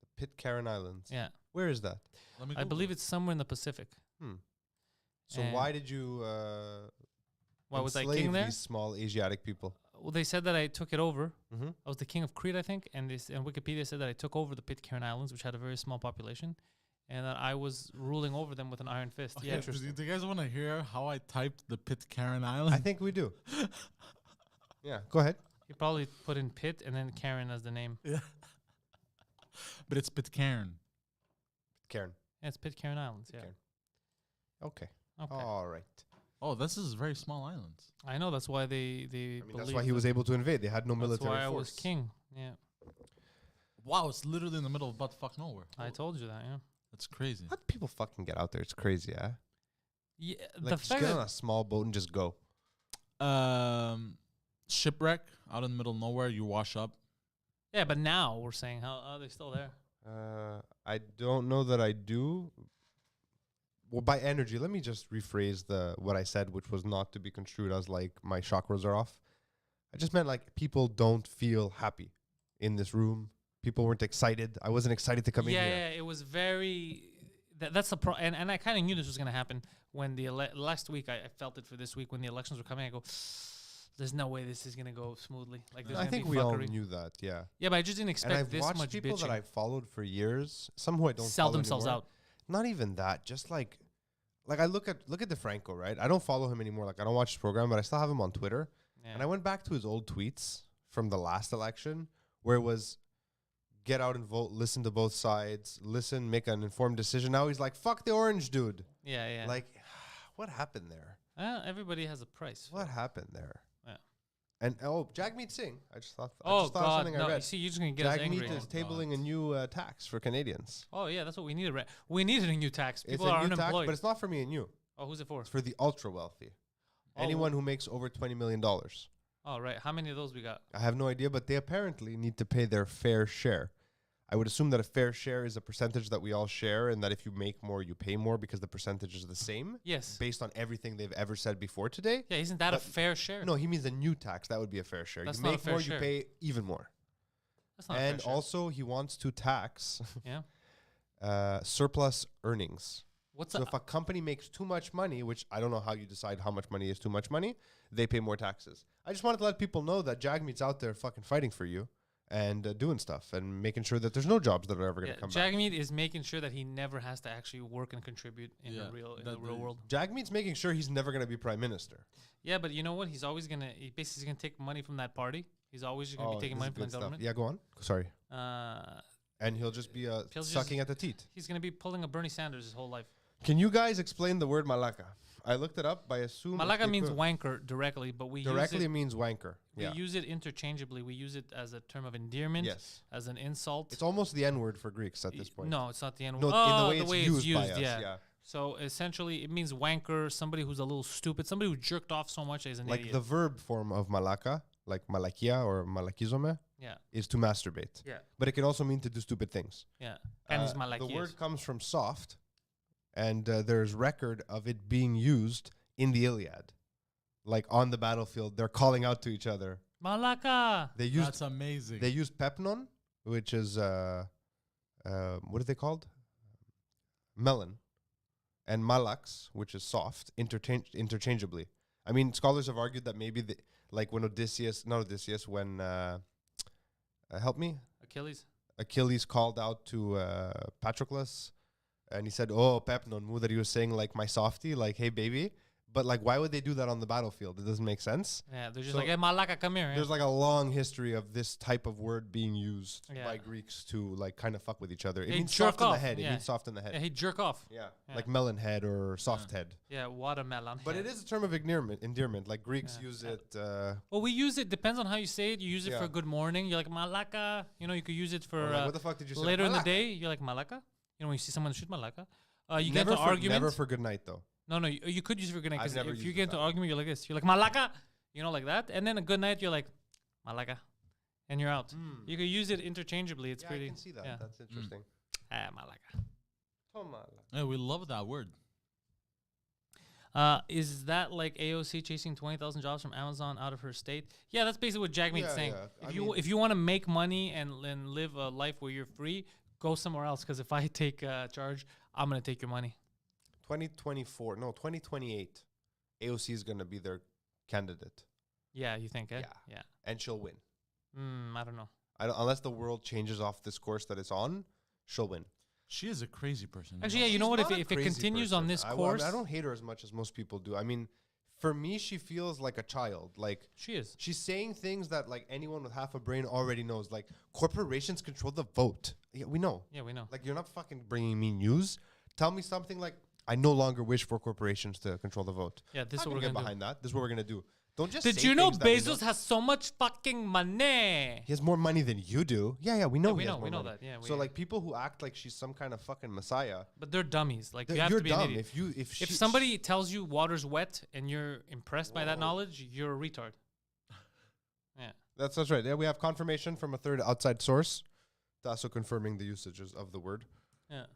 The Pitcairn Islands. Yeah, Where is that? Let me I believe it's somewhere in the Pacific. So And- why did you Why was I enslave king there? these small Asiatic people? Well, they said that I took it over. Mm-hmm. I was the king of Crete, I think, and Wikipedia said that I took over the Pitcairn Islands, which had a very small population, and that I was ruling over them with an iron fist. Okay, Yeah, do you guys want to hear how I typed the Pitcairn Island? I think we do. Yeah, go ahead. he probably put in Pitt and then Karen as the name. But it's Pitcairn. Karen. Yeah, it's Pitcairn Islands. Yeah. Pitcairn. Okay. Okay. All right. Oh, this is very small islands. I know that's why they. I mean, that's why he was able to invade. They had no That's military why I force. was king. Yeah, Wow, it's literally in the middle of butt fuck nowhere. I told you that. Yeah. That's crazy. How do people fucking get out there? It's crazy, yeah? Yeah. Like, the just fact get on that a small boat and just go. Shipwreck out in the middle of nowhere. You wash up. yeah, but now we're saying how are they still there? I don't know that I do. Well, by energy, let me just rephrase what I said, which was not to be construed as like my chakras are off. I just meant like people don't feel happy in this room. People weren't excited. I wasn't excited to come in here. Yeah, it was very. That's the pro, and I kind of knew this was gonna happen when the last week. I felt it for this week when the elections were coming. I go, there's no way this is gonna go smoothly. Like, there's I gonna think be we all fuckery. knew that. Yeah, Yeah, but I just didn't and expect I've this watched much people bitching. that I've followed for years. Some who I don't Sell follow themselves anymore. out. Not even that. Just like I look at DeFranco, right? I don't follow him anymore. Like I don't watch his program, but I still have him on Twitter. Yeah. And I went back to his old tweets from the last election where it was get out and vote, listen to both sides, make an informed decision. Now he's like, fuck the orange dude. Yeah. Like, what happened there? Everybody has a price. What happened there? Yeah. And Jagmeet Singh. I just thought Oh of God! something I No, you read. see, you're just gonna get us angry. Jagmeet is tabling a new tax for Canadians. Oh yeah, that's what we needed. We needed a new tax. It's People a are new tax, unemployed. but it's not for me and you. Oh, who's it for? It's for the ultra wealthy. Oh, Anyone who makes over $20 million. Oh, right. How many of those we got? I have no idea, but they apparently need to pay their fair share. I would assume that a fair share is a percentage that we all share, and that if you make more, you pay more because the percentage is the same. Yes. Based on everything they've ever said before today. Yeah, isn't that a But- fair share? No, he means a new tax. That would be a fair share. That's you not a make fair more, share. you pay even more. That's not a fair And share. also, he wants to tax Yeah. surplus earnings. What's So up? if a company makes too much money, which I don't know how you decide how much money is too much money, they pay more taxes. I just wanted to let people know that Jagmeet's out there fucking fighting for you and doing stuff and making sure that there's no jobs that are ever going to come back. Jagmeet is making sure that he never has to actually work and contribute in the real world. Jagmeet's making sure he's never going to be prime minister. Yeah, but you know what? He's always he basically gonna take money from that party. He's always gonna be taking this money is from good the government. Yeah, go on. Sorry. Uh, And he'll just be sucking at the teat. he's gonna be pulling a Bernie Sanders his whole life. Can you guys explain the word malaka? I looked it up. I assume Malaka means wanker directly, but we directly use it means wanker. we Yeah. use it interchangeably. We use it as a term of endearment, Yes. as an insult. It's almost the N word for Greeks at this point. No, it's not the N word. No, in the way it's used by us, yeah. yeah. So essentially, it means wanker, somebody who's a little stupid, somebody who jerked off so much as an Like idiot. the verb form of malaka, like malakia or malakizome, Yeah, is to masturbate. yeah, But it can also mean to do stupid things. yeah. And it's The malakias. word comes from soft, and there's record of it being used in the Iliad. Like on the battlefield, they're calling out to each other. Malaka. They used That's amazing. They use pepnon, which is what are they called? Melon, and malax, which is soft, interchangeably. I mean, scholars have argued that maybe like when when help me, Achilles. Achilles called out to Patroclus, and he said, "Oh, pepnon mu," that he was saying like my softie, like hey baby. But like, why would they do that on the battlefield? It doesn't make sense. Yeah, they're just So like, hey, Malaka, come here. There's like a long history of this type of word being used Yeah. by Greeks to like kind of fuck with each other. It Hey, means jerk soft in the off. head. It Yeah. means soft in the head. Yeah, hey, jerk off. Yeah. Yeah. Like melon head or soft head. Yeah, watermelon. But it is a term of endearment. Like Greeks Yeah. use it. Well, we use it. Depends on how you say it. You use it Yeah. for good morning. You're like Malaka. You know, you could use it for like, what the fuck did you say? later in the Malaka. day. You're like Malaka. You know, when you see someone shoot Malaka. You Never get into for, arguments. never for good night though. No, you could use it for good night. I've Because never if you used get it into that argument, you're like this. You're like Malaka. You know, like that. And then a good night, you're like Malaka, and you're out. You could use it interchangeably. It's Yeah, pretty. I can see that. Yeah. That's interesting. Malaka. Yeah, we love that word. Is that like AOC chasing 20,000 jobs from Amazon out of her state? Yeah, that's basically what Jagmeet's Yeah, saying. yeah. If you want to make money and live a life where you're free, go somewhere else. Because if I take charge, I'm gonna take your money. 2028, AOC is going to be their candidate. Yeah, you think? Eh? Yeah. And she'll win. I don't know. Unless the world changes off this course that it's on, she'll win. She is a crazy person. Actually, yeah. You know what? Not a If it crazy continues on person. this I course, don't hate her as much as most people do. I mean, for me, she feels like a child. Like she is. she's saying things that like anyone with half a brain already knows. Like corporations control the vote. Yeah, we know. Yeah, we know. Like you're not fucking bringing me news. Tell me something like I no longer wish for corporations to control the vote. Yeah, this is I'm what we're get gonna do. behind that. This is what we're gonna do. Don't just. Did say you know things that we Bezos has so much fucking money? He has more money than you do. Yeah, we know. we he has know- more we know money. that, yeah, so we- like people who act like she's some kind of fucking messiah. But they're dummies. Like you You're have to be dumb. an idiot. If If somebody tells you water's wet and you're impressed by that knowledge, you're a retard. Yeah. That's right. Yeah, we have confirmation from a third outside source, also confirming the usages of the word. Yeah.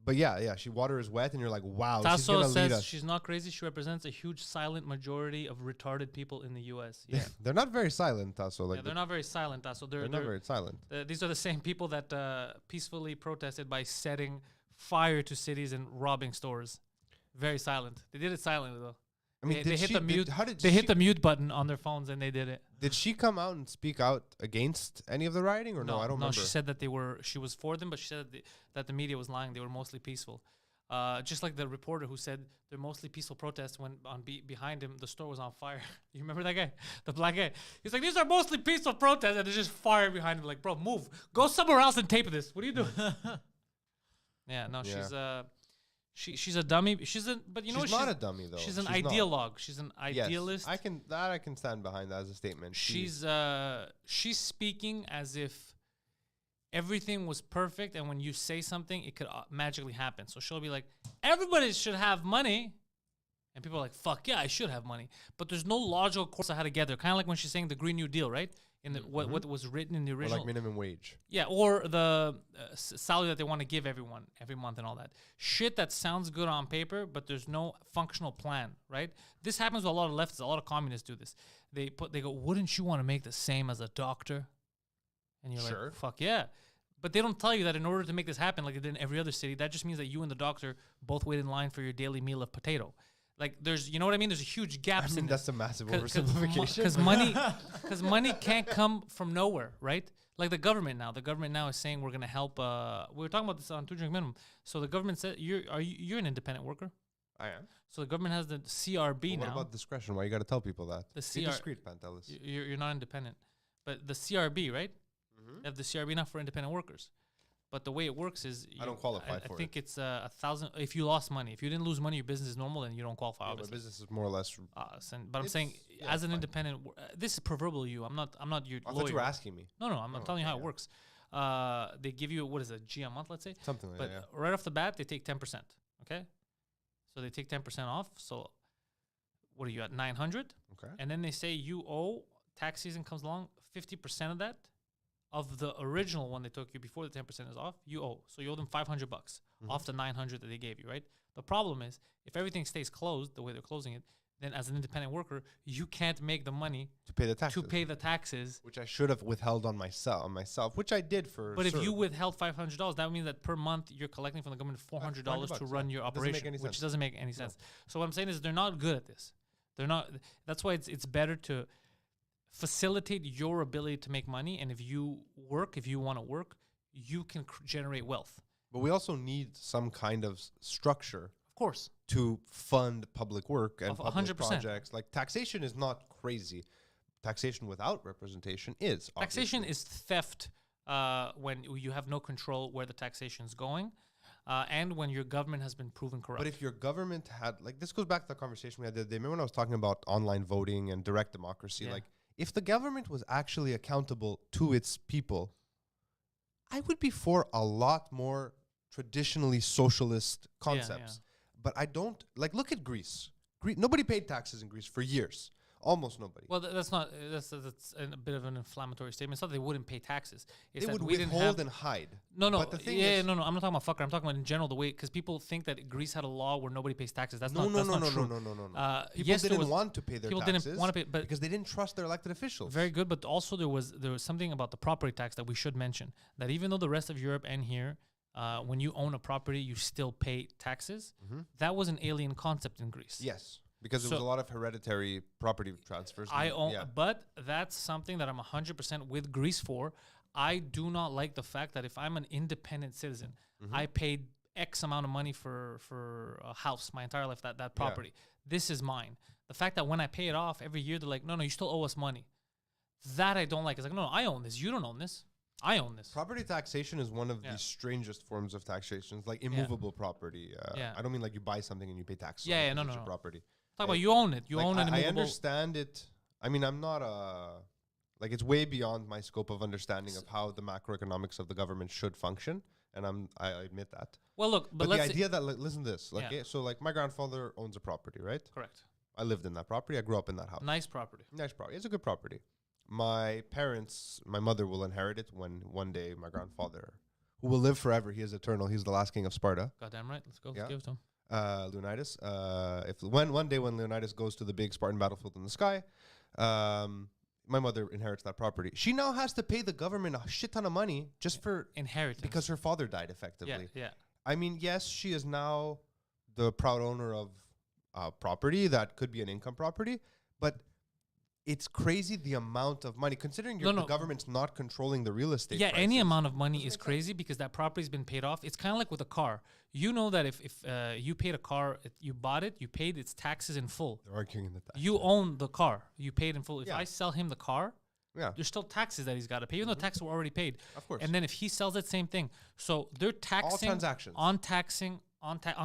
But yeah, water is wet, and you're like, wow, she's Tasso gonna lead says us. she's not crazy. She represents a huge silent majority of retarded people in the U.S. Yeah. They're not very silent, Tasso. Like Yeah, they're not very silent, Tasso. they're not very silent. These are the same people that peacefully protested by setting fire to cities and robbing stores. Very silent. They did it silently though. I mean, they hit the mute. they Hit the mute button on their phones and they did it. Did she come out and speak out against any of the rioting, or no? I don't remember. No, she said that she was for them, but she said that the media was lying. They were mostly peaceful. Just like the reporter who said they're mostly peaceful protests when behind him the store was on fire. You remember that guy, the black guy? He's like, these are mostly peaceful protests, and there's just fire behind him. Like, bro, move, go somewhere else and tape this. What are you doing? She's a dummy. But you know She's what? not a dummy though. She's an She's not. ideologue. She's an Yes, idealist. I can stand behind that as a statement. She's speaking as if everything was perfect, and when you say something, it could magically happen. So she'll be like, everybody should have money. And people are like, fuck yeah, I should have money. But there's no logical course of how to get there. Kind of like when she's saying the Green New Deal, right? In the, what was written in the Or original. like minimum wage. Yeah, or the salary that they want to give everyone every month and all that. Shit that sounds good on paper, but there's no functional plan, right? This happens with a lot of leftists. A lot of communists do this. They go, wouldn't you want to make the same as a doctor? And you're Sure. like, fuck yeah. But they don't tell you that in order to make this happen, like it did in every other city, that just means that you and the doctor both wait in line for your daily meal of potato. Like there's, you know what I mean? There's a huge gap. I mean, that's a massive Because oversimplification. money can't come from nowhere, right? Like the government now is saying we're gonna help. We were talking about this on 2 drink minimum. So the government said you're an independent worker. I am. So the government has the CRB What now. about discretion? Why you got to tell people that? The Be CR discreet, Pantelis. You're not independent, but the CRB, right? You have the CRB now for independent workers. But the way it works is I don't qualify for I think it's 1,000. If you lost money, if you didn't lose money, your business is normal, then you don't qualify. Yeah, my Obviously. business is more or less. But I'm It's- saying, yeah, as an fine. independent, this is proverbial you. I'm not your I lawyer. thought you were asking me. No, I'm telling you how okay, it works. They give you what is it, a G a month, let's say. Something like But that. right off the bat, they take 10%. Okay, so they take 10% off. So what are you at 900? Okay. And then they say you owe, tax season comes along, 50% of that, of the original one they took you before the 10% is off, you owe. So you owe them $500 off the 900 that they gave you, right? The problem is if everything stays closed the way they're closing it, then as an independent worker, you can't make the money To pay the taxes. to pay the taxes. Which I should have withheld on myself, which I did for. But if you CERB. withheld $500, that means that per month you're collecting from the government $400 to $500, run yeah. your Doesn't make operation, any which sense. doesn't make any sense. So what I'm saying is they're not good at this. They're not. That's why it's better to facilitate your ability to make money. And if you want to work, you can generate wealth. But we also need some kind of structure Of course. to fund public work and Of public 100%. projects. Like taxation is not crazy. Taxation without representation is. Taxation obviously. is theft when you have no control where the taxation is going, and when your government has been proven corrupt. But if your government had, like, this goes back to the conversation we had the other day. Remember when I was talking about online voting and direct democracy? Yeah. Like, if the government was actually accountable to its people, I would be for a lot more traditionally socialist concepts. But I don't, like, look at Greece. Nobody paid taxes in Greece for years. Almost nobody. Well, that's not. That's a bit of an inflammatory statement. It's not that they wouldn't pay taxes. It's they that would we didn't withhold have. and hide. No. But the thing yeah, is, no. I'm not talking about fucker. I'm talking about in general the way, because people think that Greece had a law where nobody pays taxes. That's not. That's not true. No. People Yes, there didn't was- want to pay their people taxes. didn't want to pay, but because they didn't trust their elected officials. very good. But also there was something about the property tax that we should mention. That even though the rest of Europe and here, when you own a property, you still pay taxes. That was an alien concept in Greece. Yes, because there was So- a lot of hereditary property transfers. I own, Yeah. but that's something that I'm 100% with Greece for. I do not like the fact that if I'm an independent citizen, I paid X amount of money for a house my entire life, that property. This is mine. The fact that when I pay it off every year, they're like, no, you still owe us money. That I don't like. It's like, no, I own this. You don't own this. I own this. Property taxation is one of Yeah. the strangest forms of taxation. It's like immovable property. Yeah. I don't mean like you buy something and you pay taxes. Yeah, on it yeah, 'cause no, it's no, your no. property. Talk about you own it. You Like, own an I immovable. understand it. I mean, I'm not a like it's way beyond my scope of understanding of how the macroeconomics of the government should function, and I admit that. Well, look, But but the let's say, idea that listen to this, like Yeah. so, like my grandfather owns a property, right? correct. I lived in that property. I grew up in that house. Nice property. Nice property. It's a good property. My parents, my mother will inherit it when one day my grandfather, who will live forever, he is eternal. He's the last king of Sparta. Goddamn right. Let's go. Yeah. Let's give it to him. Leonidas. If one day when Leonidas goes to the big Spartan battlefield in the sky, my mother inherits that property. She now has to pay the government a shit ton of money just for Inheritance. because her father died effectively. yeah. I mean, yes, she is now the proud owner of property that could be an income property, but it's crazy the amount of money considering the government's not controlling the real estate. Yeah, any prices. amount of money is crazy because that property's been paid off. It's kind of like with a car. You know that if you paid a car, you bought it, you paid its taxes in full. They're arguing that. You own the car. You paid in full. If Yeah. I sell him the car, Yeah. there's still taxes that he's got to pay, even though taxes were already paid. Of course. And then if he sells it, same thing. So they're taxing transactions. on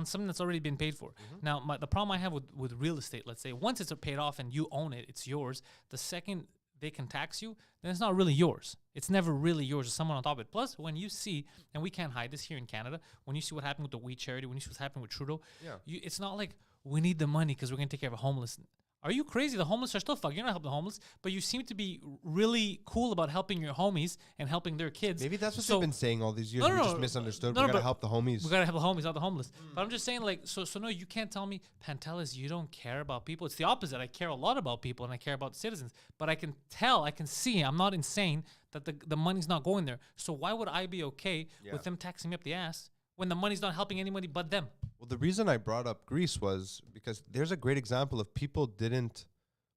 something that's already been paid for. Now, the problem I have with real estate, let's say, once it's paid off and you own it, it's yours. The second they can tax you, then it's not really yours. It's never really yours. It's someone on top of it. Plus, when you see, and we can't hide this here in Canada, when you see what happened with the We Charity, when you see what's happening with Trudeau, it's not like we need the money because we're going to take care of a homeless. Are you crazy? The homeless are still fucking. You're not helping the homeless, but you seem to be really cool about helping your homies and helping their kids. Maybe that's what they've been saying all these years. No, We no, just no. misunderstood. No, We no, gotta but help the homies. We gotta help the homies, not the homeless. But I'm just saying, like, so no, you can't tell me, Pantelis, you don't care about people. It's the opposite. I care a lot about people and I care about citizens. But I can tell, I can see, I'm not insane that the money's not going there. So why would I be okay with them taxing me up the ass when the money's not helping anybody but them? Well, the reason I brought up Greece was because there's a great example of people didn't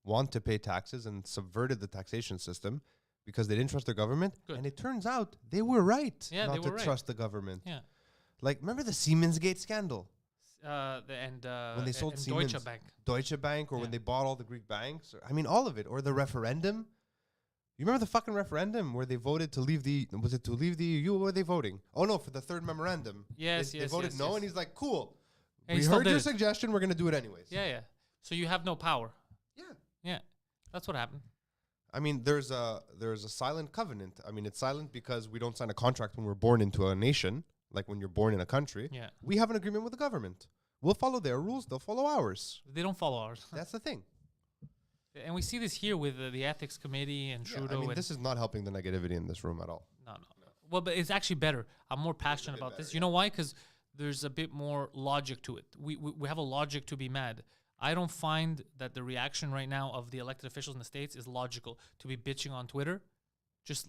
want to pay taxes and subverted the taxation system because they didn't trust their government. Good. And it turns out they were right Yeah, not they to were right. trust the government. Yeah. Like, remember the Siemens Gate scandal? When When they sold Siemens. Deutsche Bank. Deutsche Bank, or Yeah. when they bought all the Greek banks. I mean, all of it. Or the referendum. You remember the fucking referendum where they voted to leave the... Was it to leave the EU? What were they voting? Oh, no, for the third memorandum. Yes, They yes, voted yes, no, yes. and he's like, cool. And he We still heard did your it. suggestion. We're going to do it anyways. Yeah. So you have no power. Yeah. Yeah. That's what happened. I mean, there's a silent covenant. I mean, it's silent because we don't sign a contract when we're born into a nation, like when you're born in a country. Yeah. We have an agreement with the government. We'll follow their rules. They'll follow ours. They don't follow ours. That's the thing. And we see this here with the ethics committee and Yeah, Trudeau. I mean, and this is not helping the negativity in this room at all. No. Well, but it's actually better. I'm more passionate about this. You know why? Because there's a bit more logic to it. We have a logic to be mad. I don't find that the reaction right now of the elected officials in the States is logical. To be bitching on Twitter, just,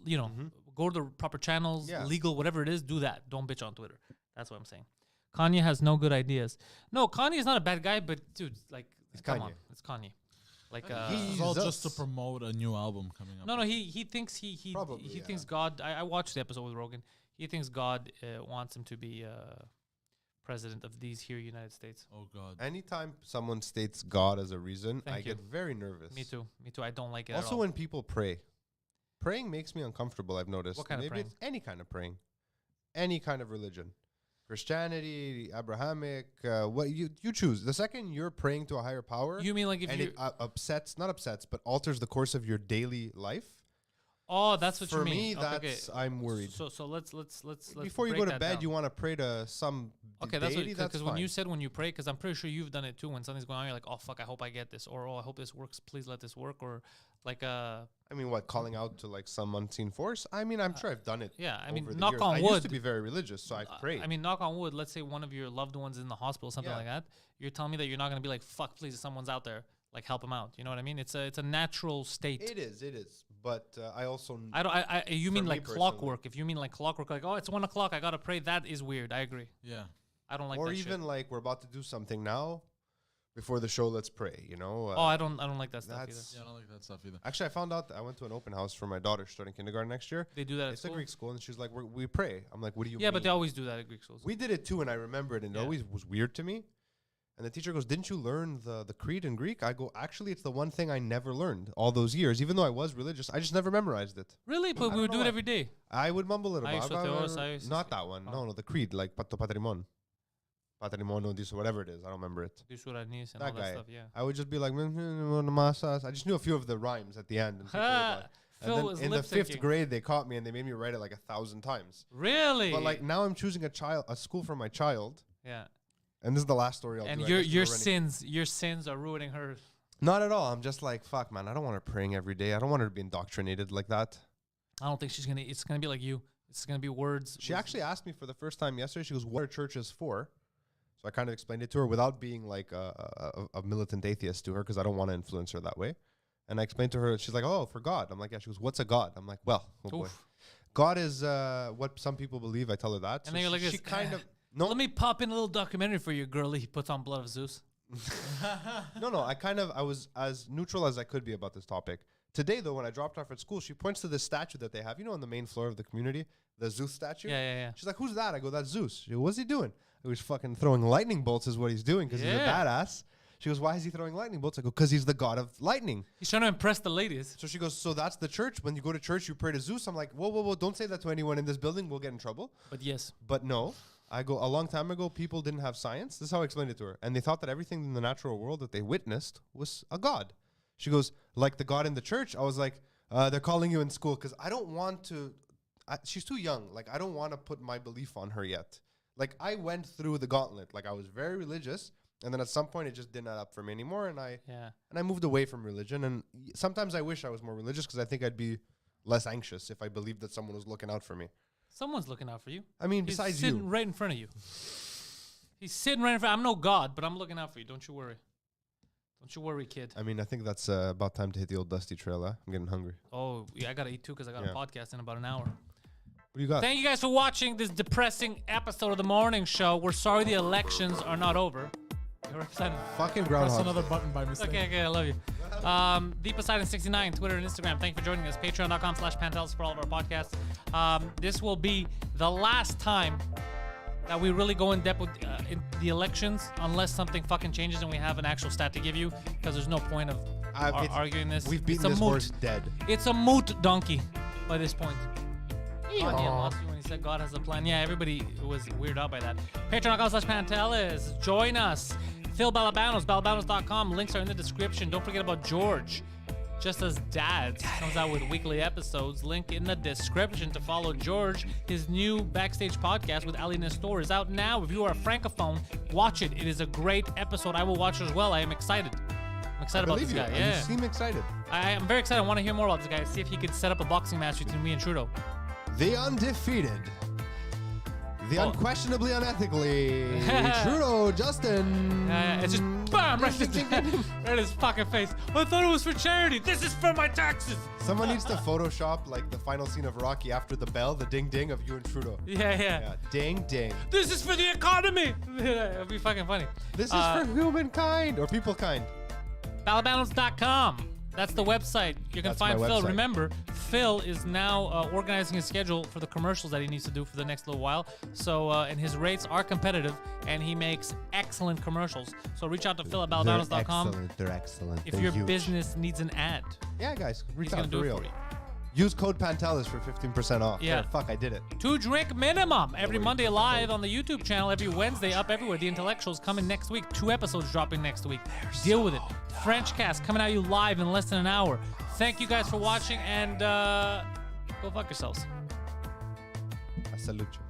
go to the proper channels, Yeah. legal, whatever it is, do that. Don't bitch on Twitter. That's what I'm saying. Kanye has no good ideas. No, Kanye is not a bad guy, but dude, like, come Kanye. on. It's Kanye. Like, It's all just to Jesus. promote a new album coming up. no, he thinks he Probably, thinks God. I watched the episode with Rogan. He thinks God wants him to be president of these here United States. Oh God. Anytime someone states God as a reason, Thank I you. get very nervous. Me too. I don't like it. at Also, all. when people pray, praying makes me uncomfortable. I've noticed. What kind of Maybe praying? it's any kind of praying, any kind of religion, Christianity, Abrahamic, what you choose. The second you're praying to a higher power, You mean like if and you? it not upsets, but alters the course of your daily life. Oh, that's what For you mean. me, Okay, that's I'm worried. So let's Before you break go to that bed, down. you want to pray to some Okay, that's deity. because when fine. you said when you pray, because I'm pretty sure you've done it too. When something's going on, you're like, oh fuck, I hope I get this, or oh, I hope this works. Please let this work, or like I mean, what, calling out to like some unseen force? I mean, I'm sure I've done it. yeah, I mean, over the knock years. on I wood. used to be very religious, so I've prayed. I mean, knock on wood. Let's say one of your loved ones is in the hospital, something Yeah. like that. You're telling me that you're not gonna be like, fuck, please, if someone's out there, like help him out. You know what I mean? It's a natural state. It is. But I also I don't. You mean me like personally. clockwork? If you mean like clockwork, like, oh, it's 1 o'clock, I gotta pray. That is weird. I agree. Yeah. I don't like or that even shit. like we're about to do something now. Before the show, let's pray. You know. Oh, I don't like that stuff either. that's- Yeah, I don't like that stuff either. Actually, I found out that I went to an open house for my daughter starting kindergarten next year. They do that at It's a school. Greek school, and she's like, we pray. I'm like, what do you Yeah, mean? but they always do that at Greek schools. We did it too, and I remember it, and it Yeah. always was weird to me. And the teacher goes, didn't you learn the creed in Greek? I go, actually, it's the one thing I never learned all those years. Even though I was religious, I just never memorized it. Really? But we don't would know do it why. every day. I would mumble it about Aisotheos, not that one. No, the creed, like patto patrimon. Patrimonio, this, whatever it is. I don't remember it. Dusuranis and That all that guy. stuff, yeah. I would just be like, I just knew a few of the rhymes at the end. And, people would like, Phil and was then in the lip fifth syncing. grade, they caught me and they made me write it like 1,000 times. Really? But like now I'm choosing a school for my child. yeah. And this is the last story I'll And do. I your guess we're running- your sins are ruining her. Not at all. I'm just like, fuck, man. I don't want her praying every day. I don't want her to be indoctrinated like that. I don't think it's gonna be like you. It's gonna be words. She actually asked me for the first time yesterday. She goes, "What are churches for?" So I kind of explained it to her without being like a militant atheist to her because I don't want to influence her that way. And I explained to her. She's like, "Oh, for God." I'm like, "Yeah." She goes, "What's a God?" I'm like, "Well, oh boy, Oof. God is what some people believe." I tell her that. And then you're like, she this, kind of no, Let me pop in a little documentary for you, girlie. He puts on Blood of Zeus. no. I was as neutral as I could be about this topic. Today, though, when I dropped off at school, she points to this statue that they have, on the main floor of the community, the Zeus statue. Yeah. She's like, "Who's that?" I go, "That's Zeus." She goes, "What's he doing?" I was fucking throwing lightning bolts is what he's doing because he's a Yeah. badass. She goes, "Why is he throwing lightning bolts?" I go, "Because he's the god of lightning." He's trying to impress the ladies. So she goes, "So that's the church? When you go to church, you pray to Zeus?" I'm like, whoa, don't say that to anyone in this building. We'll get in trouble. But yes. But no. I go, a long time ago, people didn't have science. This is how I explained it to her. And they thought that everything in the natural world that they witnessed was a god. She goes, "Like the God in the church?" I was like, They're calling you in school because I don't want to. She's too young. Like, I don't want to put my belief on her yet. Like, I went through the gauntlet. Like, I was very religious, and then at some point it just didn't add up for me anymore, and I moved away from religion. And sometimes I wish I was more religious because I think I'd be less anxious if I believed that someone was looking out for me. Someone's looking out for you. I mean, He's besides sitting you. right in front of you. He's sitting right in front. I'm no god, but I'm looking out for you. Don't you worry. Don't you worry, kid. I mean, I think that's about time to hit the old dusty trail. I'm getting hungry. Oh, yeah, I got to eat too because I got a podcast in about an hour. What do you got? Thank you guys for watching this depressing episode of the morning show. We're sorry the elections are not over. You're excited. Fucking Press groundhog. another button by mistake. Okay, I love you. The Poseidon69, Twitter and Instagram. Thank you for joining us. Patreon.com/Pantelis for all of our podcasts. This will be the last time that we really go in depth with in the elections, unless something fucking changes and we have an actual stat to give you, because there's no point of arguing this. We've beaten It's a this moot. horse dead. It's a moot donkey by this point. Kanye lost you when he said God has a plan. Yeah, everybody was weirded out by that. Patreon.com/Pantelis. Join us. Phil Balabanos, balabanos.com. Links are in the description. Don't forget about George. Just as Dads comes out with weekly episodes. Link in the description to follow George. His new Backstage podcast with Ali Nestor is out now. If you are a Francophone, watch it. It is a great episode. I will watch it as well. I am excited. I'm excited about this guy. Yeah. You seem excited. I am very excited. I want to hear more about this guy. See if he could set up a boxing match between me and Trudeau. The undefeated. The unquestionably unethically. Trudeau Justin. It's just bam right in his fucking face. I thought it was for charity. This is for my taxes. Someone needs to Photoshop like the final scene of Rocky after the bell, the ding ding of you and Trudeau. Yeah. Ding ding. This is for the economy. It'd be fucking funny. This is for humankind or people kind. Balabanos.com. That's the website. You can That's find my Phil. website. Remember, Phil is now organizing his schedule for the commercials that he needs to do for the next little while. So, and his rates are competitive, and he makes excellent commercials. So reach out to Phil at balabanos.com They're excellent. if your business needs an ad. Yeah, guys, reach He's out gonna do for it real. for you. Use code Pantelis for 15% off. Yeah. Fuck, I did it. 2 drink minimum every Monday live on the YouTube channel. Every Wednesday up everywhere. The Intellectuals coming next week. 2 episodes dropping next week. Deal with it. French Cast coming at you live in less than an hour. Thank you guys for watching, and go fuck yourselves. I salute you.